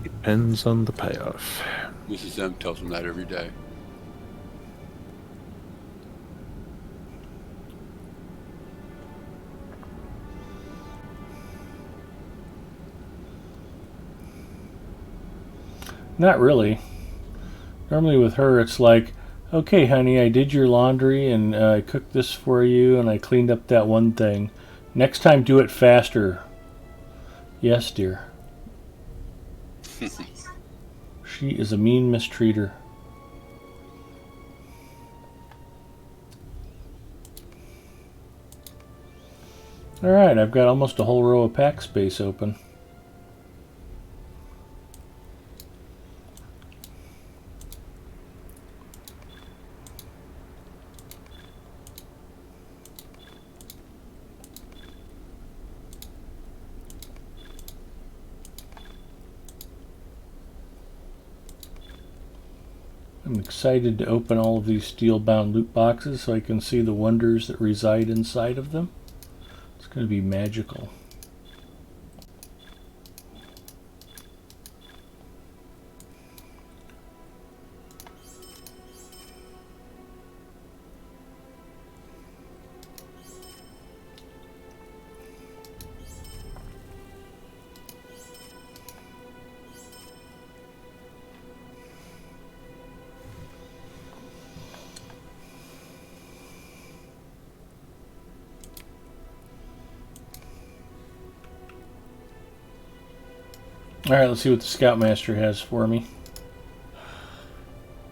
Depends on the payoff. Mrs. M tells them that every day. Not really. Normally with her, it's like, okay, honey, I did your laundry and I cooked this for you and I cleaned up that one thing. Next time, do it faster. Yes, dear. She is a mean mistreater. Alright, I've got almost a whole row of pack space open. I'm excited to open all of these steel-bound loot boxes so I can see the wonders that reside inside of them. It's going to be magical. Alright, let's see what the Scoutmaster has for me.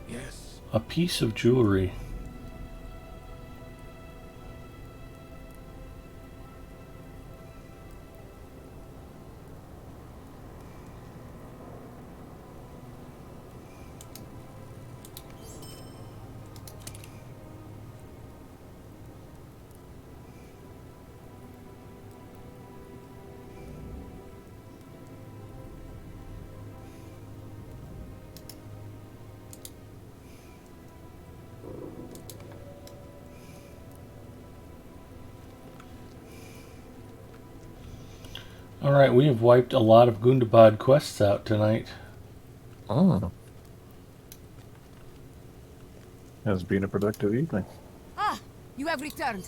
Yes. A piece of jewelry. Alright, we have wiped a lot of Gundabad quests out tonight. Oh. Has been a productive evening. Ah, you have returned.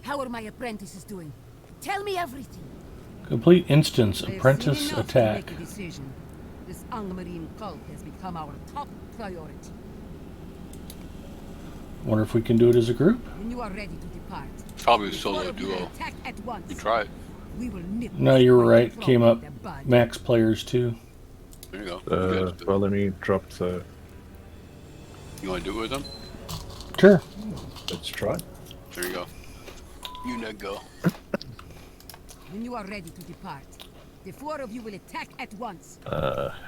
How are my apprentices doing? Tell me everything. Complete instance, I've apprentice seen enough attack. to make a decision. This Angmarine cult has become our top priority. Wonder if we can do it as a group? When you are ready to depart, Probably a the solo four of you will duo. attack at once. You try it. We will nip No, this you were white right. frog Came in up the bud. max players too. There you go. You guys do it. Well, let me drop the... You want to do it with them? Sure. Let's try. There you go. You let go. When you are ready to depart, the four of you will attack at once.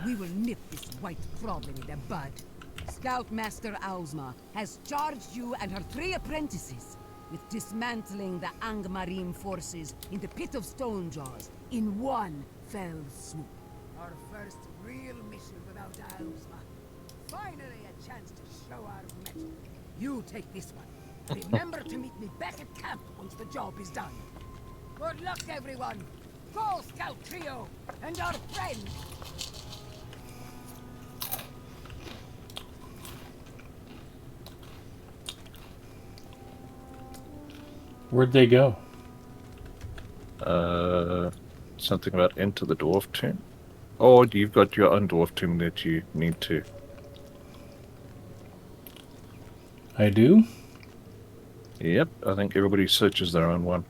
We will nip this white problem in the bud. Scoutmaster Ausma has charged you and her 3 apprentices with dismantling the Angmarine forces in the Pit of Stonejaws in one fell swoop. Our first real mission without Ausma. Finally a chance to show our mettle. You take this one. Remember to meet me back at camp once the job is done. Good luck, everyone. Go, Scout Trio, and our friend. Where'd they go? Something about enter the dwarf tomb. Oh, you've got your own dwarf tomb that you need to. I do? Yep, I think everybody searches their own one.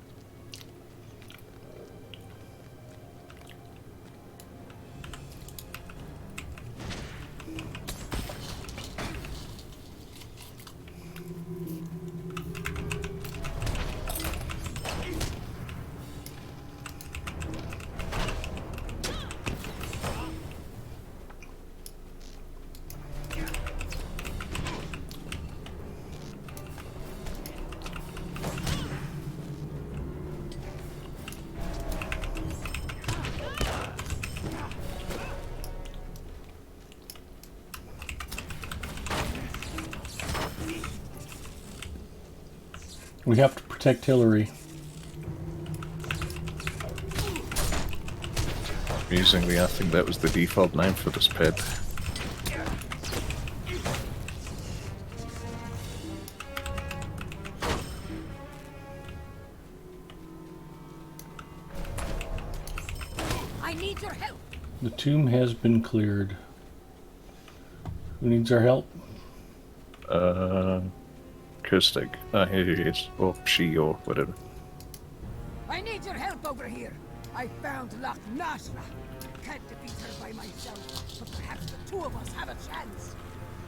We have to protect Hillary. Amusingly, I think that was the default name for this pet. I need your help. The tomb has been cleared. Who needs our help? Kirstig. Here he is. Or she, or whatever. I need your help over here. I found Loch Nashra. Can't defeat her by myself, but perhaps the 2 of us have a chance.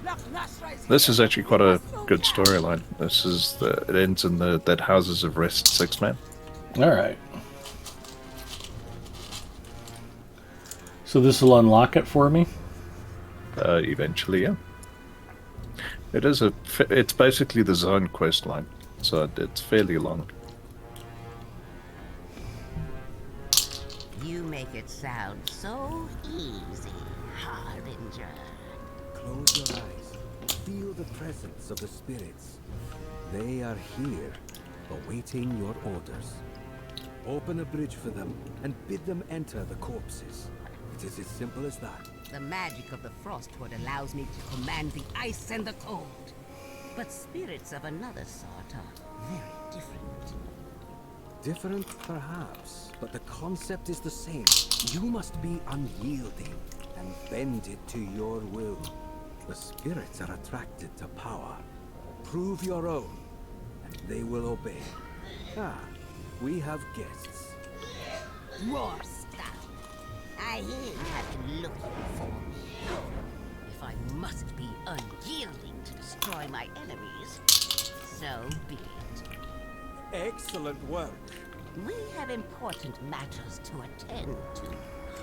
Loch Nashra is This here. is actually quite a We must move good now. storyline. This is it ends in that Houses of Rest 6-man. Alright. So this will unlock it for me? Eventually, yeah. It is it's basically the zone quest line, so it's fairly long. You make it sound so easy, Harbinger. Close your eyes. Feel the presence of the spirits. They are here, awaiting your orders. Open a bridge for them and bid them enter the corpses. It is as simple as that. The magic of the Frostwood allows me to command the ice and the cold. But spirits of another sort are very different. Different, perhaps, but the concept is the same. You must be unyielding and bend it to your will. The spirits are attracted to power. Prove your own, and they will obey. Ah, we have guests. More stuff. I hear you have been looking for me. If I must be unyielding to destroy my enemies, so be it. Excellent work. We have important matters to attend to,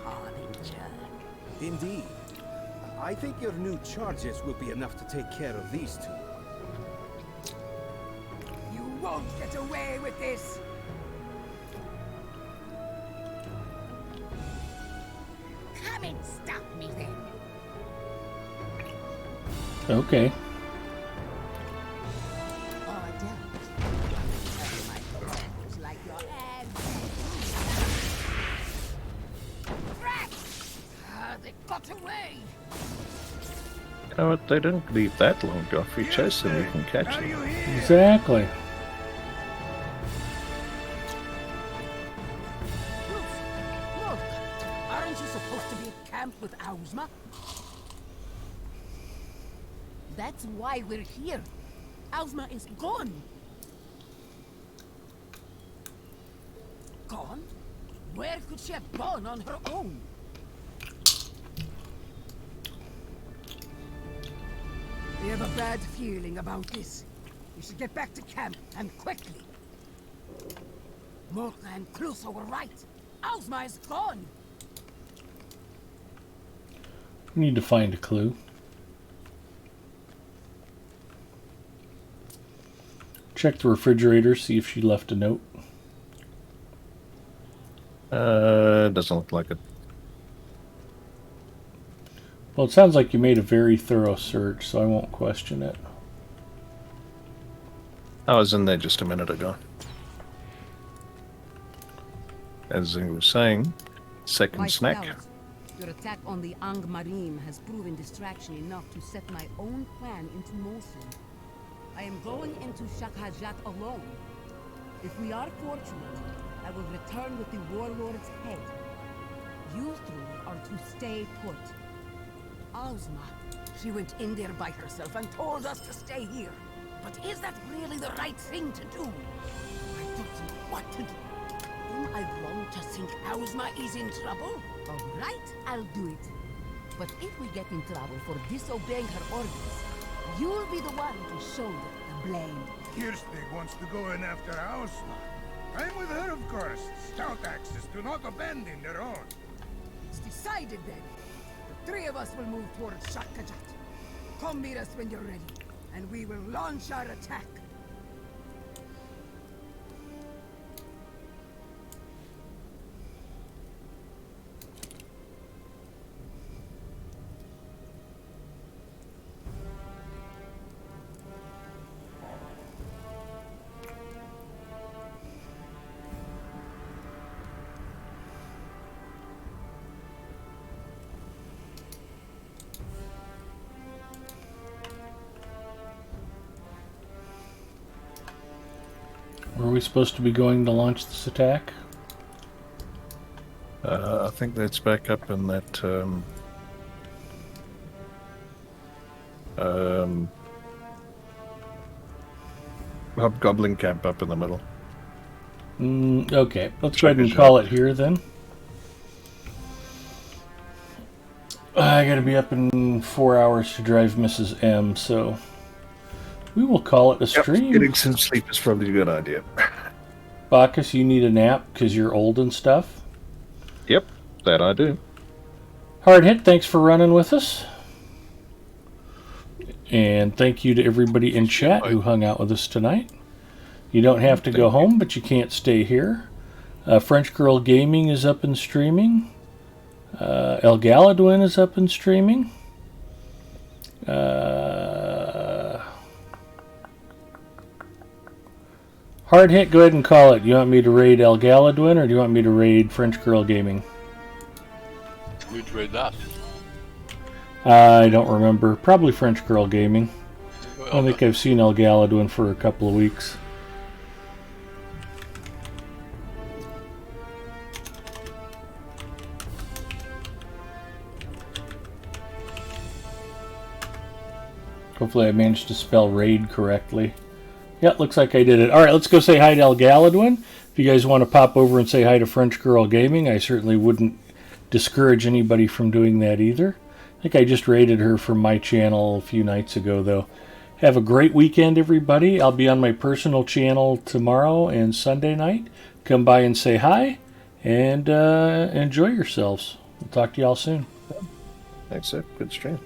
Harbinger. Indeed. I think your new charges will be enough to take care of these two. You won't get away with this! Come and stop me then! Okay. Or don't. My friends like your Rats! They got away! You know what? They don't leave that long, Joff. If we chase them, we can catch Are them. you here? Exactly. Look! Aren't you supposed to be at camp with Ozma? That's why we're here. Ozma is gone. Gone? Where could she have gone on her own? I have a bad feeling about this. We should get back to camp, and quickly. Morka and Crusoe were right. Ozma is gone. We need to find a clue. Check the refrigerator, see if she left a note. Doesn't look like it. Well, it sounds like you made a very thorough search, so I won't question it. I was in there just a minute ago. As I was saying, second My snack. scouts, your attack on the Angmarim has proven distraction enough to set my own plan into motion. I am going into Shakhajat alone. If we are fortunate, I will return with the warlord's head. You three are to stay put. Ozma, she went in there by herself and told us to stay here. But is that really the right thing to do? I don't know what to do. Am I wrong to think Ozma is in trouble? All right, I'll do it. But if we get in trouble for disobeying her orders, you'll be the one to shoulder the blame. Kirstig wants to go in after Ozma. I'm with her, of course. Stout axes do not abandon their own. It's decided then. The three of us will move towards Shakhajat. Come meet us when you're ready, and we will launch our attack. Were we supposed to be going to launch this attack? I think that's back up in that hobgoblin camp up in the middle. Okay, let's go ahead and call it here then. I gotta be up in 4 hours to drive Mrs. M, so we will call it a stream. Getting some sleep is probably a good idea. Bacchus, you need a nap because you're old and stuff. Yep, that I do. Hard Hit, thanks for running with us. And thank you to everybody in chat who hung out with us tonight. You don't have to go home, but you can't stay here. French Girl Gaming is up and streaming. El Galadwin is up and streaming. Hard hit, go ahead and call it. You want me to raid El Galadwin, or do you want me to raid French Girl Gaming? You trade that. I don't remember. Probably French Girl Gaming. I don't think I've seen El Galadwin for a couple of weeks. Hopefully I managed to spell raid correctly. Yeah, looks like I did it. Alright, let's go say hi to El Galadwin. If you guys want to pop over and say hi to French Girl Gaming, I certainly wouldn't discourage anybody from doing that either. I think I just raided her from my channel a few nights ago, though. Have a great weekend, everybody. I'll be on my personal channel tomorrow and Sunday night. Come by and say hi, and enjoy yourselves. We'll talk to y'all soon. Thanks, sir. Good stream.